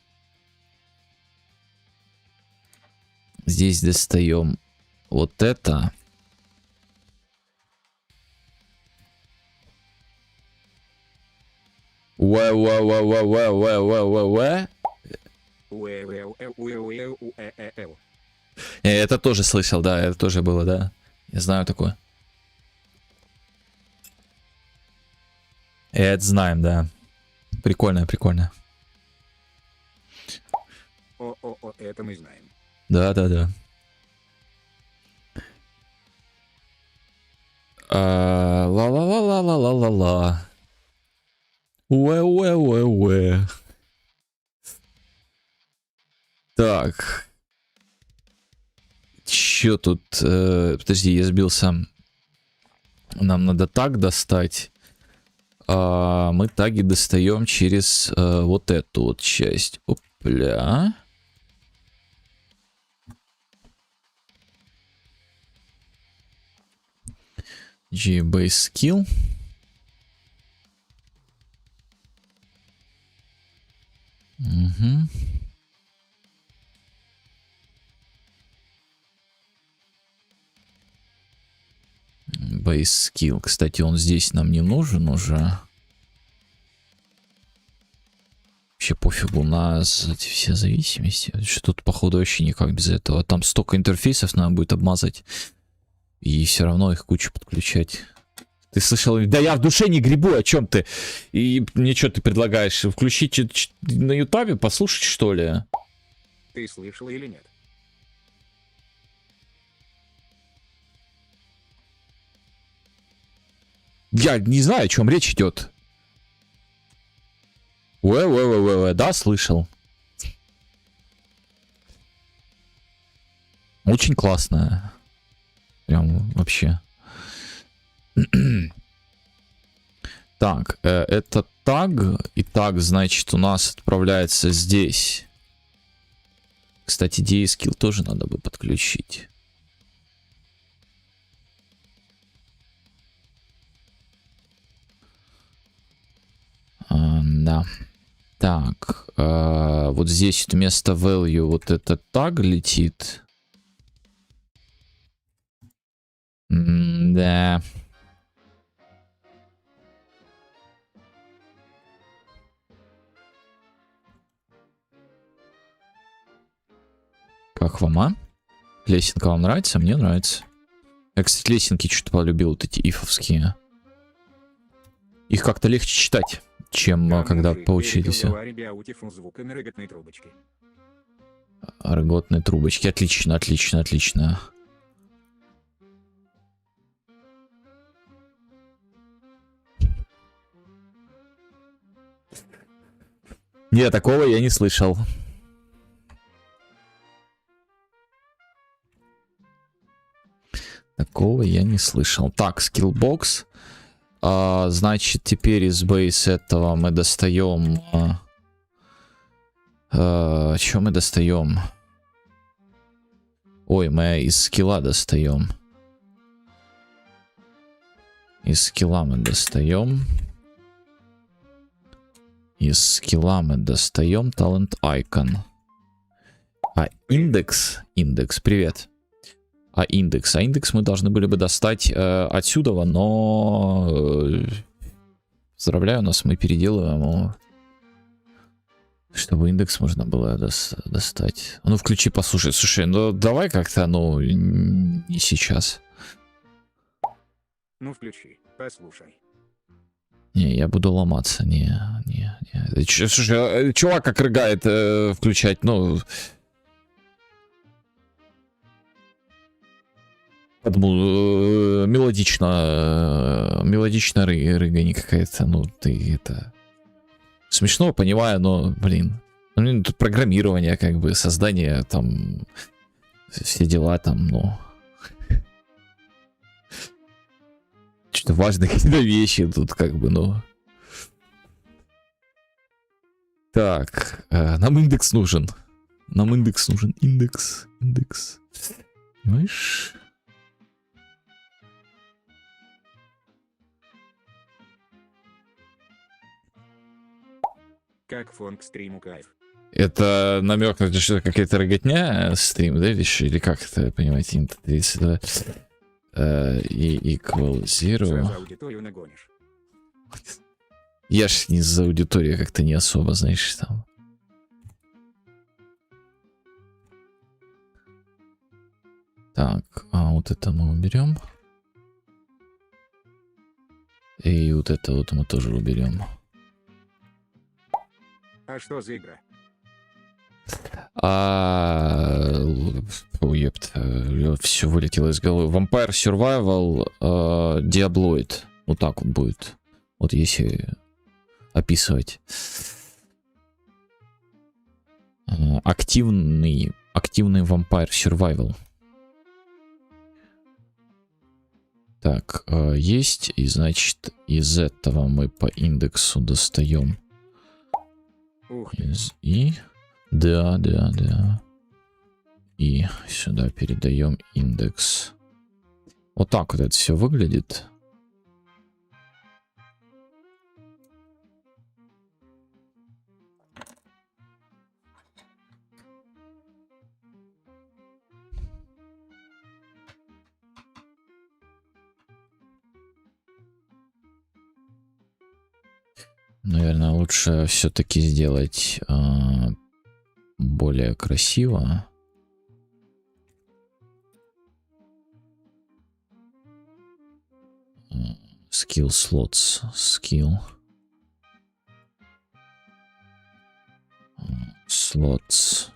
Здесь достаем вот это. Это тоже слышал, да, это тоже было, да. Я знаю такое. Это знаем, да. Прикольно, прикольно. О, это мы знаем. Да. Ла-ла-ла-ла-ла-ла-ла-ла. Уэ. Так. Чё тут? Подожди, я сбился. Нам надо так достать. Мы таги достаем через вот эту вот часть. Опля. G-Base Skill. Угу. Base Skill. Кстати, он здесь нам не нужен уже. Вообще пофигу на эти все зависимости. Что тут, походу, вообще никак без этого. Там столько интерфейсов надо будет обмазать. И все равно их кучу подключать. Ты слышал? Да я в душе не гребу, о чем ты? И мне что ты предлагаешь? Включить на ютубе, послушать, что ли? Ты слышал или нет? Я не знаю, о чем речь идет. Да, слышал. Очень классная. Прям вообще. Так, это таг. И так, значит, у нас отправляется здесь. Кстати, DA-скилл тоже надо бы подключить. Да. Так, вот здесь вместо value вот этот таг летит. Да. Как вам, а? Лесенка вам нравится? Мне нравится. Я, кстати, лесенки что-то полюбил, вот эти ифовские. Их как-то легче читать, чем когда поучились. Арготные трубочки. Отлично, отлично, отлично. Не, такого я не слышал. Такого я не слышал. Так, скиллбокс. Значит, теперь из бейс этого мы достаем... что мы достаем? Ой, мы из скилла достаем. Из скилла мы достаем. Из скилла мы достаем Talent Icon. А индекс... Индекс, привет. А индекс мы должны были бы достать отсюда, но... Поздравляю нас, мы переделываем его. Чтобы индекс можно было достать. Ну, включи, послушай. Слушай, ну давай как-то, ну, не сейчас. Ну, включи, послушай. Не, я буду ломаться. Не. Слушай, чувак как рыгает включать, ну... Мелодично рыгань какая-то, ну, ты это... Смешно, понимаю, но, блин. Ну, тут программирование, как бы, создание, там, все дела, там, ну... Что-то важные какие-то вещи тут, как бы, ну... Так, нам индекс нужен. Нам индекс нужен. Индекс. Понимаешь? Как фон к стриму кайф. Это намек на то, что какая-то роготня стрим, да, или как это, понимаете, int 32 и equal 0. Сразу аудиторию нагонишь. Я ж не за аудиторию как-то не особо, знаешь, там. Так, а вот это мы уберем. И вот это вот мы тоже уберем. А что за игра? Уепт, все вылетело из головы. Vampire Survival Diabloid. Вот так вот будет. Вот если описывать. Активный Vampire Survival. Так, есть. И значит, из этого мы по индексу достаем. Ух ты. И... Да. И сюда передаем индекс. Вот так вот это все выглядит. Наверное, лучше все-таки сделать более красиво. Skill slots. Skill. Slots.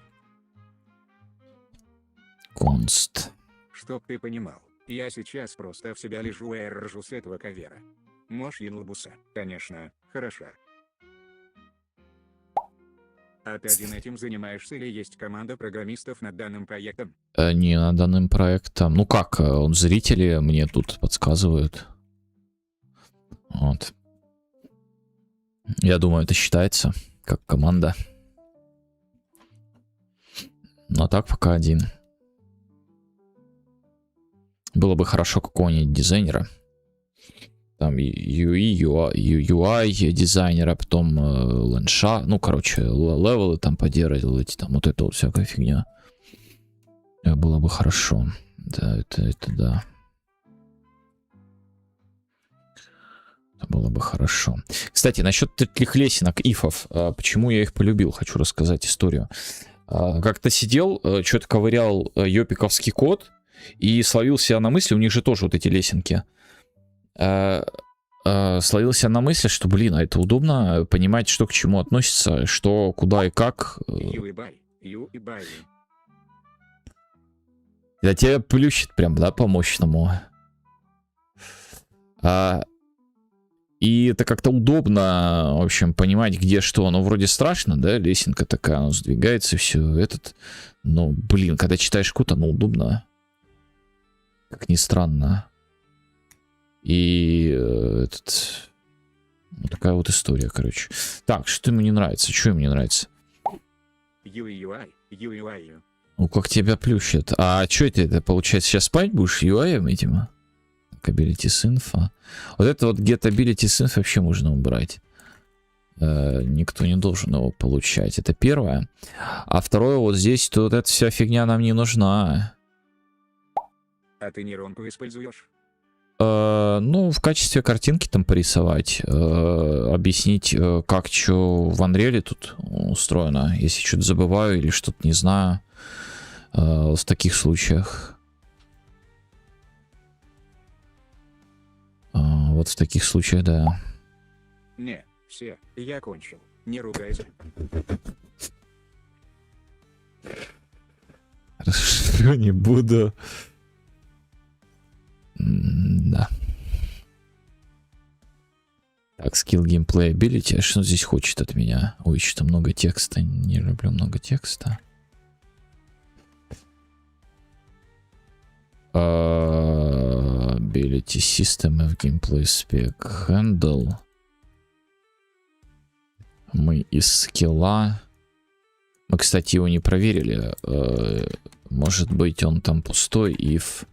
Const. Чтоб ты понимал, я сейчас просто в себя лежу и ржу с этого кавера. Можешь Янлабуса? Конечно, хороша. А ты один этим занимаешься или есть команда программистов над данным проектом? Не над данным проектом. Ну как, он зрители мне тут подсказывают. Вот. Я думаю, это считается как команда. Но так пока один. Было бы хорошо какого-нибудь дизайнера. Там UI дизайнера, потом ландшафт, ну, короче, левелы там поддерживать, там вот это вот всякая фигня. Было бы хорошо. Да, это да. Это было бы хорошо. Кстати, насчет таких лесенок, ифов, почему я их полюбил, хочу рассказать историю. Как-то сидел, что-то ковырял йопиковский код и словил себя на мысли, у них же тоже вот эти лесенки. Словил себя на мысли, что, блин, а это удобно понимать, что к чему относится, что, куда и как. Да тебя плющит прям, да, по-мощному. И это как-то удобно, в общем, понимать, где что. Ну, вроде страшно, да, лесенка такая, она сдвигается, все. Этот, ну, блин, когда читаешь код, оно удобно. Как ни странно. И вот такая вот история, короче. Так, что ему не нравится? Что ему не нравится? Ну, как тебя плющит. А что это получается? Сейчас спать будешь UI этим? Abilities info. Вот это вот get abilities info вообще можно убрать. Никто не должен его получать. Это первое. А второе, вот здесь, то вот эта вся фигня нам не нужна. А ты нейронку используешь? Ну, в качестве картинки там порисовать. Объяснить, как что в Unreal тут устроено. Если что-то забываю или что-то не знаю. В таких случаях. Вот в таких случаях, да. Не, все, я кончил. Не ругайся. Хорошо, не буду. Да. Так, skill gameplay ability. А что здесь хочет от меня? Ой, что-то много текста. Не люблю много текста. Ability system of gameplay spec handle. Мы из скилла. Мы, кстати, его не проверили. Может быть, он там пустой, if.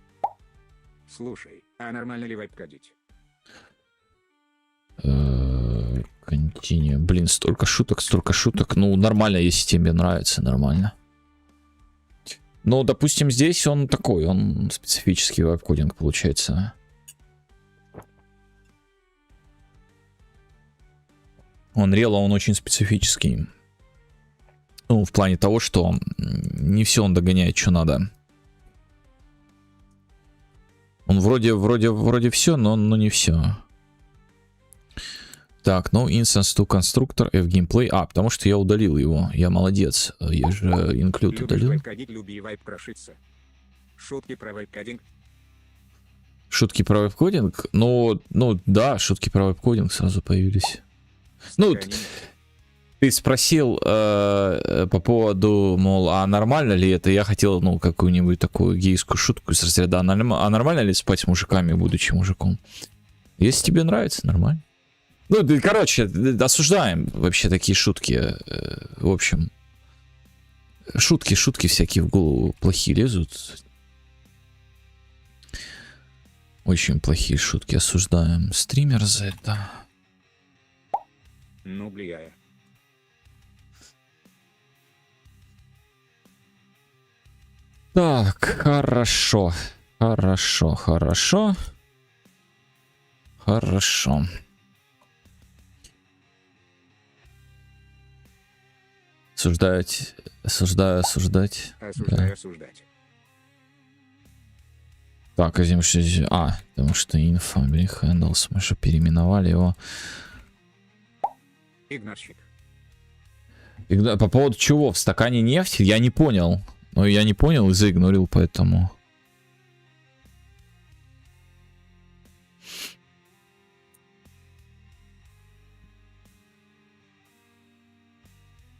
Слушай, а нормально ли вайп кодить? Continue. Блин, столько шуток, столько шуток. Ну, нормально, если тебе нравится, нормально. Ну, допустим, здесь он такой, он специфический веб-кодинг получается. Unreal, он очень специфический. Ну, в плане того, что не все он догоняет, что надо. Он вроде все, но не все. Так, ну, instance to constructor F gameplay. Потому что я удалил его. Я молодец. Я же include удалил. Вайп-кодить, люби вайп прошиться. Шутки про вайп-кодинг. Шутки про веб-кодинг? Ну, да, шутки про веб-кодинг сразу появились. Ну, ты спросил по поводу, мол, а нормально ли это? Я хотел, ну, какую-нибудь такую гейскую шутку из разряда, а нормально ли спать с мужиками, будучи мужиком? Если тебе нравится, нормально. Ну, короче, осуждаем вообще такие шутки. В общем, шутки всякие в голову плохие лезут. Очень плохие шутки осуждаем. Стример за это. Ну, влияя. Так, хорошо. Хорошо. Осуждать. Осуждаю, осуждать. Так, потому что info handles, мы же переименовали его. Игнорщик. По поводу чего? В стакане нефти? Я не понял. Но я не понял и заигнорил, поэтому.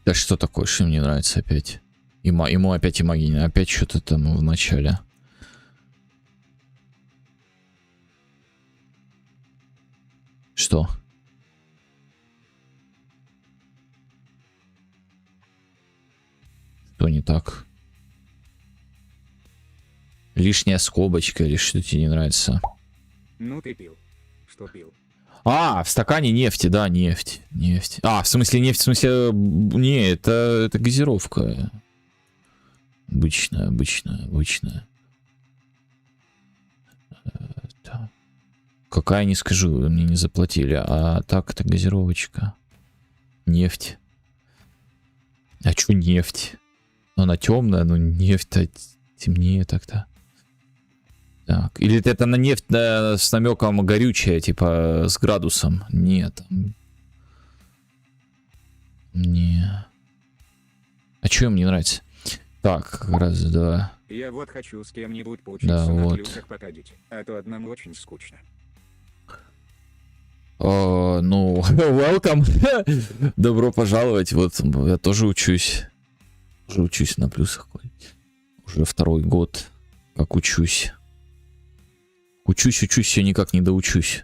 Да что такое, что мне нравится опять? Ему опять имагини, опять что-то там в начале. Что? Что не так? Лишняя скобочка или что тебе не нравится? Ну ты пил. Что пил? А, в стакане нефти, да, нефть. Нефть. А, в смысле нефть, в смысле... Не, это газировка. Обычная. Так. Какая, не скажу, мне не заплатили. А так, это газировочка. Нефть. А чё нефть? Она темная, но нефть-то темнее так-то. Так. Или это на нефть с намеком горючая, типа с градусом? Нет. Не. А чё им не нравится? Так, раз, два. Я вот хочу с кем-нибудь поучиться Да, на вот. плюсах походить, а то одному очень скучно. Ну, welcome. Добро пожаловать. Вот я тоже учусь. Уже учусь на плюсах. Уже второй год, как учусь. Учусь, все никак не доучусь.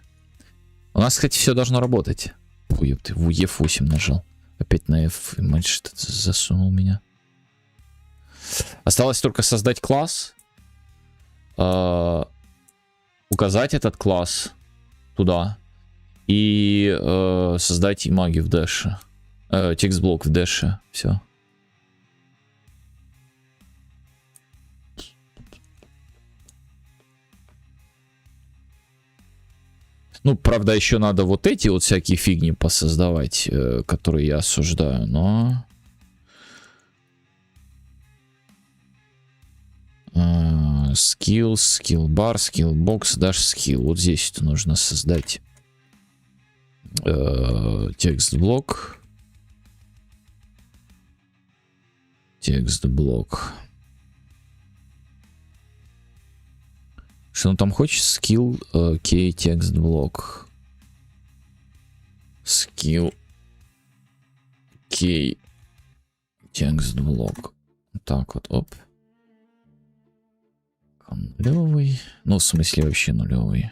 У нас, кстати, все должно работать. Ой, ты в F8 нажал. Опять на F. Мать, что-то засунул меня. Осталось только создать класс. Указать этот класс туда. И создать имаги в дэше. Текст-блок в дэше. Все. Ну, правда, еще надо вот эти вот всякие фигни посоздавать, которые я осуждаю, но... Skills, skill bar, skill box, dash skill. Вот здесь это нужно создать текст-блок. Текст-блок. Что он там хочет? Skill key текст-блок. Skill key текст-блок. Так вот, оп. Нулевый. Ну, в смысле, вообще нулевый.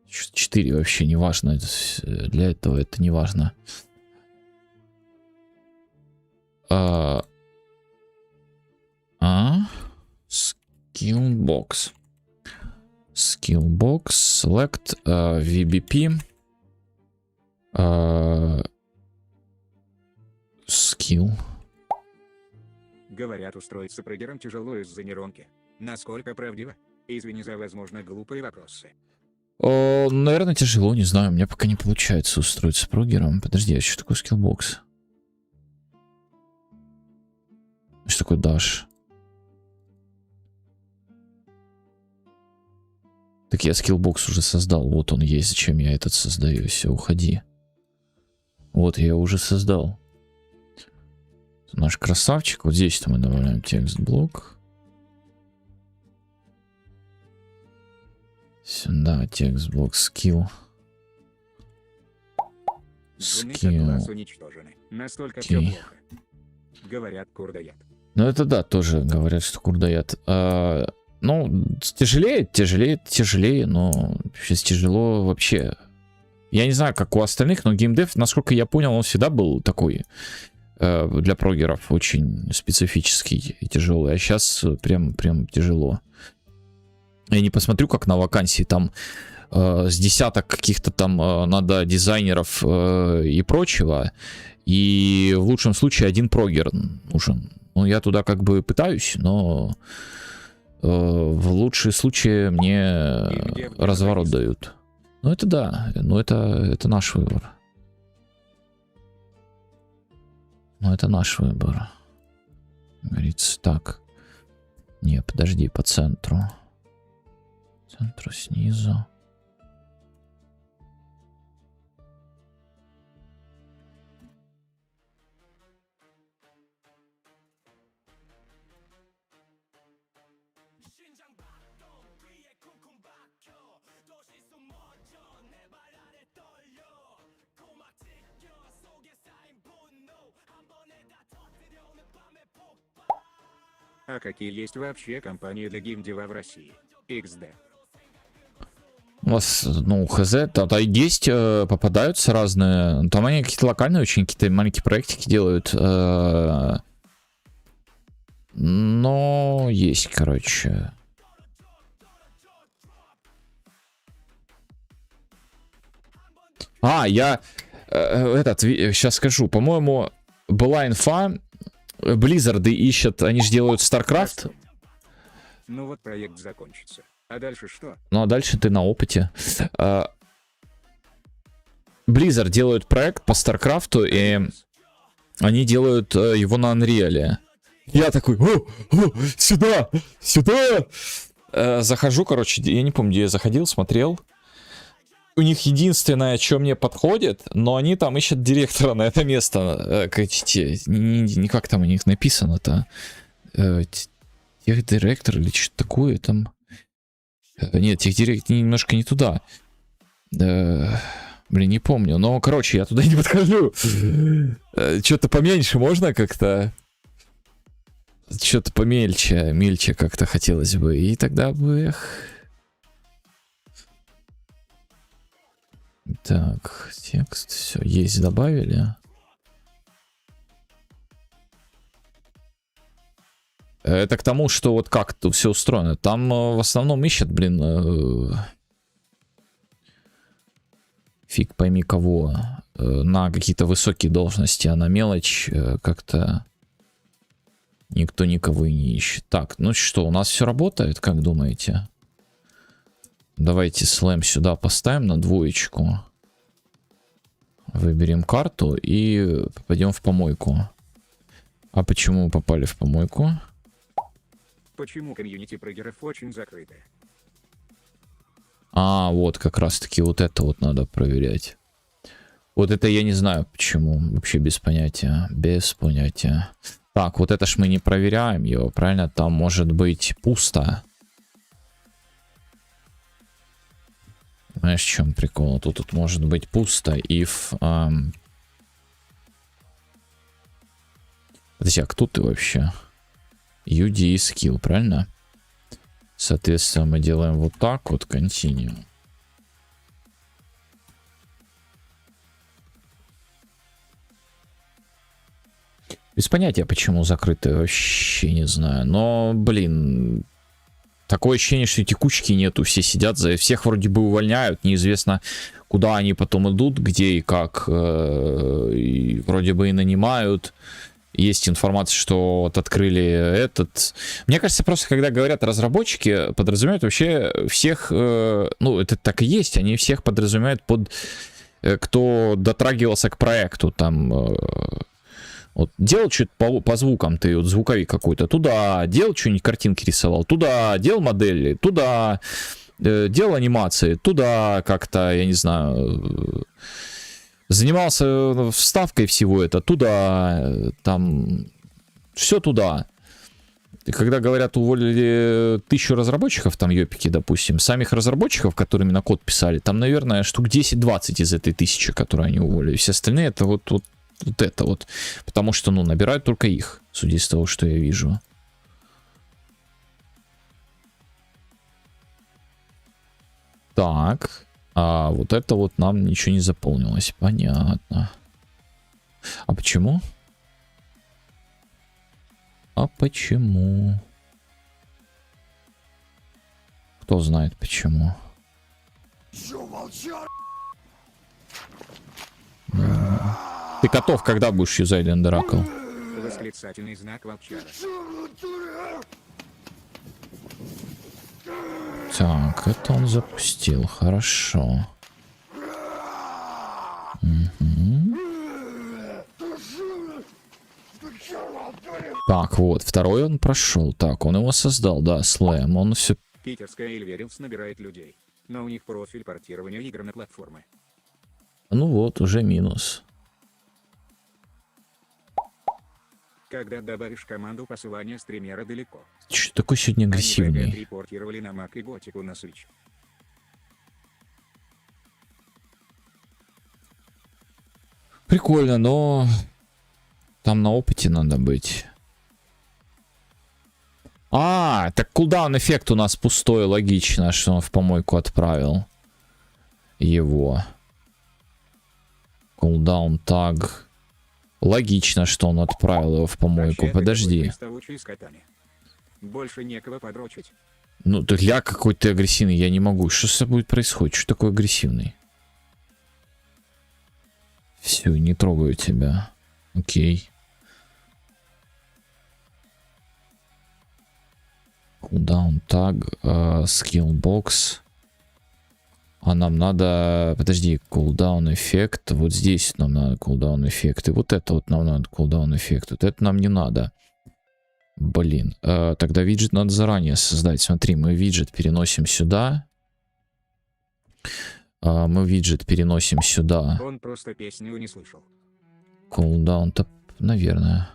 4 вообще не важно. Для этого это не важно. Skillbox. Skillbox. Select VBP. Skill. Говорят, устроиться прогером тяжело из-за нейронки. Насколько правдиво? Извини за, возможно, глупые вопросы. Наверное, тяжело, не знаю. У меня пока не получается устроиться прогером. Подожди, а что такое скиллбокс? Что такое dash? Так я скиллбокс уже создал. Вот он есть. Зачем я этот создаю? Все, уходи. Вот, я уже создал. Наш красавчик. Вот здесь мы добавляем текст-блок. Сюда текст-блок skill. Класс уничтожены. Настолько все плохо. Говорят, курдаят. Ну это да, тоже говорят, что курдаят. Ну, тяжелее, но сейчас тяжело вообще. Я не знаю, как у остальных, но геймдев, насколько я понял, он всегда был такой для прогеров очень специфический и тяжелый. А сейчас прям тяжело. Я не посмотрю, как на вакансии там с десяток каких-то там надо дизайнеров и прочего. И в лучшем случае один прогер нужен. Ну, я туда как бы пытаюсь, но в лучшие случаи мне разворот дают. Ну, это да, но это наш выбор. Ну, это наш выбор. Говорится так. Не, подожди, по центру. Центру снизу. А какие есть вообще компании для геймдева в России? XD. У вас, ну, хз, да, есть, попадаются разные. Там они какие-то локальные, очень какие-то маленькие проектики делают. Но есть, короче. Я сейчас скажу. По-моему, была инфа. Близзарды ищут, они же делают StarCraft. Ну вот проект закончится. А дальше что? Ну, а дальше ты на опыте. Blizzard делают проект по StarCraft, и они делают его на Unreal. Я такой, сюда, сюда! Захожу, короче, я не помню, где я заходил, смотрел. У них единственное, что мне подходит, но они там ищут директора на это место. Как там у них написано-то? Техдиректор или что-то такое там. Нет, техдиректор немножко не туда. Блин, не помню. Но, короче, я туда не подхожу. Что-то поменьше можно как-то? Что-то мельче как-то хотелось бы. И тогда бы... Так, текст, все, есть, добавили. Это к тому, что вот как тут все устроено. Там в основном ищет, фиг пойми кого, на какие-то высокие должности, а на мелочь как-то никто никого и не ищет. Так, ну что, у нас все работает, как думаете? Давайте слэм сюда поставим на 2. Выберем карту и попадем в помойку. А почему мы попали в помойку? Почему комьюнити прогеров очень закрыто? Вот как раз таки вот это вот надо проверять. Вот это я не знаю почему. Вообще без понятия. Без понятия. Так, вот это ж мы не проверяем его, правильно? Там может быть пусто. Знаешь, в чем прикол? Тут может быть пусто, if... Подожди, а кто ты вообще? UD skill, правильно? Соответственно, мы делаем вот так вот, continue. Без понятия, почему закрыто, вообще не знаю. Но, блин... Такое ощущение, что текучки нету, все сидят, всех вроде бы увольняют, неизвестно, куда они потом идут, где и как, и вроде бы и нанимают. Есть информация, что вот открыли этот. Мне кажется, просто когда говорят разработчики, подразумевают вообще всех, ну это так и есть, они всех подразумевают под, кто дотрагивался к проекту, там... Вот, делал что-то по звукам, ты вот звуковик какой-то, туда, делал что-нибудь, картинки рисовал, туда, делал модели, туда, делал анимации, туда как-то, я не знаю, занимался вставкой всего это, туда, там, все туда. И когда говорят, уволили 1000 разработчиков, там, ёпики, допустим, самих разработчиков, которыми на код писали, там, наверное, штук 10-20 из этой 1000, которые они уволили. Все остальные это вот это вот. Потому что, ну, набирают только их, судя из того, что я вижу. Так. А вот это вот нам ничего не заполнилось. Понятно. А почему? А почему? Кто знает почему? Ты котов когда будешь юзать, Лендеракл? Восклицательный знак волчара. Так, это он запустил. Хорошо. Угу. Так, вот, второй он прошел. Так, он его создал, да, слэм. Он все... Питерская Эльверилс набирает людей, но у них профиль портирования игр на платформы. Ну вот, уже минус. Когда добавишь команду посылания стримера далеко. Че такой сегодня агрессивный? Они репортировали на Mac и Готику на Switch. Прикольно, но... Там на опыте надо быть. А, так кулдаун эффект у нас пустой, логично, что он в помойку отправил его. Кулдаун таг. Логично, что он отправил его в помойку. Вообще, Подожди. ты приставучий с котами. Больше некого подрочить. Ну, ты ля какой ты агрессивный, я не могу. Что с тобой происходит? Что такое агрессивный? Все, не трогаю тебя. Окей. Кулдаун таг, скиллбокс. А нам надо... Подожди, кулдаун эффект. Вот здесь нам надо кулдаун эффект. И вот это вот нам надо кулдаун эффект. Вот это нам не надо. Блин. Тогда виджет надо заранее создать. Смотри, мы виджет переносим сюда. Мы виджет переносим сюда. Он просто песню не слышал. Кулдаун-то, наверное.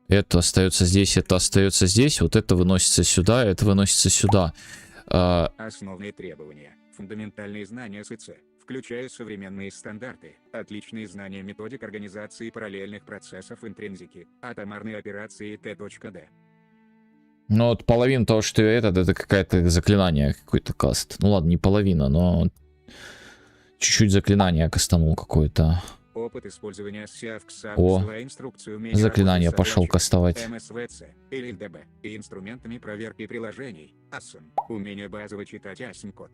Это остается здесь, это остается здесь. Вот это выносится сюда, это выносится сюда. Основные требования. Фундаментальные знания СЦ, включая современные стандарты, отличные знания методик организации параллельных процессов интринзики, атомарные операции Т.Д. Ну вот половина того, что это какое-то заклинание, какой-то каст. Ну ладно, не половина, но чуть-чуть заклинание кастанул какое-то. Опыт использования SIAF-КСА, О, инструкцию умения заклинание работы с пошел задачей, кастовать. МСВЦ или ДБ и инструментами проверки приложений, ASM, умение базово читать ASM-код.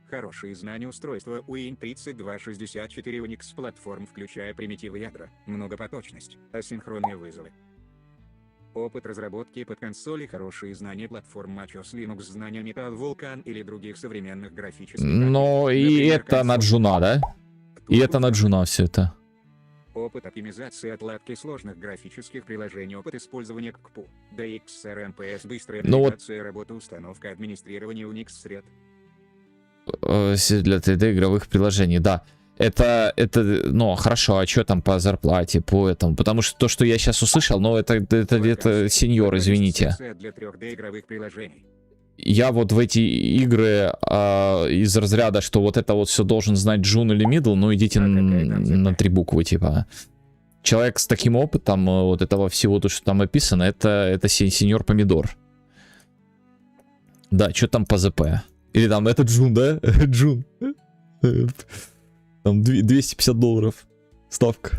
Хорошие знания устройства Win3264 Unix платформ, включая примитивы ядра, многопоточность, асинхронные вызовы. Опыт разработки под консоли, хорошие знания платформ MacOS Linux, знания Metal Vulkan или других современных графических... Но и например, это на джуна, да? И это на джуна все это. Опыт оптимизации отладки сложных графических приложений, опыт использования КПУ, DX, RMPS, быстрая Ну вот. навигация, работа, установка, администрирование Unix сред. Для 3D игровых приложений, да. Это, ну, хорошо, а что там по зарплате, по этому? Потому что то, что я сейчас услышал, ну, это где-то сеньор, извините. Для 3D игровых приложений. Я вот в эти игры из разряда, что вот это вот все должен знать джун или мидл, ну, идите на 3 буквы, типа. Человек с таким опытом вот этого всего, то, что там описано, это сеньор помидор. Да, что там по ЗП? Или там это джун, да? Джун. Там $250 ставка.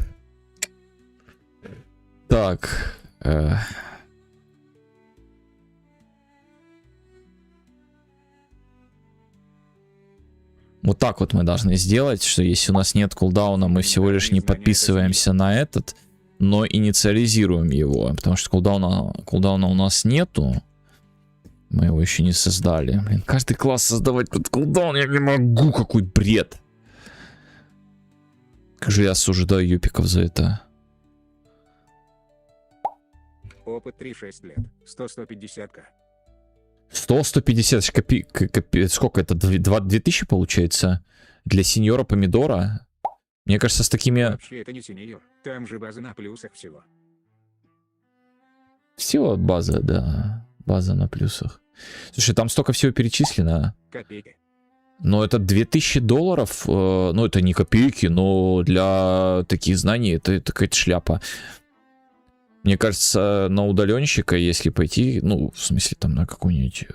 Так. Вот так вот мы должны сделать, что если у нас нет кулдауна, мы всего лишь не подписываемся на этот, но инициализируем его. Потому что кулдауна у нас нету. Мы его еще не создали. Блин, каждый класс создавать под кулдаун я не могу, какой бред. Как же я осуждаю юпиков за это. Опыт 3-6 лет. 100-150к. 100-150, сколько это? 2000 получается? Для сеньора помидора? Мне кажется, с такими... Вообще это не сеньор. Там же база на плюсах всего. Всего база, да. База на плюсах. Слушай, там столько всего перечислено. Копейки. Но это $2000. Ну, это не копейки, но для таких знаний это какая-то шляпа. Мне кажется, на удаленщика, если пойти, ну, в смысле, там на какую-нибудь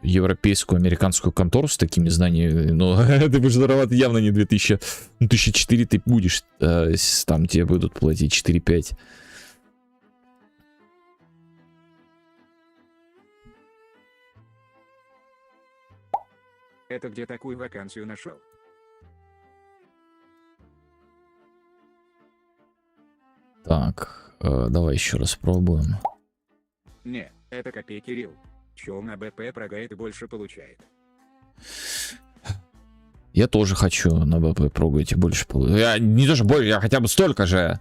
европейскую, американскую контору с такими знаниями, ну, ты будешь зарабатывать явно не 2000, ну, 1004 ты будешь, там тебе будут платить 4-5. Это где такую вакансию нашел? Так, давай еще раз пробуем. Не, это копейки Рил. Чел на БП прогает и больше получает. Я тоже хочу на БП прогать и больше получать. Я не то, что больше, я хотя бы столько же.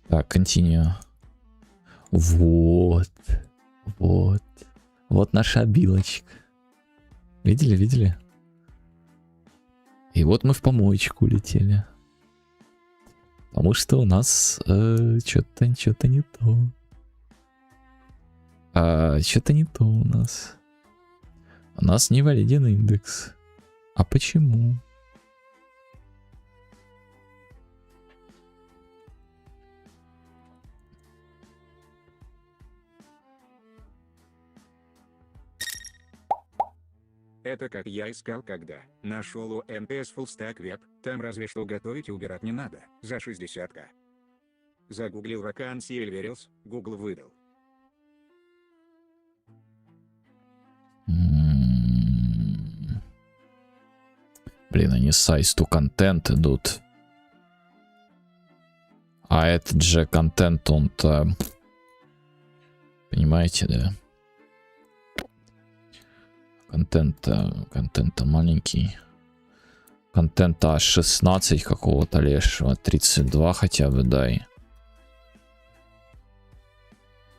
Так, continue. Вот. Вот. Вот наша обилочка. Видели, видели? И вот мы в помоечку улетели. Потому что у нас что-то не то. Что-то не то у нас. У нас не валиден индекс. А почему? Это как я искал когда. Нашел у МТС Full Stack Web, там разве что готовить и убирать не надо. За 60к. Загуглил вакансии Эльверилс, Google выдал. Блин, они size to content идут. А этот же контент, он-то... Понимаете, да? Контент-то маленький. Контента аж 16 какого-то лишнего. 32 хотя бы, дай.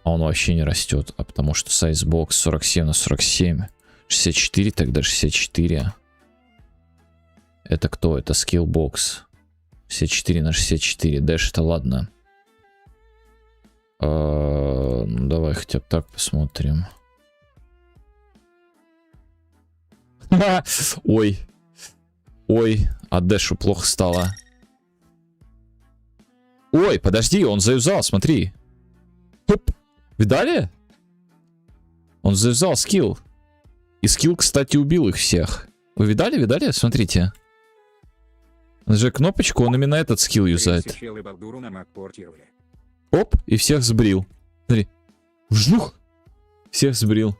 А он вообще не растет. А потому что сайзбокс 47 на 47. 64 тогда 64. Это кто? Это скиллбокс. 64 на 64. Дэш-то ладно. Ну, давай хотя бы так посмотрим. Ой. Ой, а Дэшу плохо стало. Ой, подожди, он заюзал, смотри. Хоп. Видали? Он заюзал скилл. И скилл, кстати, убил их всех. Вы видали, видали? Смотрите. Нажи кнопочку, он именно этот скилл юзает. Оп, и всех сбрил. Смотри. Вжух. Всех сбрил.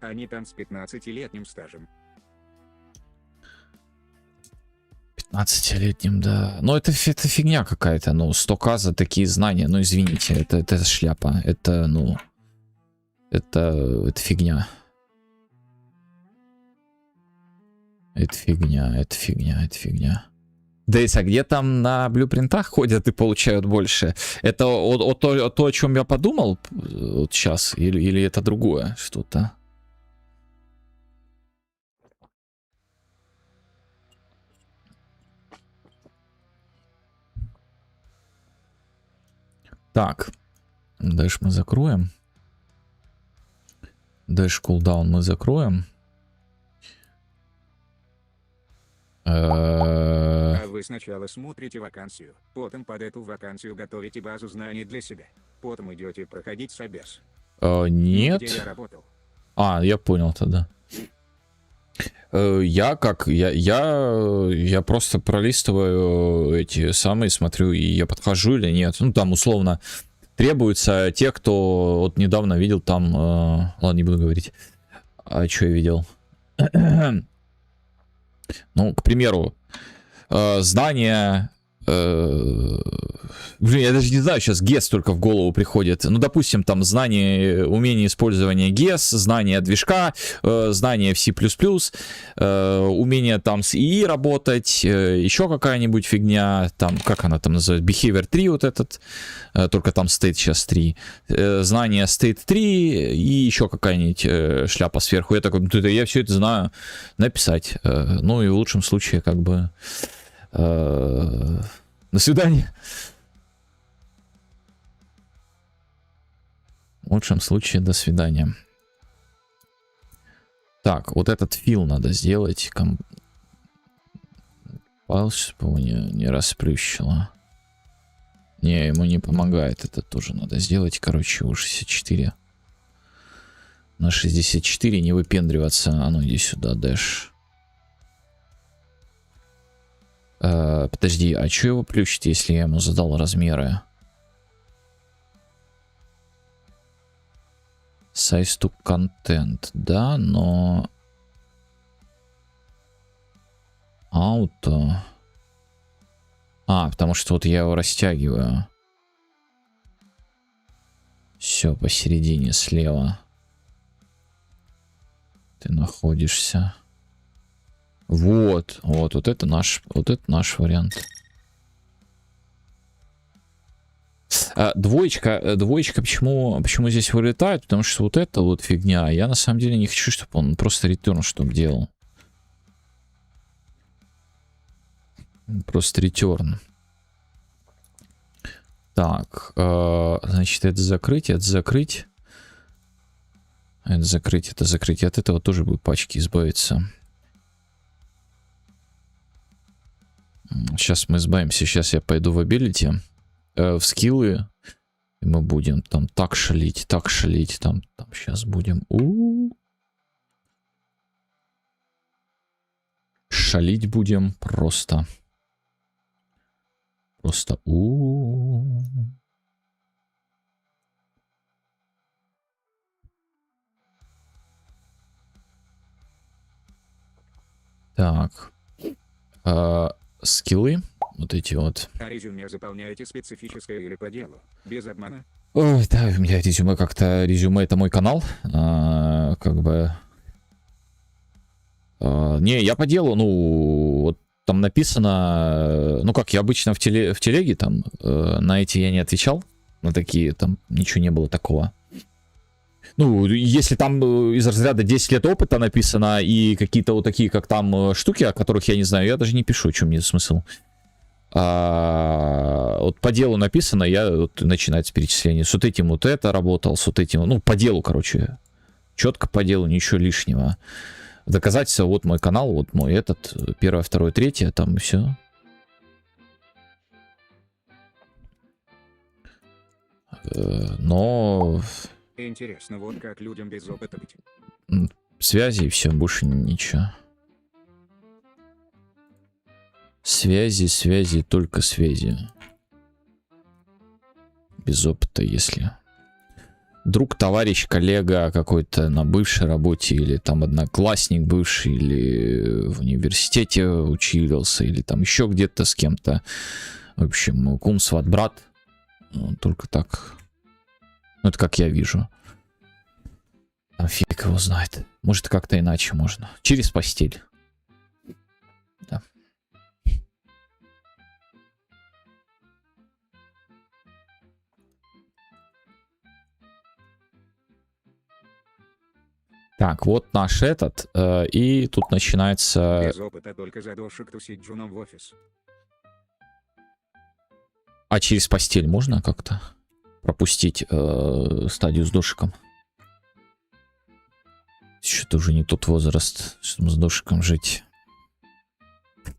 Они там с 15-летним стажем. 15-летним, да. Но это фигня какая-то. Ну, 100к за такие знания. Ну, извините, это шляпа. Это, ну... Это фигня. Это фигня. Дейс, а где там на блюпринтах ходят и получают больше? Это то, о чем я подумал вот сейчас? Или это другое что-то? Так. Дэш мы закроем. Дэш кулдаун мы закроем. А вы сначала смотрите вакансию, потом под эту вакансию готовите базу знаний для себя, потом идете проходить собес. Нет. Где я работал. А, я понял тогда. Я просто пролистываю эти самые, смотрю, и я подхожу или нет. Ну, там условно требуются те, кто вот недавно видел там... ладно, не буду говорить. А что я видел? Ну, к примеру, знания... Блин, я даже не знаю, сейчас GES только в голову приходит. Ну, допустим, там знание, умение использования GES, знание движка, знание в C++, умение там с ИИ работать, еще какая-нибудь фигня, там, как она там называется, Behavior 3 вот этот, только там State сейчас 3, знание State 3 и еще какая-нибудь шляпа сверху. Я такой, я все это знаю, написать. Ну, и в лучшем случае, как бы... До свидания. В лучшем случае, до свидания. Так, вот этот фил надо сделать. Палс, не расплющило. Не, ему не помогает. Это тоже надо сделать. Короче, у 64. На 64 не выпендриваться. А ну иди сюда, Дэш. Подожди, а что его плющить, если я ему задал размеры? Size to content, да, но... Auto. А, потому что вот я его растягиваю. Все, посередине, слева. Ты находишься. Вот это наш вариант. Двоечка, почему здесь вылетает? Потому что вот это вот фигня. Я на самом деле не хочу, чтобы он просто return чтобы делал. Просто return. Так, значит, это закрыть, это закрыть. Это закрыть, это закрыть. От этого тоже будет пачки избавиться. Сейчас мы избавимся. Сейчас я пойду в ability, в скиллы. И мы будем там так шалить, там сейчас будем. Шалить будем просто. Просто. Так. Скиллы. Вот эти вот. А резюме заполняете специфическое или по делу? Без обмана? Ой, да, у меня резюме как-то... Резюме — это мой канал. Как бы... Не, я по делу, ну... Вот там написано... Ну, как я обычно в телеге, там... На эти я не отвечал. На такие, там ничего не было такого. Ну, если там из разряда 10 лет опыта написано и какие-то вот такие, как там, штуки, о которых я не знаю, я даже не пишу, в чем мне смысл. Вот по делу написано, я вот начинается перечисление. С вот этим вот это работал, с вот этим, ну, по делу, короче. Четко по делу, ничего лишнего. Доказательства, вот мой канал, вот мой этот, 1, 2, 3, там и все. Но... Интересно, вот как людям без опыта быть. Связи и все, больше ничего. Связи, только связи. Без опыта, если. Друг, товарищ, коллега какой-то на бывшей работе, или там одноклассник бывший, или в университете учился, или там еще где-то с кем-то. В общем, кум, сват, брат. Только так. Ну, это как я вижу. Там фиг его знает. Может, как-то иначе можно. Через постель. Да. Так, вот наш этот. И тут начинается... Без опыта, только задушек тусить джуном в офис. А через постель можно как-то пропустить стадию с дошиком? Что-то уже не тот возраст, чтобы с дошиком жить.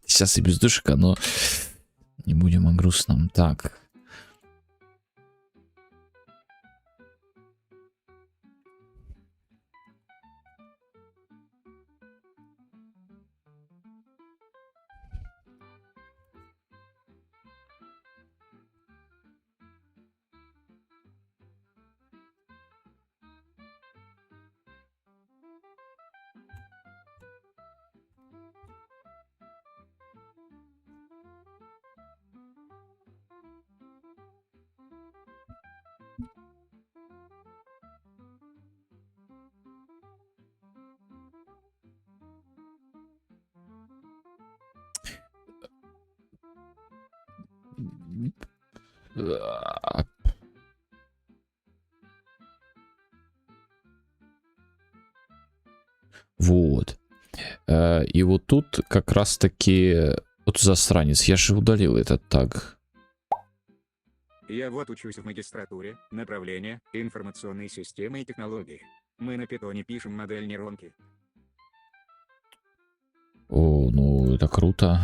Сейчас и без дошика, но не будем о грустном. Так. Вот. И вот тут как раз таки... Вот засранец, я же удалил этот таг. Я вот учусь в магистратуре, направление, информационные системы и технологии. Мы на питоне пишем модель нейронки. О, ну это круто.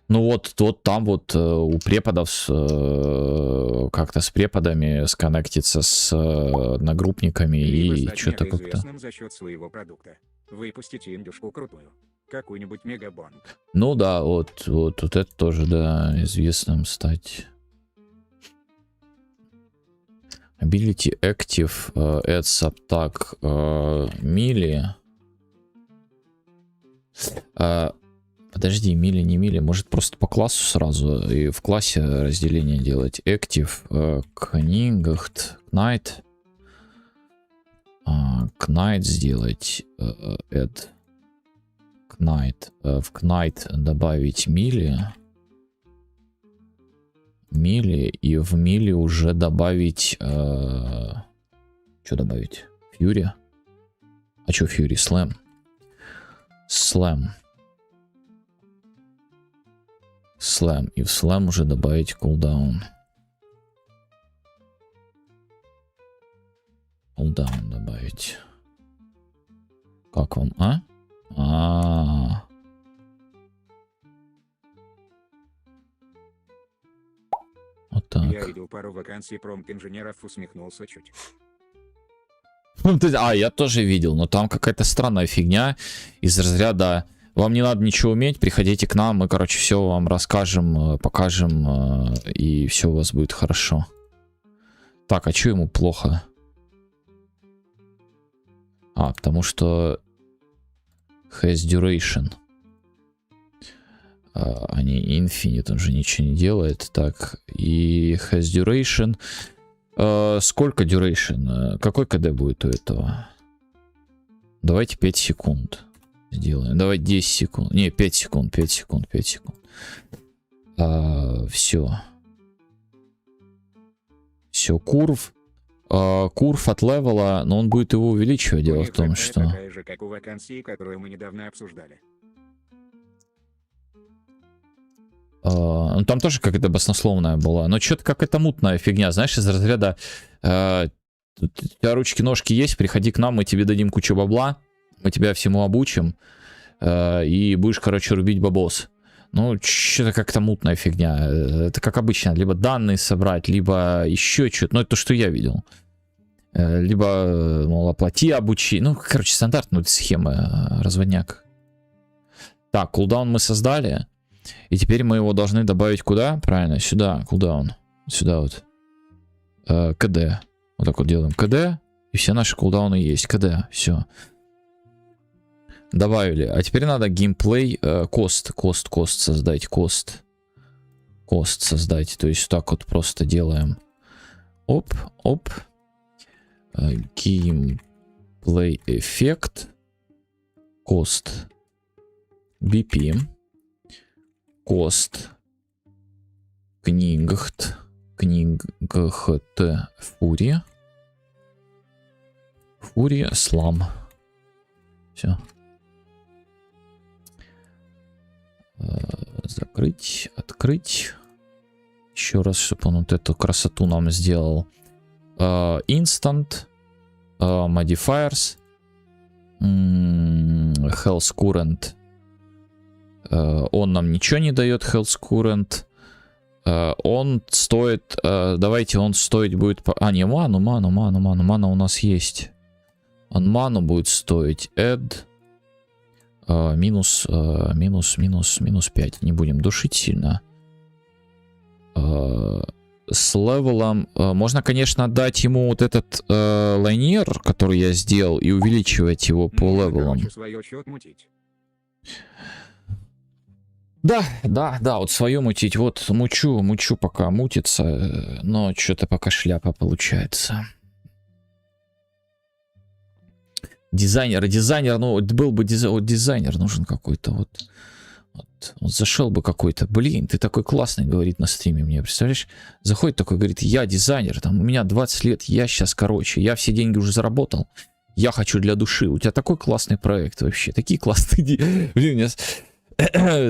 Ну вот там вот у преподов как-то с преподами сконнектиться с одногруппниками и что-то как-то. За счет своего продукта. Выпустите индюшку крутую. Какой-нибудь мегабонг. Ну да, вот это тоже, да, известным стать. Ability Active, Add Subtag, Melee. Подожди, мили, не мили, может просто по классу сразу и в классе разделение делать. Active, Knight, Knight сделать, add Knight, в Knight добавить мили, и в мили уже добавить, что добавить? Fury? А что Fury? Slam. И в Slam уже добавить cooldown. Cooldown добавить. Как вам, а? Вот Я Так. видел пару вакансий промпт-инженеров, усмехнулся чуть. Я тоже видел, но там какая-то странная фигня из разряда «Вам не надо ничего уметь, приходите к нам, мы, короче, все вам расскажем, покажем, и все у вас будет хорошо». Так, а что ему плохо? Потому что has duration. А не infinite, он же ничего не делает. Так, и has duration. Сколько duration? Какой КД будет у этого? Давайте 5 секунд сделаем. Давай 10 секунд. Не, 5 секунд, 5 секунд, 5 секунд. Все. Все, курв. Курв от левела, но он будет его увеличивать. Дело в том, что... Такая же, как у вакансии, которую мы недавно обсуждали. Ну, там тоже какая-то баснословная была. Но что-то какая-то мутная фигня, знаешь, из разряда у тебя ручки-ножки есть, приходи к нам, мы тебе дадим кучу бабла, мы тебя всему обучим, и будешь, короче, рубить бабос. Ну, что-то как-то мутная фигня. Это как обычно, либо данные собрать, либо еще что-то. Ну, это то, что я видел. Либо, мол, оплати, обучи. Ну, короче, стандартная схема, разводняк. Так, кулдаун мы создали. И теперь мы его должны добавить куда? Правильно, сюда. Кулдаун. Сюда вот. КД. Вот так вот делаем КД. И все наши кулдауны есть. КД. Все. Добавили. А теперь надо геймплей. Кост создать. Кост создать. То есть так вот просто делаем. Оп. Геймплей эффект. Кост. BP. Кост. Книгхт. Фурия. Фурия слам. Все. Закрыть. Открыть. Еще раз, чтобы он вот эту красоту нам сделал. Instant. Modifiers. Health Current. Он нам ничего не дает, Health Current. Он стоит... давайте он стоить будет... не, мана у нас есть. Он ману будет стоить. Add. Минус 5. Не будем душить сильно. С левелом... можно, конечно, отдать ему вот этот лайнер, который я сделал, и увеличивать его по левелам. Да, вот свое мутить. Вот мучу пока мутится, но что-то пока шляпа получается. Дизайнер, ну был бы дизайнер нужен какой-то, вот зашел бы какой-то, блин, ты такой классный, говорит на стриме мне, представляешь, заходит такой, говорит, я дизайнер, там у меня 20 лет, я сейчас, короче, я все деньги уже заработал, я хочу для души, у тебя такой классный проект вообще, такие классные, блин, у меня...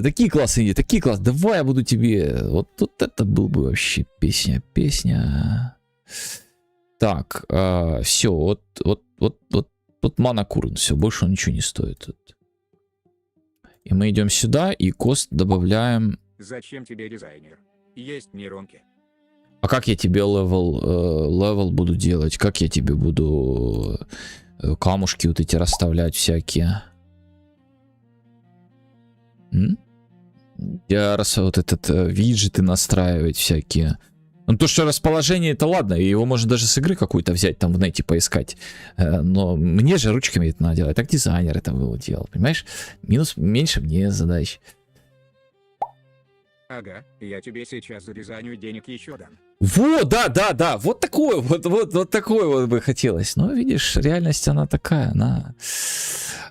такие классные, давай я буду тебе, вот это был бы вообще песня. Так, все, вот мана курн, все, больше он ничего не стоит. И мы идем сюда и кост добавляем. Зачем тебе дизайнер? Есть нейронки. А как я тебе левел буду делать? Как я тебе буду камушки вот эти расставлять всякие? Я вот этот виджеты настраивать всякие. Ну то, что расположение, это ладно, его можно даже с игры какую-то взять, там в нете поискать. Но мне же ручками это надо делать. Так дизайнер это было делал, понимаешь? Меньше мне задач. Ага, я тебе сейчас за дизайню денег еще дам. Вот, да, вот такое вот бы хотелось. Но видишь, реальность она такая,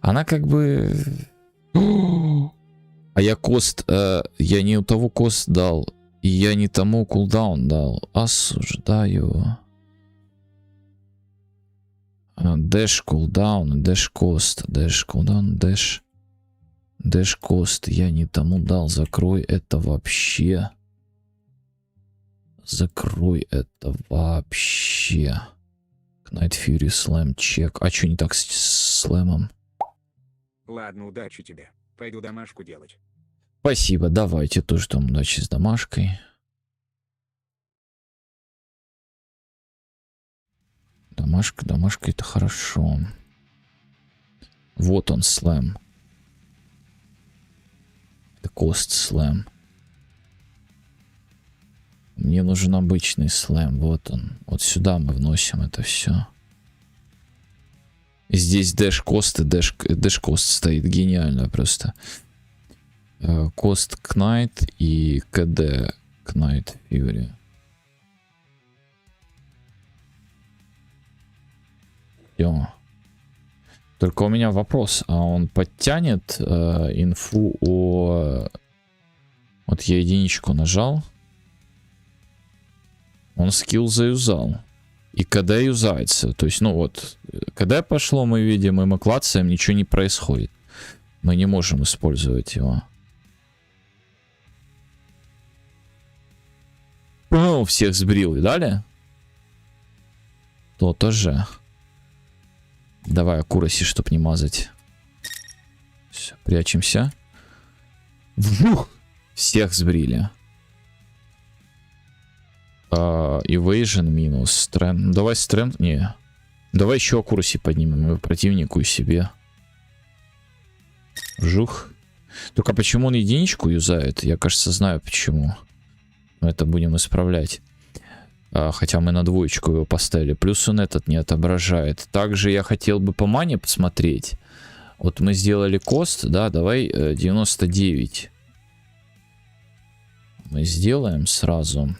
она как бы... А я кост, я не у того кост дал, и я не тому кулдаун дал. Осуждаю. Дэш кулдаун, дэш кост, дэш кулдаун, дэш кост. Я не тому дал, закрой это вообще. Закрой это вообще. Knight Fury Slam чек. А что не так с слэмом? Ладно, удачи тебе. Пойду домашку делать. Спасибо, давайте тоже там удачи с домашкой. Домашка это хорошо. Вот он, слэм. Это кост слэм. Мне нужен обычный слэм. Вот он. Вот сюда мы вносим это все. Здесь дэш-кост и дэш-кост стоит. Гениально просто. Кост Knight и КД Knight Fury. Все. Только у меня вопрос. А он подтянет инфу о... Вот я единичку нажал. Он скилл заюзал. И КД юзается. То есть, ну вот, КД пошло, мы видим, и мы клацаем, ничего не происходит. Мы не можем использовать его. О, всех сбрил, видали? То-то же. Давай аккураси, чтоб не мазать. Все, прячемся. Вух! Всех сбрили. Evasion минус. Strength. Давай Strength. Не. Давай еще аккураси поднимем. И противнику, и себе. Жух. Только почему он единичку юзает? Я, кажется, знаю почему. Но это будем исправлять. Хотя мы на двоечку его поставили. Плюс он этот не отображает. Также я хотел бы по мане посмотреть. Вот мы сделали кост. Да, давай 99. Мы сделаем сразу.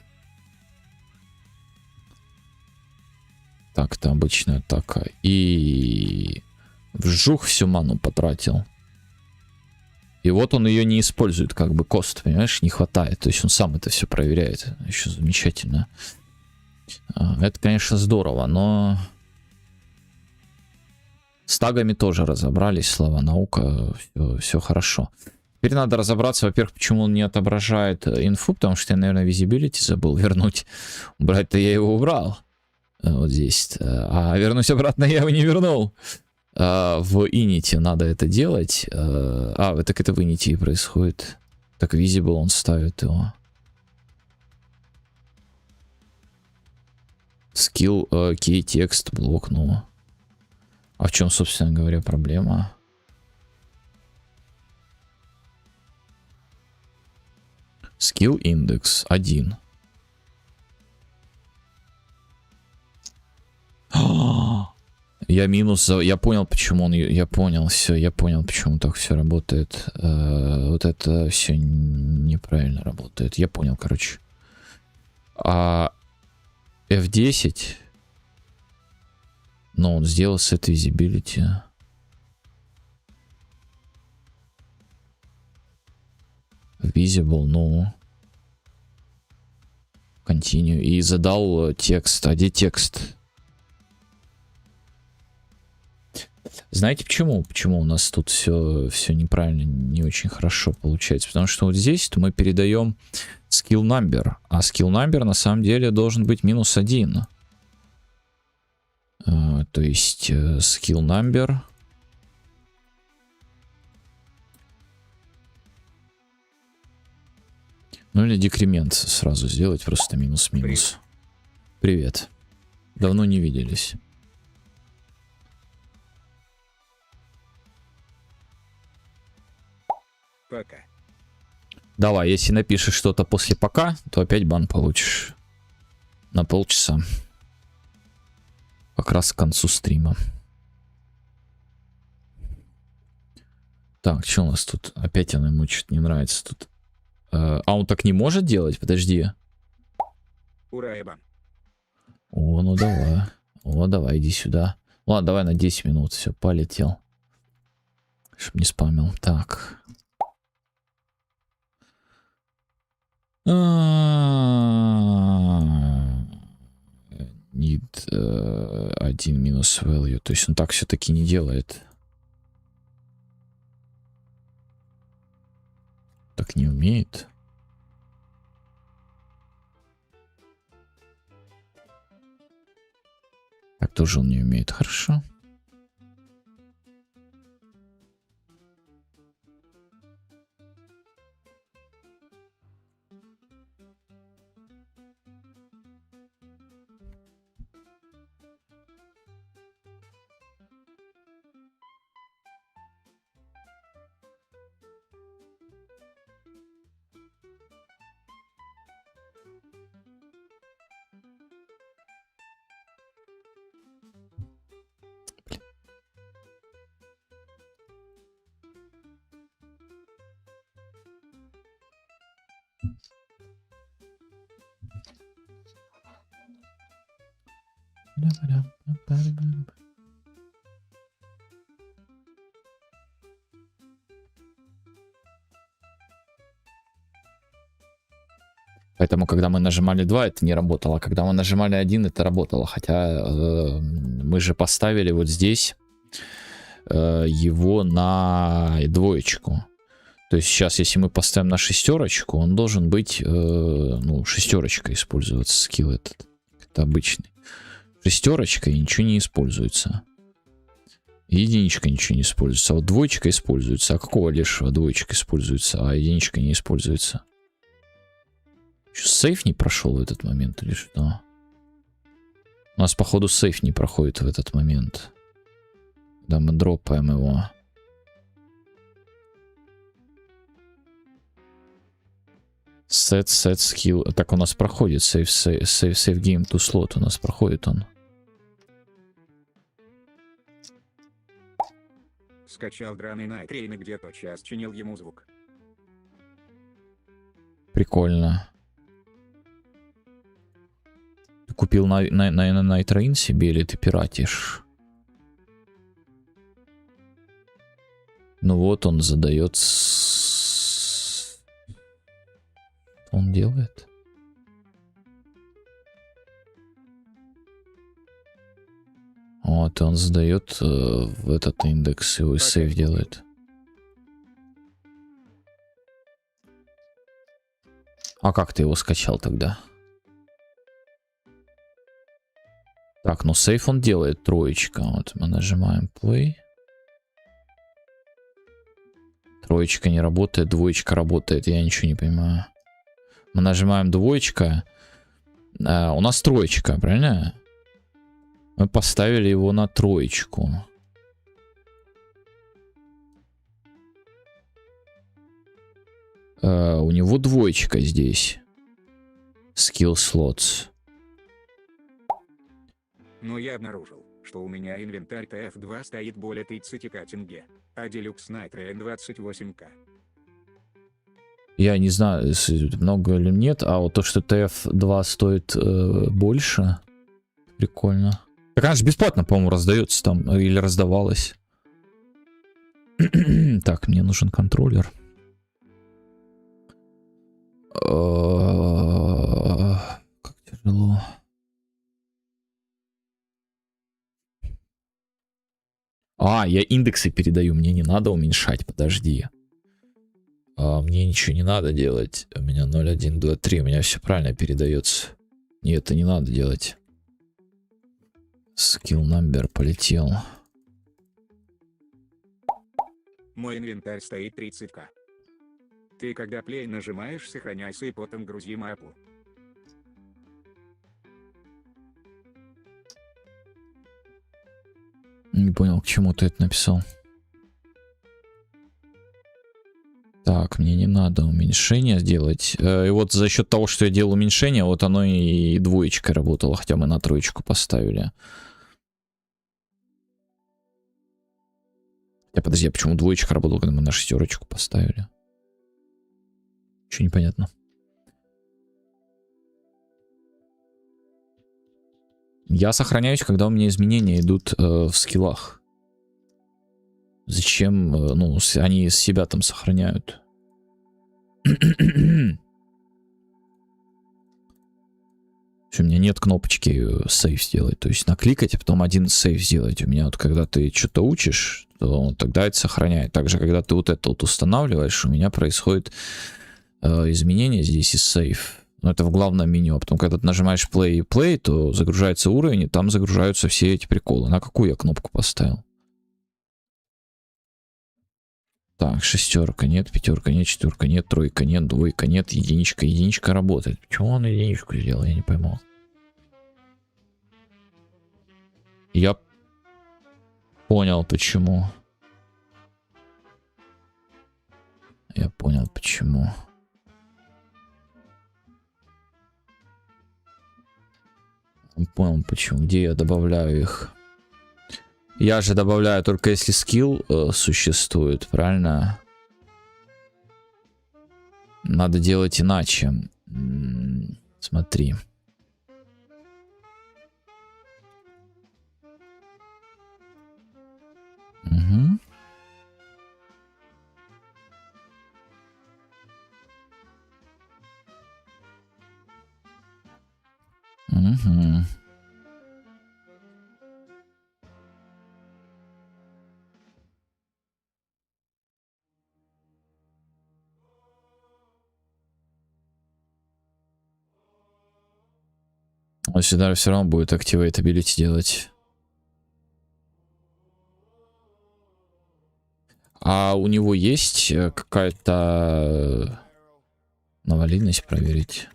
Так, это обычная атака. И вжух всю ману потратил. И вот он ее не использует, как бы кост, понимаешь, не хватает. То есть он сам это все проверяет. Еще замечательно. Это, конечно, здорово, но с тагами тоже разобрались, слава наука, все хорошо. Теперь надо разобраться, во-первых, почему он не отображает инфу, потому что я, наверное, visibility забыл вернуть. Убрать-то я его убрал. Вот здесь. А вернуть обратно я его не вернул. В Init надо это делать. Так это в Init и происходит. Так visible он ставит его. Skill key текст блок, ну. А в чем, собственно говоря, проблема? Skill индекс 1. Я минус, я понял, почему он, я понял, все, я понял, почему так все работает. Вот это все неправильно работает. Я понял, короче. F10. Но он сделал set visibility. Visible, ну. Continue. И задал текст. А где текст? Знаете почему? Почему у нас тут все неправильно, не очень хорошо получается? Потому что вот здесь мы передаем skill number, а skill number на самом деле должен быть -1. То есть skill number. Ну или декремент сразу сделать, просто минус-минус. Привет. Давно не виделись. Пока. Давай, если напишешь что-то после пока, то опять бан получишь. На полчаса. Как раз к концу стрима. Так, что у нас тут? Опять она ему что-то не нравится тут. А он так не может делать? Подожди. Ура, Эбан. О, ну давай. О, давай, иди сюда. Ладно, давай на 10 минут. Все, полетел. Чтоб не спамил. Так. Need 1 минус value. То есть он так все-таки не делает. Так не умеет. Так тоже он не умеет. Хорошо. Поэтому, когда мы нажимали 2, это не работало. Когда мы нажимали 1, это работало. Хотя мы же поставили вот здесь его на двоечку. То есть сейчас, если мы поставим на шестерочку, он должен быть, ну, шестерочка использоваться, скилл этот. Это обычный. Шестерочка и ничего не используется. Единичка ничего не используется. А вот двоечка используется. А какого лешего двоечка используется, а единичка не используется? Что, сейф не прошел в этот момент или что? У нас, походу, сейф не проходит в этот момент. Да, мы дропаем его. Set skill. Так, у нас проходит save game to slot. У нас проходит он. Скачал драный Night Rain и где-то час чинил ему звук. Прикольно. Ты купил на Night Rain себе или ты пиратишь? Ну вот он задает... Он делает? Вот, он задает в этот индекс, его сейв делает. А как ты его скачал тогда? Так, ну сейф он делает, троечка. Вот мы нажимаем play. Троечка не работает, двоечка работает, я ничего не понимаю. Мы нажимаем двоечка. У нас троечка, правильно? Мы поставили его на троечку. У него двоечка здесь. Skill slots. Но я обнаружил, что у меня инвентарь TF2 стоит более 30к тенге, а Deluxe Night Rain 28к. Я не знаю, много или нет, а вот то, что TF2 стоит больше, прикольно. Так она же бесплатно, по-моему, раздается там, или раздавалась. Так, мне нужен контроллер. Как тяжело. А, я индексы передаю, мне не надо уменьшать, подожди. Мне ничего не надо делать. У меня 0, 1, 2, 3, у меня все правильно передается. Нет, это не надо делать. Skill number полетел. Мой инвентарь стоит 30к. Ты когда плей нажимаешь, сохраняйся и потом грузи мапу. Не понял, к чему ты это написал. Так, мне не надо уменьшение сделать. И вот за счет того, что я делал уменьшение, вот оно и двоечкой работало, хотя мы на троечку поставили. Подожди, а почему двоечка работала, когда мы на шестерочку поставили? Ничего непонятно. Я сохраняюсь, когда у меня изменения идут в скиллах. Зачем? Ну, они себя там сохраняют. У меня нет кнопочки сейв сделать. То есть накликать, а потом один сейв сделать. У меня вот когда ты что-то учишь, то тогда это сохраняет. Также, когда ты вот это вот устанавливаешь, у меня происходит изменение здесь из сейв. Но это в главном меню. А потом, когда ты нажимаешь play и play, то загружается уровень, и там загружаются все эти приколы. На какую я кнопку поставил? Так, шестерка нет, пятерка нет, четверка нет, тройка нет, двойка нет, единичка. Единичка работает. Почему он единичку сделал, я не пойму. Я понял, почему. Я понял, почему. Понял, почему. Где я добавляю их? Я же добавляю только если скилл существует, правильно? Надо делать иначе. Смотри. Угу. Угу. Он сюда все равно будет activate ability делать. А у него есть какая-то навалидность проверить?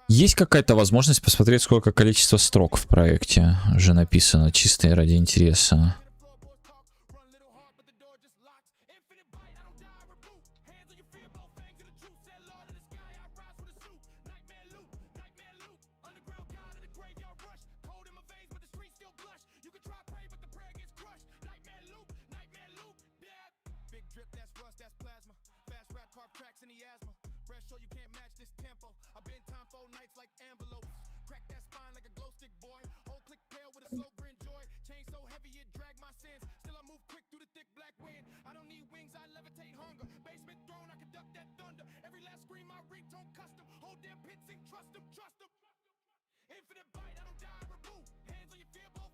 Есть какая-то возможность посмотреть, сколько количество строк в проекте уже написано, чисто ради интереса?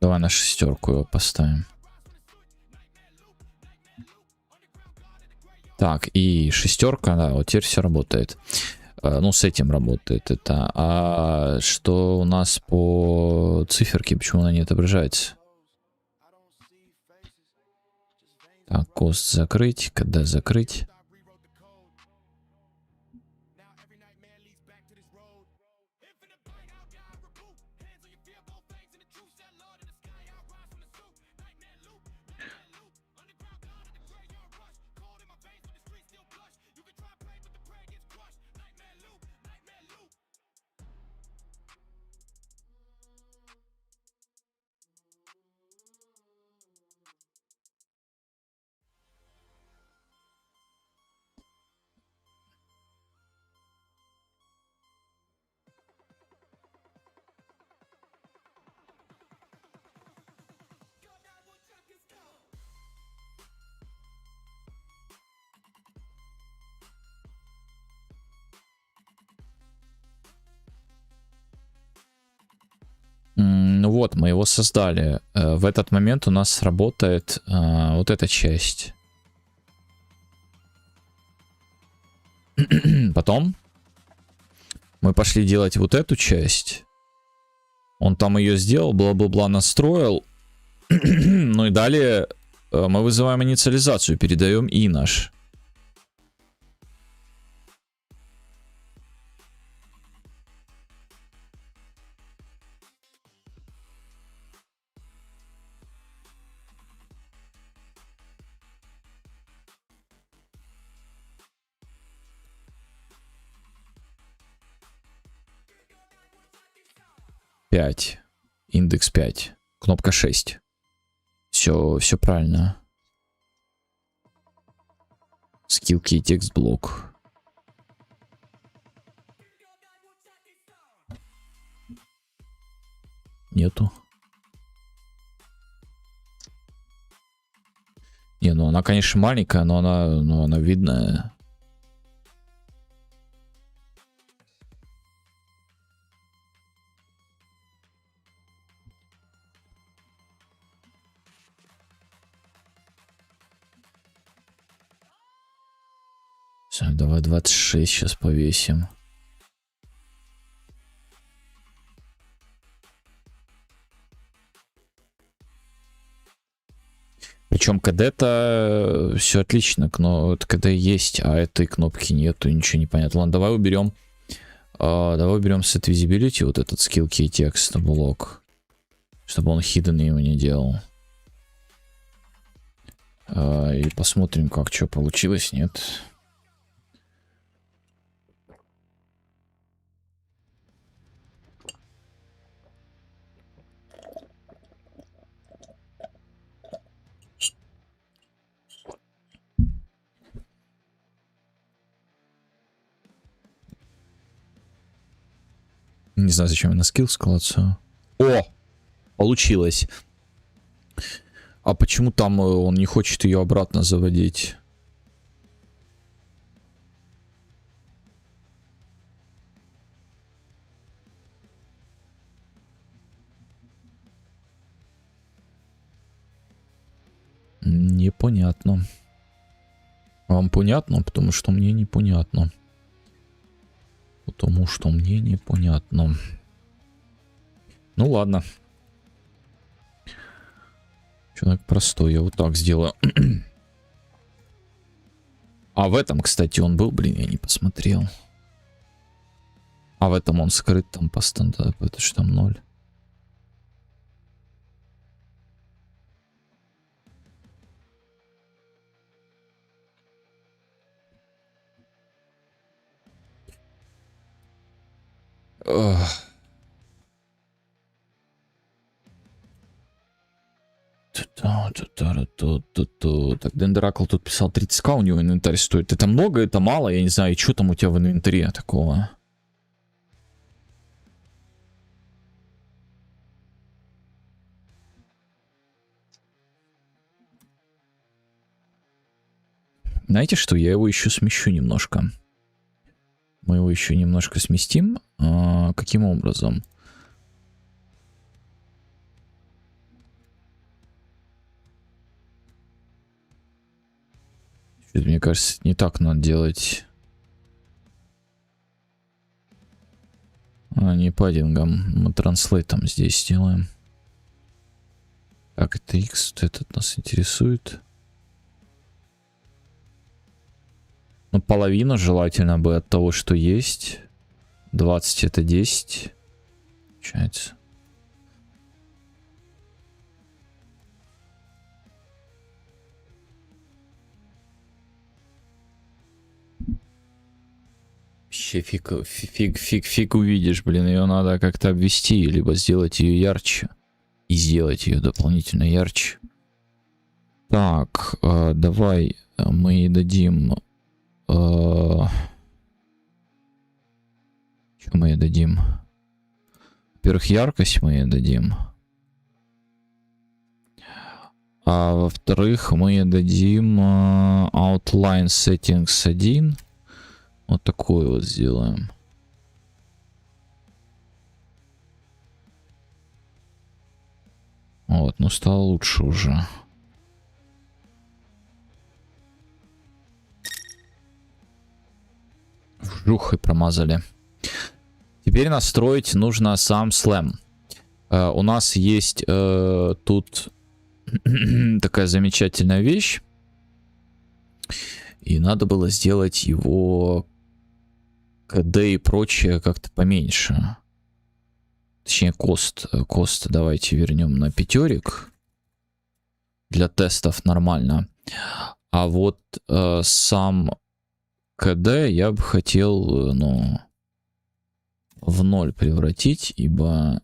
Давай на шестерку его поставим. Так, и шестерка, да, вот теперь все работает. Ну, с этим работает это. А что у нас по циферке? Почему она не отображается? Так, кост закрыть, когда закрыть. Ну вот, мы его создали. В этот момент у нас работает вот эта часть. Потом мы пошли делать вот эту часть. Он там ее сделал, бла-бла-бла, настроил. Ну и далее мы вызываем инициализацию, передаем и наш. Пять. Индекс 5. Кнопка 6. Все правильно. Skill key, текст блок. Нету. Не, ну она, конечно, маленькая, но она видная. Давай 26 сейчас повесим. Причем КД-то все отлично, но КД есть, а этой кнопки нету, ничего не понятно. Ладно, давай уберем set visibility, вот этот skill key текст блок, чтобы он hidden его не делал. и посмотрим, как что получилось, нет. Не знаю, зачем я на скилл клацаю. О! Получилось. А почему там он не хочет ее обратно заводить? Непонятно. Вам понятно? Потому что мне непонятно. Потому что мне непонятно. Ну ладно. Человек простой, я вот так сделаю. А в этом, кстати, он был, блин, я не посмотрел. А в этом он скрыт там по стандарту, это что там 0. Так, Дендракл тут писал 30к, у него инвентарь стоит. Это много, это мало, я не знаю, что там у тебя в инвентаре такого. Знаете что, я его еще смещу немножко. Мы его еще немножко сместим. Каким образом? Мне кажется, не так надо делать. Не паддингом. Мы транслейтом здесь сделаем. Так, это X, этот нас интересует. Ну, половина желательно бы от того, что есть. 20 это 10. Получается. Вообще фиг увидишь, блин, ее надо как-то обвести, либо сделать ее ярче. И сделать ее дополнительно ярче. Так, давай мы ей дадим... Что мы ей дадим? Во-первых, яркость мы ей дадим. А во-вторых, мы ей дадим Outline Settings 1. Вот такой вот сделаем. Вот, ну стало лучше уже. Вжух, и промазали. Теперь настроить нужно сам слэм. У нас есть тут такая замечательная вещь. И надо было сделать его КД и прочее как-то поменьше. Точнее, кост давайте вернем на 5. Для тестов нормально. А вот сам КД я бы хотел, ну, в 0 превратить, ибо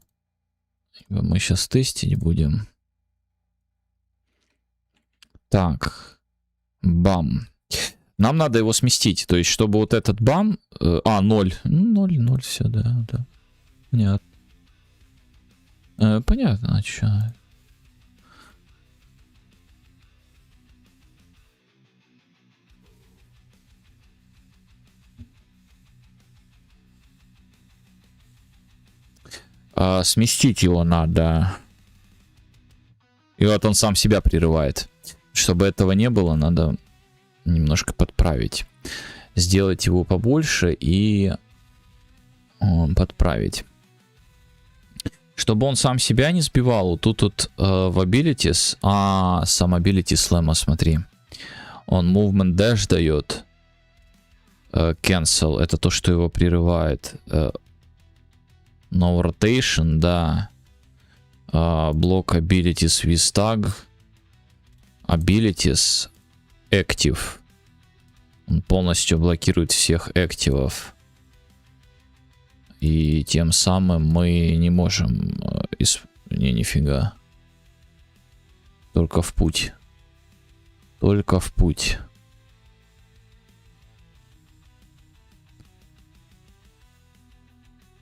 мы сейчас тестить будем. Так, бам. Нам надо его сместить, то есть, чтобы вот этот бам... 0. 0, все, да. Понятно. Понятно, что... Сместить его надо. И вот он сам себя прерывает. Чтобы этого не было, надо немножко подправить. Сделать его побольше и подправить. Чтобы он сам себя не сбивал, тут в Abilities, сам Ability Slam, смотри. Он Movement Dash дает. Cancel, это то, что его прерывает. No Rotation, да. Block Abilities with Tag. Abilities. active. Он полностью блокирует всех активов. И тем самым мы не можем... Не, нифига. Только в путь. Только в путь.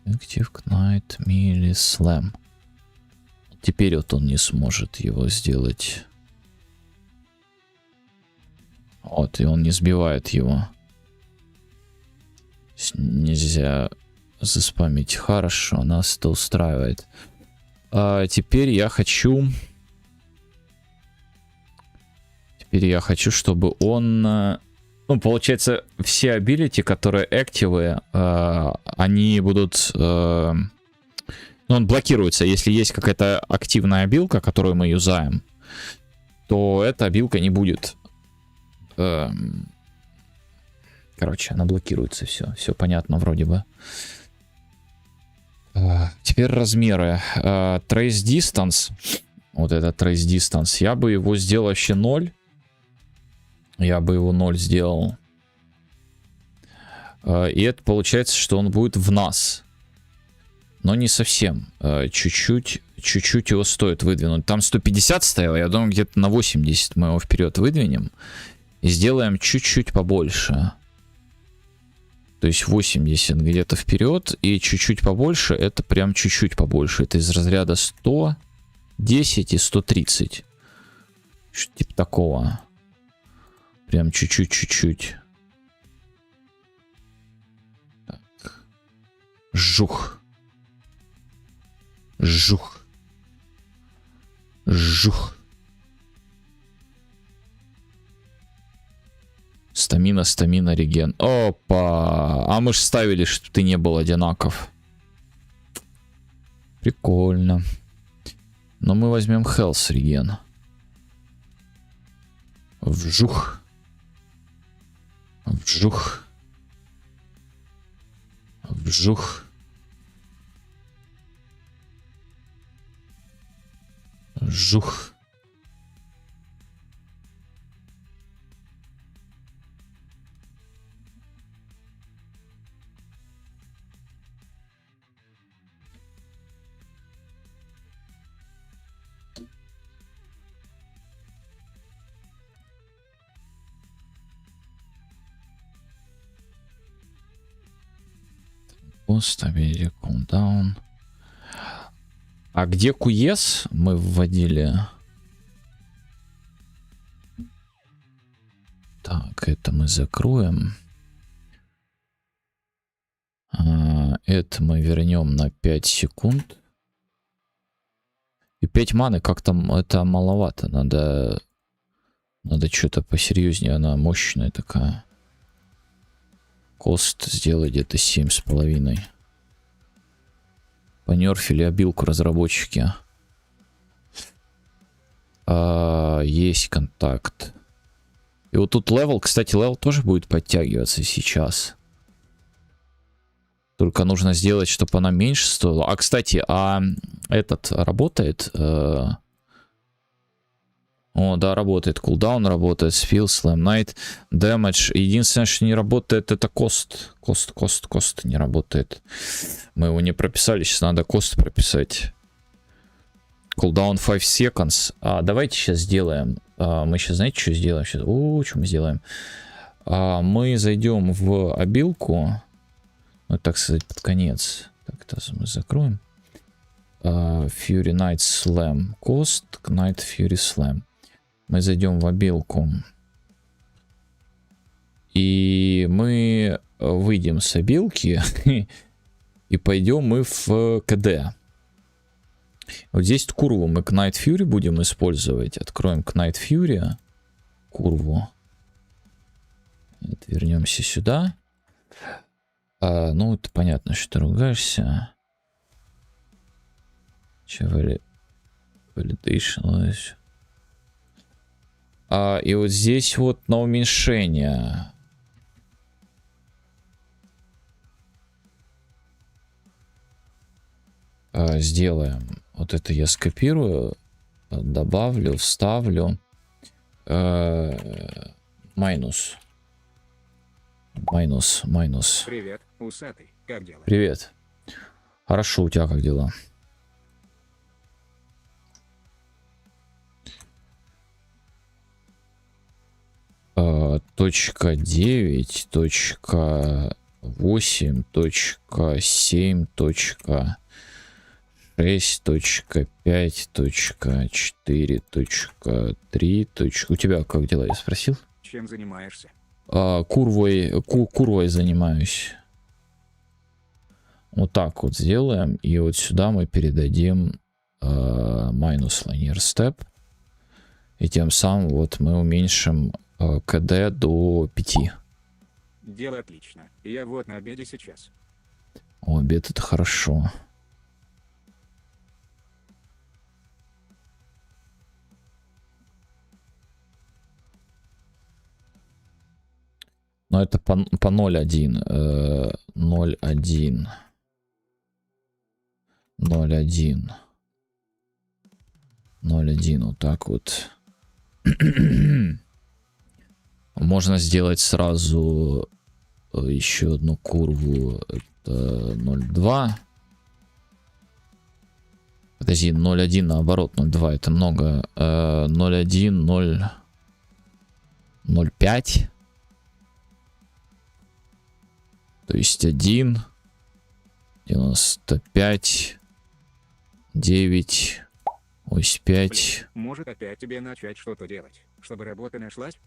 Active Knight Melee Slam. Теперь вот он не сможет его сделать. Вот, и он не сбивает его. Нельзя заспамить. Хорошо, нас это устраивает. А теперь я хочу... чтобы он... Ну, получается, все абилити, которые активы, они будут... ну, он блокируется. Если есть какая-то активная обилка, которую мы юзаем, то эта обилка не будет... короче, она блокируется. Все понятно вроде бы. Теперь размеры. Trace Distance. Вот это Trace Distance. Я бы его сделал вообще 0. Я бы его 0 сделал. И это получается, что он будет в нас. Но не совсем. Чуть-чуть его стоит выдвинуть. Там 150 стояло. Я думаю, где-то на 80 мы его вперед выдвинем. И сделаем чуть-чуть побольше. То есть 80 где-то вперед. И чуть-чуть побольше. Это прям чуть-чуть побольше. Это из разряда 110 и 130. Что-то типа такого. Прям чуть-чуть. Так. Жух. Стамина, реген. Опа! А мы ж ставили, что ты не был одинаков. Прикольно. Но мы возьмем health реген. Вжух. Жух. Поставили cooldown. А где QS мы вводили? Так, это мы закроем. Это мы вернем на 5 секунд. И 5 маны как-то это маловато. Надо что-то посерьезнее. Она мощная такая. Кост сделать где-то 7,5. Понерфили обилку разработчики. Есть контакт. И вот тут левел, кстати, левел тоже будет подтягиваться сейчас. Только нужно сделать, чтобы она меньше стоила. А, кстати, этот работает? О, да, работает. Кулдаун работает. Спил, Slam Knight, Damage. Единственное, что не работает, это кост. Кост не работает. Мы его не прописали. Сейчас надо кост прописать. Кулдаун 5 seconds. Давайте сейчас сделаем. Мы сейчас, знаете, что сделаем? Сейчас. Что мы сделаем? Мы зайдем в обилку. Ну, так сказать, под конец. Так, это мы закроем. Fury Knight Slam. Cost, Knight Fury Slam. Мы зайдем в обилку. И мы выйдем с обилки. И пойдем мы в КД. Вот здесь курву мы Knight Fury будем использовать. Откроем Knight Fury. Курву. Вернемся сюда. Ну, это понятно, что ты ругаешься. Validation. И вот здесь вот на уменьшение. Сделаем. Вот это я скопирую. Добавлю, вставлю. Майнус. Майнус. Привет, усатый, как дела? Привет. Хорошо, у тебя как дела? Точка 9, точка 8, точка 7, точка 6, точка 5, точка 4, точка 3, точка... У тебя как дела, я спросил? Чем занимаешься? Курвой занимаюсь. Вот так вот сделаем. И вот сюда мы передадим minus linear step. И тем самым вот мы уменьшим КД до 5. Дело отлично. Я вот на обеде сейчас. О, обед это хорошо. Но это по 0.1. 0.1. 0.1. 0.1. Вот так вот. Можно сделать сразу еще одну курву. Это 0.2. Подожди, 0.1 наоборот. 0.2 это много. 0.1, 0.5. То есть 1, 95, 9, ось 5. Может опять тебе начать что-то делать, чтобы работа нашлась?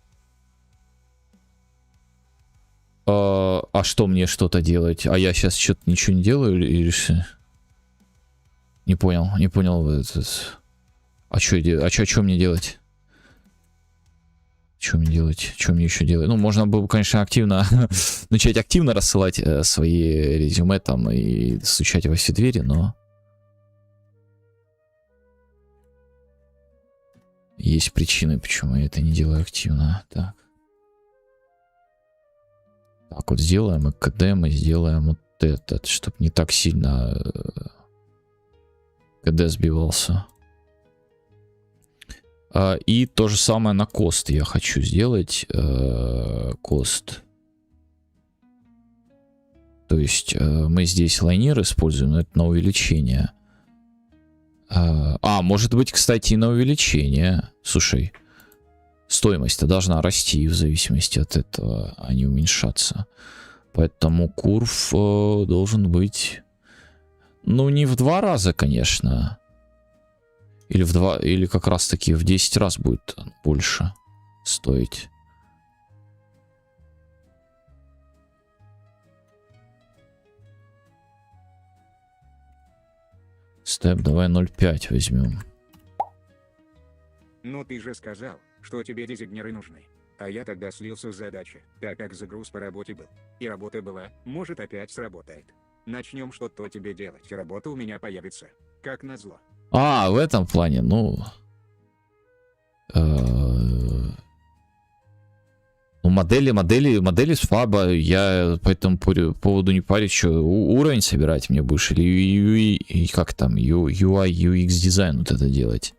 А что мне что-то делать? А я сейчас что-то ничего не делаю или что? Не понял. А что мне делать? Что мне делать? Что мне еще делать? Ну, можно было бы, конечно, активно начать активно рассылать свои резюме там и стучать во все двери, но есть причины, почему я это не делаю активно. Так вот сделаем, и КД мы сделаем вот этот, чтобы не так сильно КД сбивался. И то же самое на кост я хочу сделать. Кост. То есть мы здесь лайнер используем, но это на увеличение. Может быть, кстати, и на увеличение. Слушай, стоимость-то должна расти в зависимости от этого, а не уменьшаться. Поэтому курв должен быть... Ну, не в 2 раза, конечно. Или в 2, или как раз таки в 10 раз будет больше стоить. Степ, давай 0.5 возьмем. Ну ты же сказал, что тебе дизайнеры нужны. А я тогда слился с задачи, так как загруз по работе был. И работа была, может опять сработает. Начнем что-то тебе делать, и работа у меня появится. Как назло. В этом плане, ну... Модели слабо, я по этому поводу не парюсь, что уровень собирать мне будешь, или как там, UI, UX дизайн вот это делать.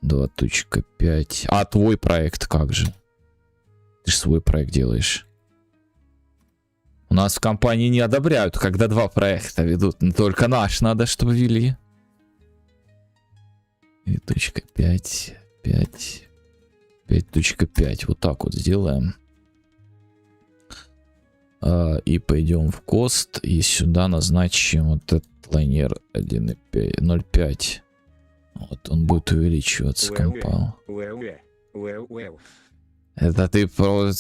2.5. А твой проект как же? Ты же свой проект делаешь. У нас в компании не одобряют, когда 2 проекта ведут, но только наш надо, чтобы вели. 5.5, 5, 5.5. Вот так вот сделаем. И пойдем в кост. И сюда назначим вот этот лайнер 0.5. Вот он будет увеличиваться, компал. Это ты про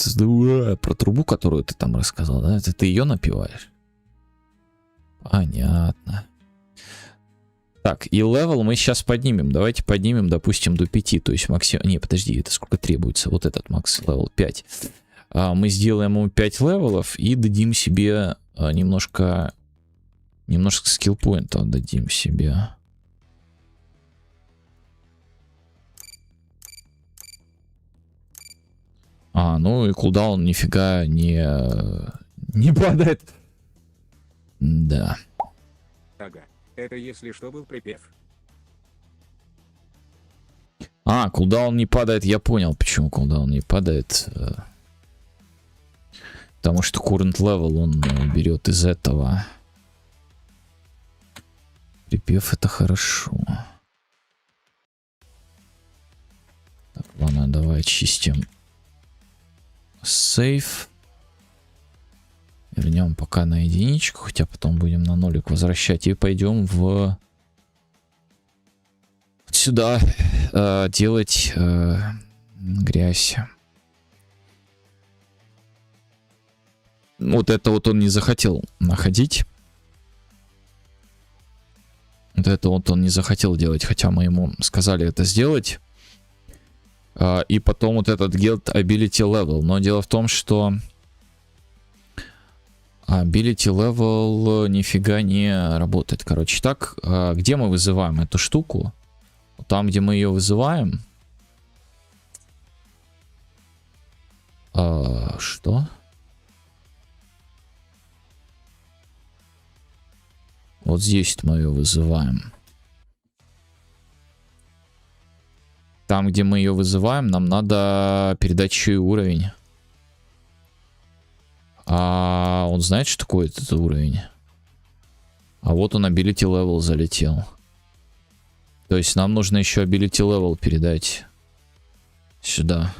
трубу, которую ты там рассказал, да? Это ты ее напиваешь? Понятно. Так, и левел мы сейчас поднимем. Давайте поднимем, допустим, до 5. То есть максимум... Не, подожди, это сколько требуется? Вот этот макс левел 5. Мы сделаем ему 5 левелов и дадим себе немножко скиллпоинтов дадим себе. Ну и кулдаун нифига не падает. Да. Ага, это если что был припев. А, кулдаун не падает, я понял, почему кулдаун не падает. Потому что current level он берет из этого. Припев это хорошо. Так, ладно, давай очистим. Сейф. Вернем пока на единичку, хотя потом будем на нолик возвращать. И пойдем в... сюда делать грязь. Вот это вот он не захотел находить. Вот это вот он не захотел делать, хотя мы ему сказали это сделать. И потом вот этот get ability level. Но дело в том, что ability level нифига не работает. Короче, так, где мы вызываем эту штуку? Там, где мы ее вызываем. Что? Вот здесь мы ее вызываем. Там, где мы ее вызываем, нам надо передать еще и уровень. А он знает, что такое этот уровень? А вот он ability level залетел. То есть нам нужно еще ability level передать сюда.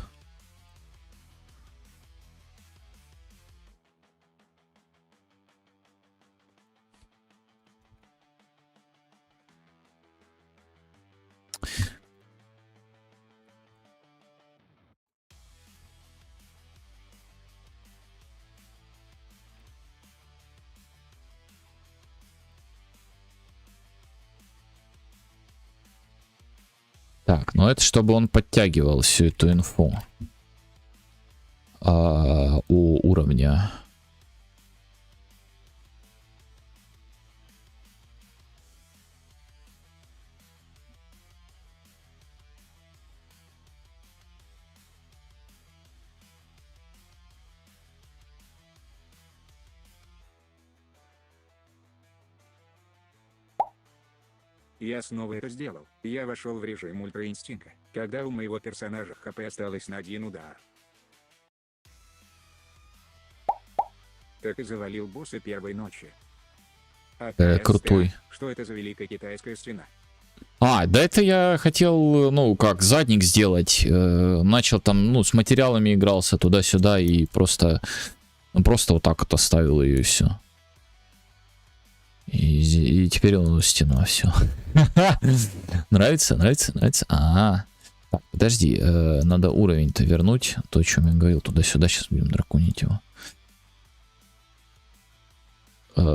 Так, ну это чтобы он подтягивал всю эту инфу у уровня. Я снова это сделал. Я вошел в режим ультраинстинкта, когда у моего персонажа ХП осталось на 1 удар. Так и завалил босса первой ночи. Крутой. Что это за великая китайская стена? Да это я хотел, ну, как задник сделать. Начал там, ну, с материалами игрался туда-сюда и просто вот так вот оставил ее и все. И теперь он стена, все. Нравится? Так, подожди, надо уровень-то вернуть. То, о чем я говорил, туда-сюда. Сейчас будем драконить его.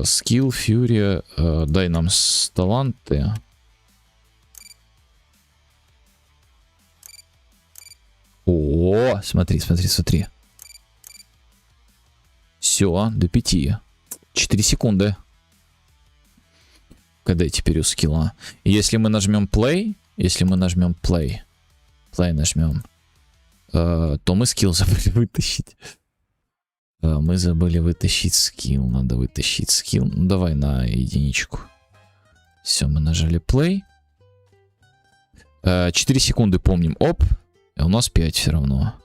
Скилл, фьюри, дай нам таланты. О, смотри. Все, до 5. 4 секунды. КД теперь у скилла. Если мы нажмем play, нажмем, то мы скилл забыли вытащить. Мы забыли вытащить скилл. Надо вытащить скилл. Ну, давай на единичку. Все, мы нажали play. 4 секунды помним. Оп. И у нас 5 все равно.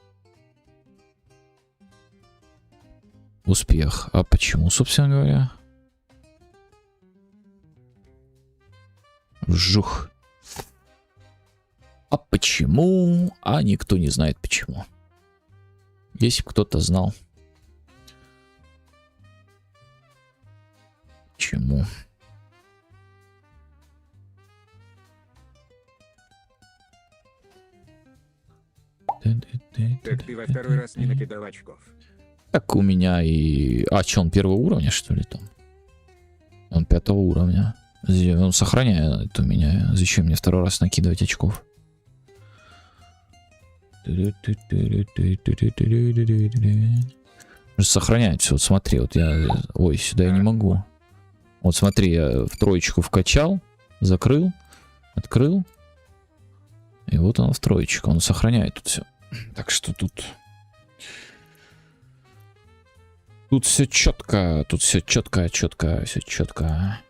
Успех. А почему, собственно говоря? Вжух. А почему? А никто не знает почему. Если бы кто-то знал. Почему? Так ты во второй раз не накидал очков. Так у меня и... А, что, он первого уровня, что ли, там? Он 5 уровня. Он сохраняет у меня. Зачем мне второй раз накидывать очков? Сохраняет все. Вот смотри, вот я... Ой, сюда я не могу. Вот смотри, я в троечку вкачал, закрыл, открыл. И вот он в троечку. Он сохраняет тут все. Так что тут... Тут все четко. Тут все четко, все четко.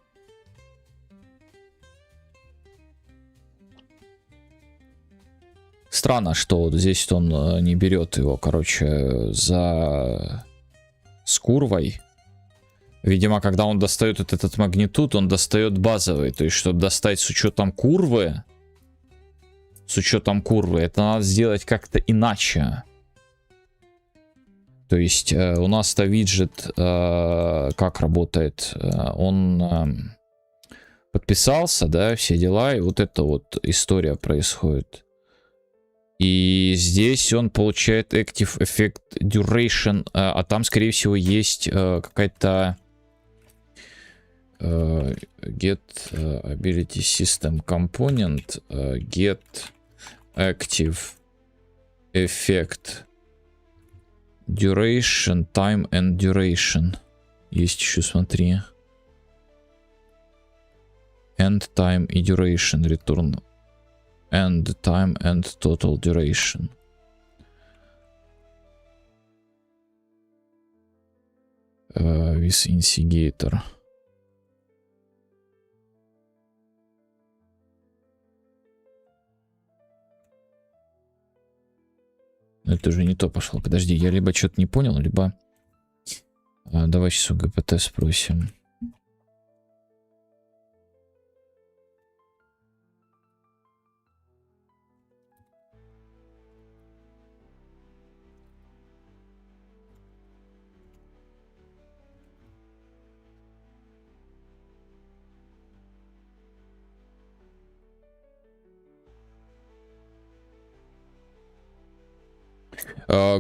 Странно, что вот здесь он не берет его, короче, с курвой. Видимо, когда он достает этот магнитуд, он достает базовый. То есть, чтобы достать с учетом курвы, это надо сделать как-то иначе. То есть, у нас-то виджет как работает? Он подписался, да, все дела, и вот эта вот история происходит. И здесь он получает Active Effect Duration, а там, скорее всего, есть какая-то Get Ability System Component, Get Active Effect Duration, Time and Duration. Есть еще, смотри. End Time и Duration Return. End Time and Total Duration. With Instigator. Это уже не то пошло. Подожди, я либо что-то не понял, либо... давай сейчас у ГПТ спросим.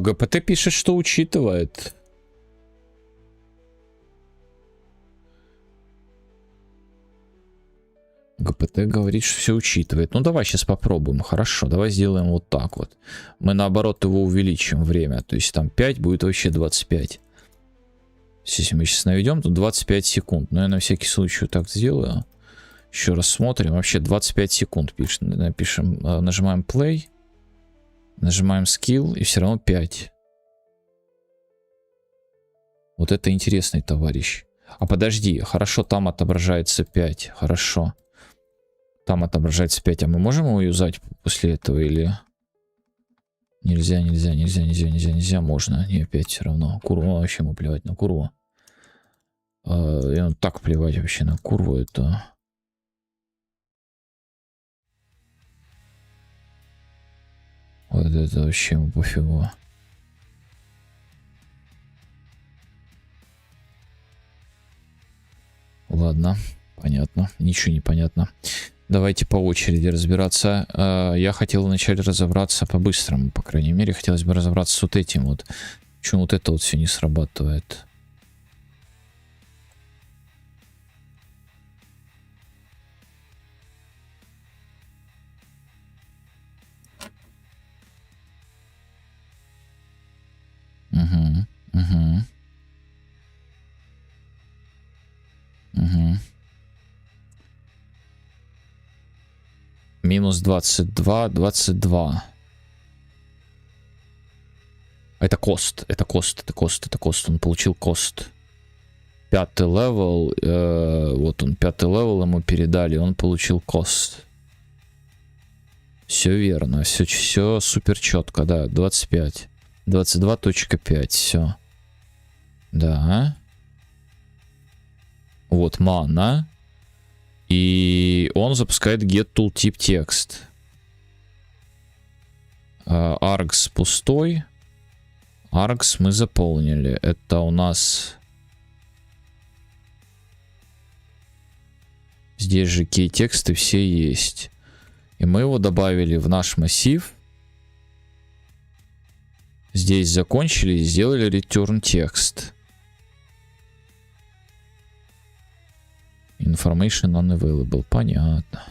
ГПТ пишет, что учитывает. ГПТ говорит, что все учитывает. Ну, давай сейчас попробуем. Хорошо, давай сделаем вот так вот. Мы, наоборот, его увеличим время. То есть там 5 будет вообще 25. Если мы сейчас наведем, то 25 секунд. Но я на всякий случай вот так сделаю. Еще раз смотрим. Вообще 25 секунд пишем. Напишем, нажимаем play. Нажимаем skill, и все равно 5. Вот это интересный товарищ. А подожди, хорошо, там отображается 5. Хорошо. Там отображается 5. А мы можем его юзать после этого или... Нельзя. Можно. Не, 5 все равно. Курва, вообще ему плевать на курву. Так плевать вообще на курву, это... Вот это вообще ему пофигу. Ладно, понятно. Ничего не понятно. Давайте по очереди разбираться. Я хотел вначале разобраться по-быстрому, по крайней мере. Хотелось бы разобраться с вот этим вот. Почему вот это вот все не срабатывает? Минус 22, 22. Это кост, это кост. Он получил кост. 5-й левел. Вот он, 5-й левел ему передали, он получил кост. Все верно, все супер четко, да, 25. 22.5, все. Да. Вот мана. И он запускает get tooltip текст. Args пустой. Args мы заполнили. Это у нас... Здесь же key тексты все есть. И мы его добавили в наш массив. Здесь закончили и сделали return текст. Information unavailable. Понятно.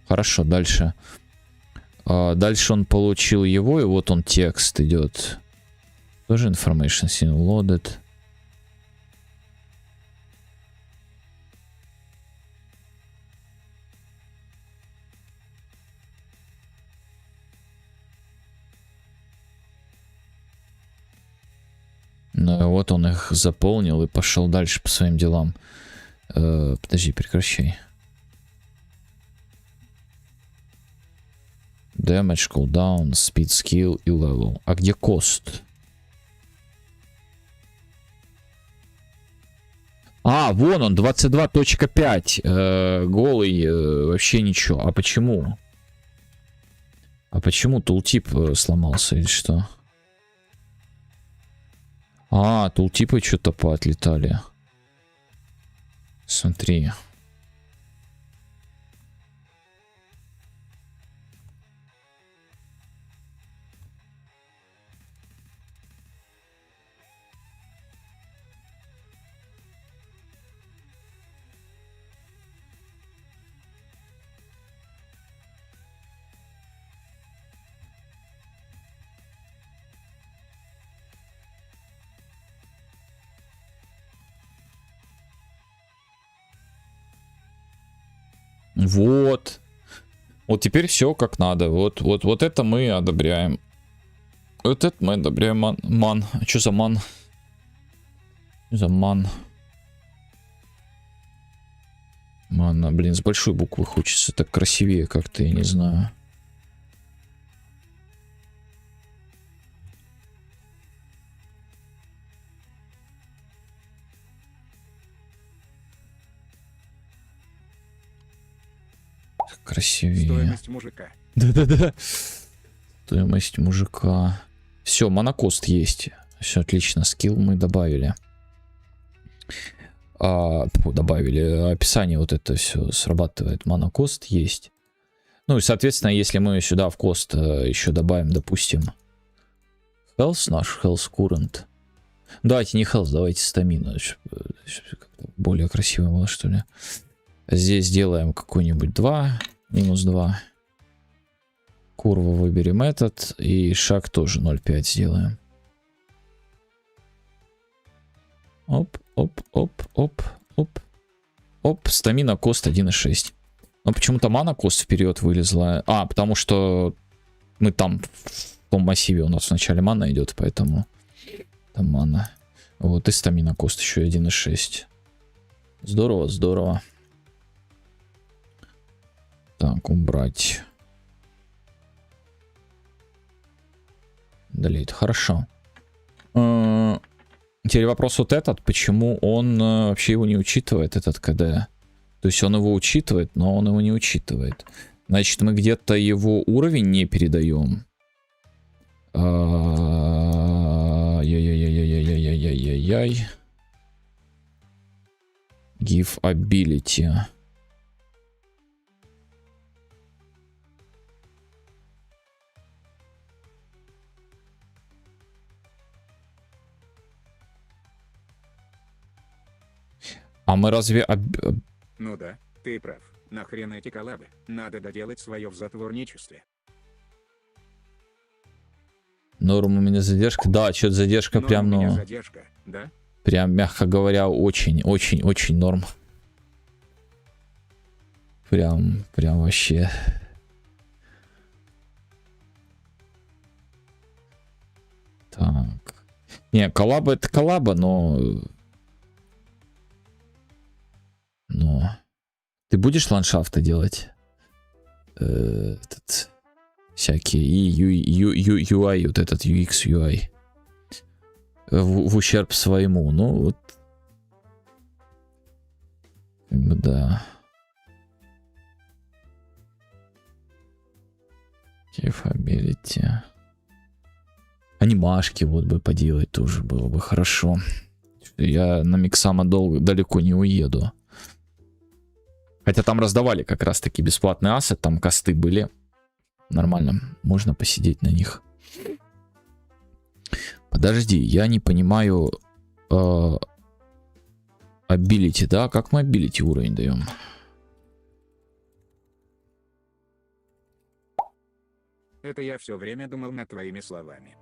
Хорошо, дальше. Дальше он получил его, и вот он текст идет. Тоже information seen loaded. Ну и вот он их заполнил и пошел дальше по своим делам. Подожди, прекращай. Damage, cooldown, speed, skill и level. А где cost? А, вон он, 22.5. Голый, вообще ничего. А почему? А почему тултип сломался или что? А, тултипы что-то поотлетали. Смотри. Вот. Вот теперь все как надо. Вот это мы одобряем. Вот это мы одобряем. Ман. А что за ман? Что за ман? Мана, блин, с большой буквы хочется. Так красивее как-то, я не знаю. Красивее. Стоимость мужика. Да-да-да. Стоимость мужика. Все, монокост есть. Все отлично. Скилл мы добавили. Добавили. Описание вот это все срабатывает. Монокост есть. Ну и, соответственно, если мы сюда в кост еще добавим, допустим, health наш, health current. Давайте не health, давайте стамина. Более красиво было, что ли. Здесь сделаем какой-нибудь 2, минус 2. Курву выберем этот. И шаг тоже 0,5 сделаем. Оп, оп, оп, оп, оп. Оп, стамина кост 1,6. Но почему-то мана кост вперед вылезла. А, потому что мы там в том массиве у нас вначале мана идет, поэтому там мана. Вот, и стамина кост еще 1,6. Здорово, здорово. Так, убрать. Delete. Хорошо. Теперь вопрос вот этот. Почему он вообще его не учитывает, этот КД? То есть он его учитывает, но он его не учитывает. Значит, мы где-то его уровень не передаем. Яй-яй-яй-яй-яй-яй-яй-яй. Give ability. А мы разве... Ну да, ты прав. Нахрен эти коллабы? Надо доделать свое в затворничестве. Норм у меня задержка. Да, что-то задержка Норм прям, у меня ну... задержка, да? Прям, мягко говоря, очень норм. Прям вообще. Так. Не, коллаба это коллаба, но... Ты будешь ландшафты делать? Всякие UI, вот этот UX, UI. В ущерб своему. Ну вот. Как бы да. Capability. Анимашки вот бы поделать тоже было бы хорошо. Я на Миксама далеко не уеду. Хотя там раздавали как раз таки бесплатный ассет, там косты были. Нормально, можно посидеть на них. Подожди, я не понимаю... Ability, да? Как мы ability уровень даем? Это я все время думал над твоими словами.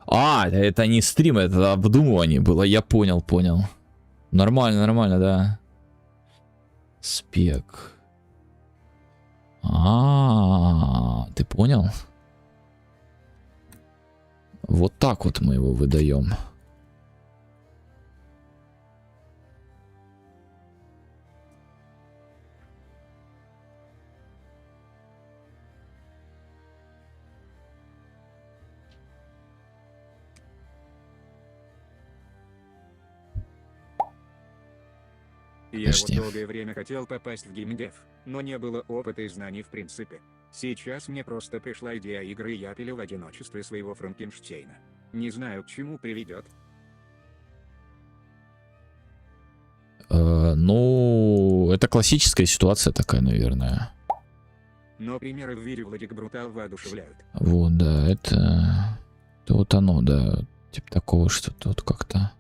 А, это не стрим, это обдумывание было. Я понял. Нормально, да. Спек. Ты понял? Вот так вот мы его выдаем. Я Подожди. вот долгое время хотел попасть в геймдев, но не было опыта и знаний в принципе. Сейчас мне просто пришла идея игры, и я пилю в одиночестве своего Франкенштейна. Не знаю, к чему приведет. Ну, это классическая ситуация такая, наверное. Но примеры в виде Владик Брутал воодушевляют. Вот, да, это вот оно, да. Типа такого что-то вот как-то.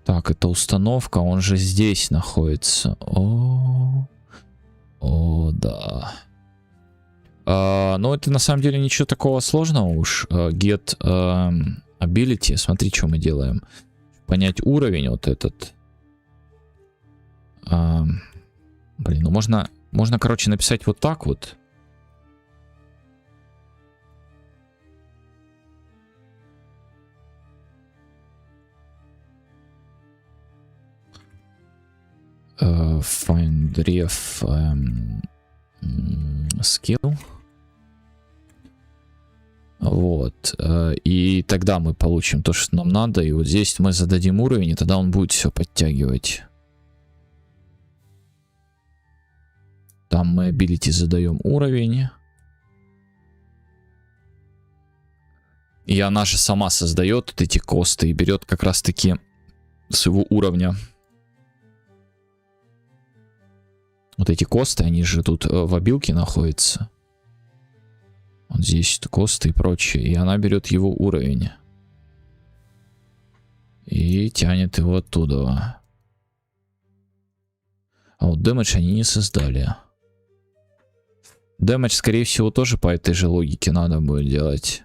Так, это установка, он же здесь находится. О, да. Но это на самом деле ничего такого сложного уж. Get ability. Смотри, что мы делаем. Понять уровень вот этот. Блин, ну можно, короче, написать вот так вот. Find ref skill. Вот. И тогда мы получим то, что нам надо. И вот здесь мы зададим уровень, и тогда он будет все подтягивать. Там мы ability задаем уровень. И она же сама создает вот эти косты и берет как раз таки с его уровня. Вот эти косты, они же тут в обилке находятся. Вот здесь косты и прочее. И она берет его уровень. И тянет его оттуда. А вот дэмэдж они не создали. Дэмэдж, скорее всего, тоже по этой же логике надо будет делать.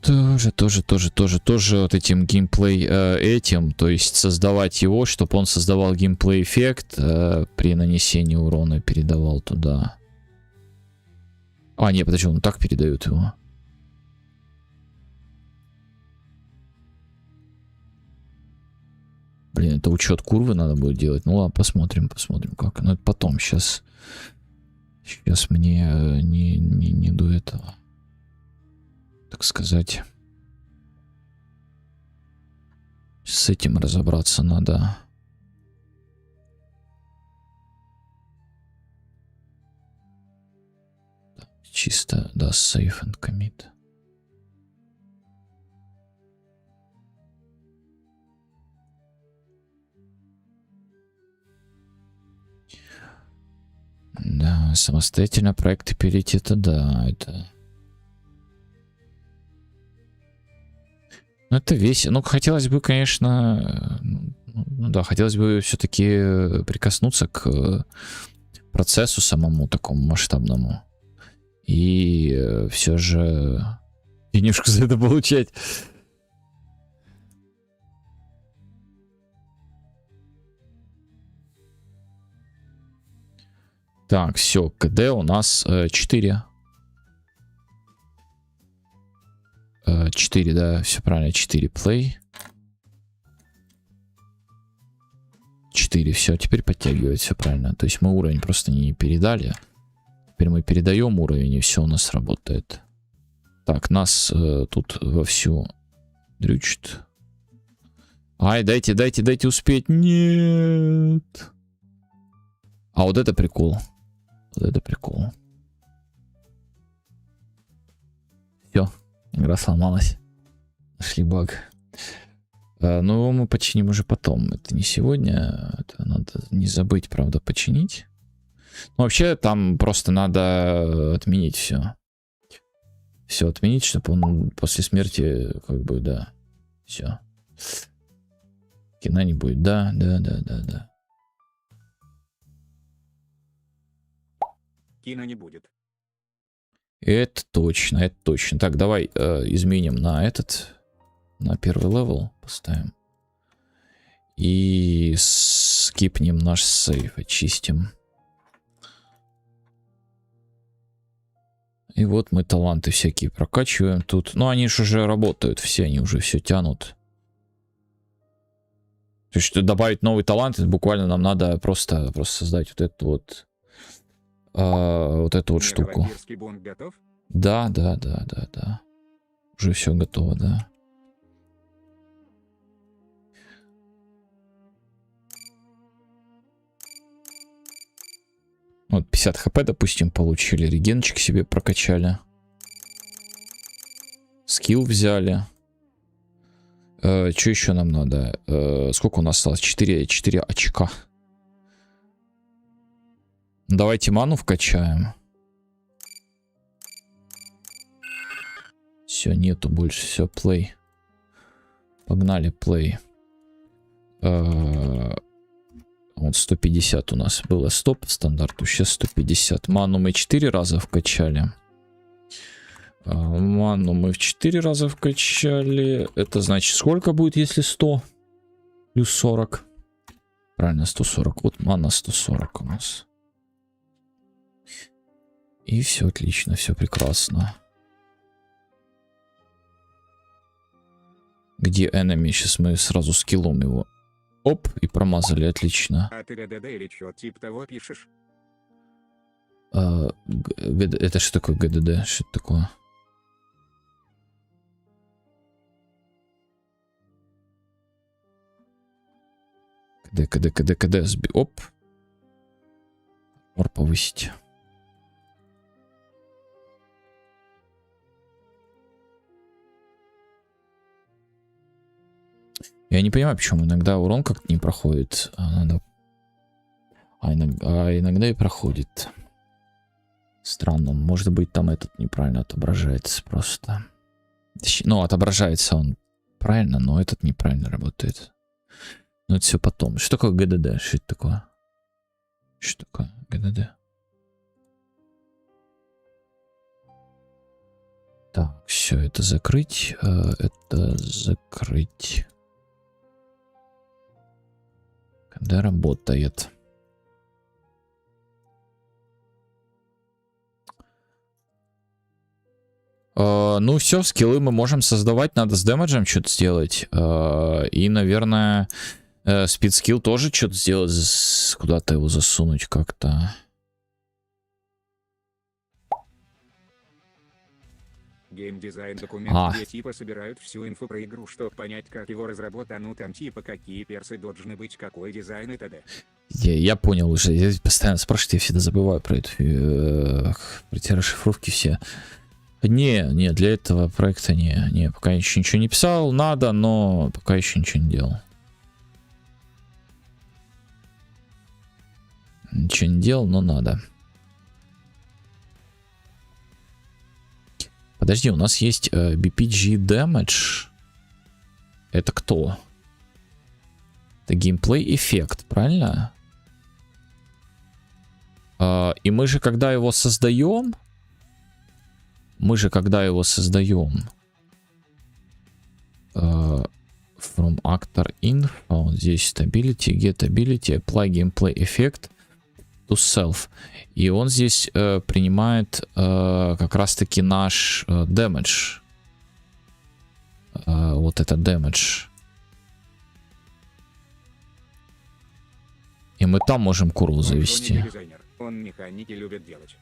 Тоже вот этим геймплей этим, то есть создавать его, чтобы он создавал геймплей эффект при нанесении урона, передавал туда. А, не, подожди, он так передает его. Блин, это учет курвы надо будет делать. Ну ладно, посмотрим как. Но это потом, сейчас мне не до этого. Так сказать. С этим разобраться надо. Чисто, да, save and commit. Да, самостоятельно проекты перейти, это да, это... Ну, это весело. Ну, хотелось бы, конечно... Ну, да, хотелось бы все-таки прикоснуться к процессу самому такому масштабному. И все же денежку за это получать. Так, все, КД у нас 4. 4, да, все правильно, 4 play. 4, все, теперь подтягивает, все правильно. То есть мы уровень просто не передали. Теперь мы передаем уровень, и все у нас работает. Так, нас тут вовсю дрючит. Ай, дайте успеть. Нет. А вот это прикол. Вот это прикол. Все, игра сломалась. Нашли баг. Но его мы починим уже потом. Это не сегодня. Это надо не забыть, правда, починить. Ну, вообще, там просто надо отменить все. Все отменить, чтобы он после смерти, как бы, да. Все. Кино не будет. Да. Кино не будет. Это точно, это точно. Так, давай изменим на этот. На первый левел поставим. И скипнем наш сейф, очистим. И вот мы таланты всякие прокачиваем тут. Ну, они же уже работают все, они уже все тянут. То есть, добавить новый талант, это буквально нам надо просто создать вот эту вот... вот эту вот штуку. Бонг готов? Да. Уже все готово, да. Вот 50 хп, допустим, получили. Регенчик себе прокачали. Скилл взяли. Что еще нам надо? Сколько у нас осталось? 4 очка. Давайте ману вкачаем. Все, нету больше. Все, плей. Погнали, плей. Вот 150 у нас было 100 по стандарту. Сейчас 150. Ману мы 4 раза вкачали. Ману мы в 4 раза вкачали. Это значит, сколько будет, если 100 плюс 40? Правильно, 140. Вот мана 140 у нас. И все отлично, все прекрасно. Где enemy? Сейчас мы сразу скиллом его. Оп, и промазали, отлично. А ты ГДД или чё типа того пишешь? Это что такое ГДД? Что это такое? КД. Оп. Ор повысить. Я не понимаю, почему иногда урон как-то не проходит. А иногда и проходит. Странно. Может быть, там этот неправильно отображается просто. Ну, отображается он правильно, но этот неправильно работает. Но это все потом. Что такое ГДД? Что это такое? Что такое ГДД? Так, все, это закрыть. Это закрыть. Когда работает. Ну все, скиллы мы можем создавать. Надо с дэмэджем что-то сделать. И, наверное, спидскилл тоже что-то сделать. Куда-то его засунуть как-то. Геймдизайн документ, где типа собирают всю инфу про игру, чтобы понять, как его разработать, ну там типа какие персы должны быть, какой дизайн и т.д. Я понял уже. Я постоянно спрашиваю, я всегда забываю про это. Про эти расшифровки все. Не, для этого проекта не, пока еще ничего не писал, надо, но пока еще ничего не делал. Ничего не делал, но надо. Подожди, у нас есть BPG Damage. Это кто? Это геймплей эффект, правильно? И мы же, когда его создаем... From Actor Info, вот здесь Stability, Get Ability, Apply Gameplay Effect to Self. И он здесь принимает как раз-таки наш damage. Вот это damage. И мы там можем курлу завести. Он механики любит делать.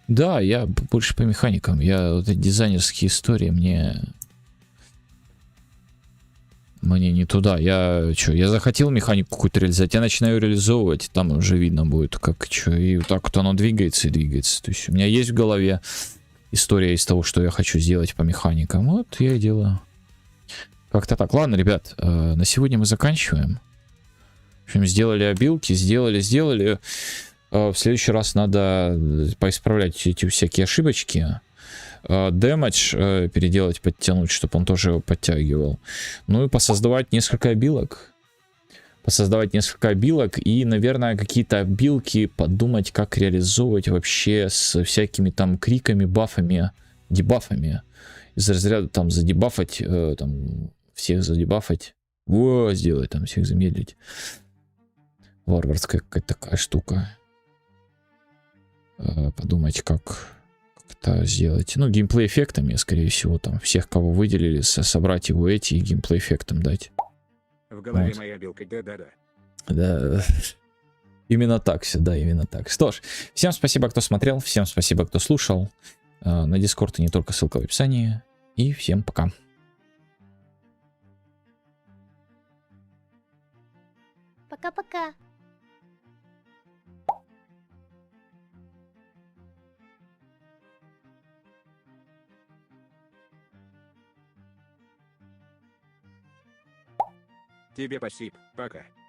Да, я больше по механикам. Вот эти дизайнерские истории мне не туда. Я захотел механику какую-то реализовать, я начинаю реализовывать, там уже видно будет, как что. И вот так вот оно двигается и двигается. То есть у меня есть в голове история из того, что я хочу сделать по механикам. Вот я и делаю. Как-то так. Ладно, ребят, на сегодня мы заканчиваем. В общем, сделали обилки, сделали. В следующий раз надо поисправлять эти всякие ошибочки. Damage переделать, подтянуть, чтобы он тоже его подтягивал. Ну и посоздавать несколько обилок. И, наверное, какие-то обилки подумать, как реализовывать вообще с всякими там криками, бафами, дебафами. Из разряда там задебафать, там всех задебафать. Сделать там всех замедлить. Варварская какая-то такая штука. Подумать, как это сделать. Ну, геймплей эффектами, скорее всего, там всех, кого выделили, собрать его эти и геймплей эффектом дать. В голове Вот. моя белка, да. Да. Именно так все, да, именно так. Что ж, всем спасибо, кто смотрел, всем спасибо, кто слушал. На Discord и не только, ссылка в описании. И всем пока. Пока-пока. Тебе спасибо, пока.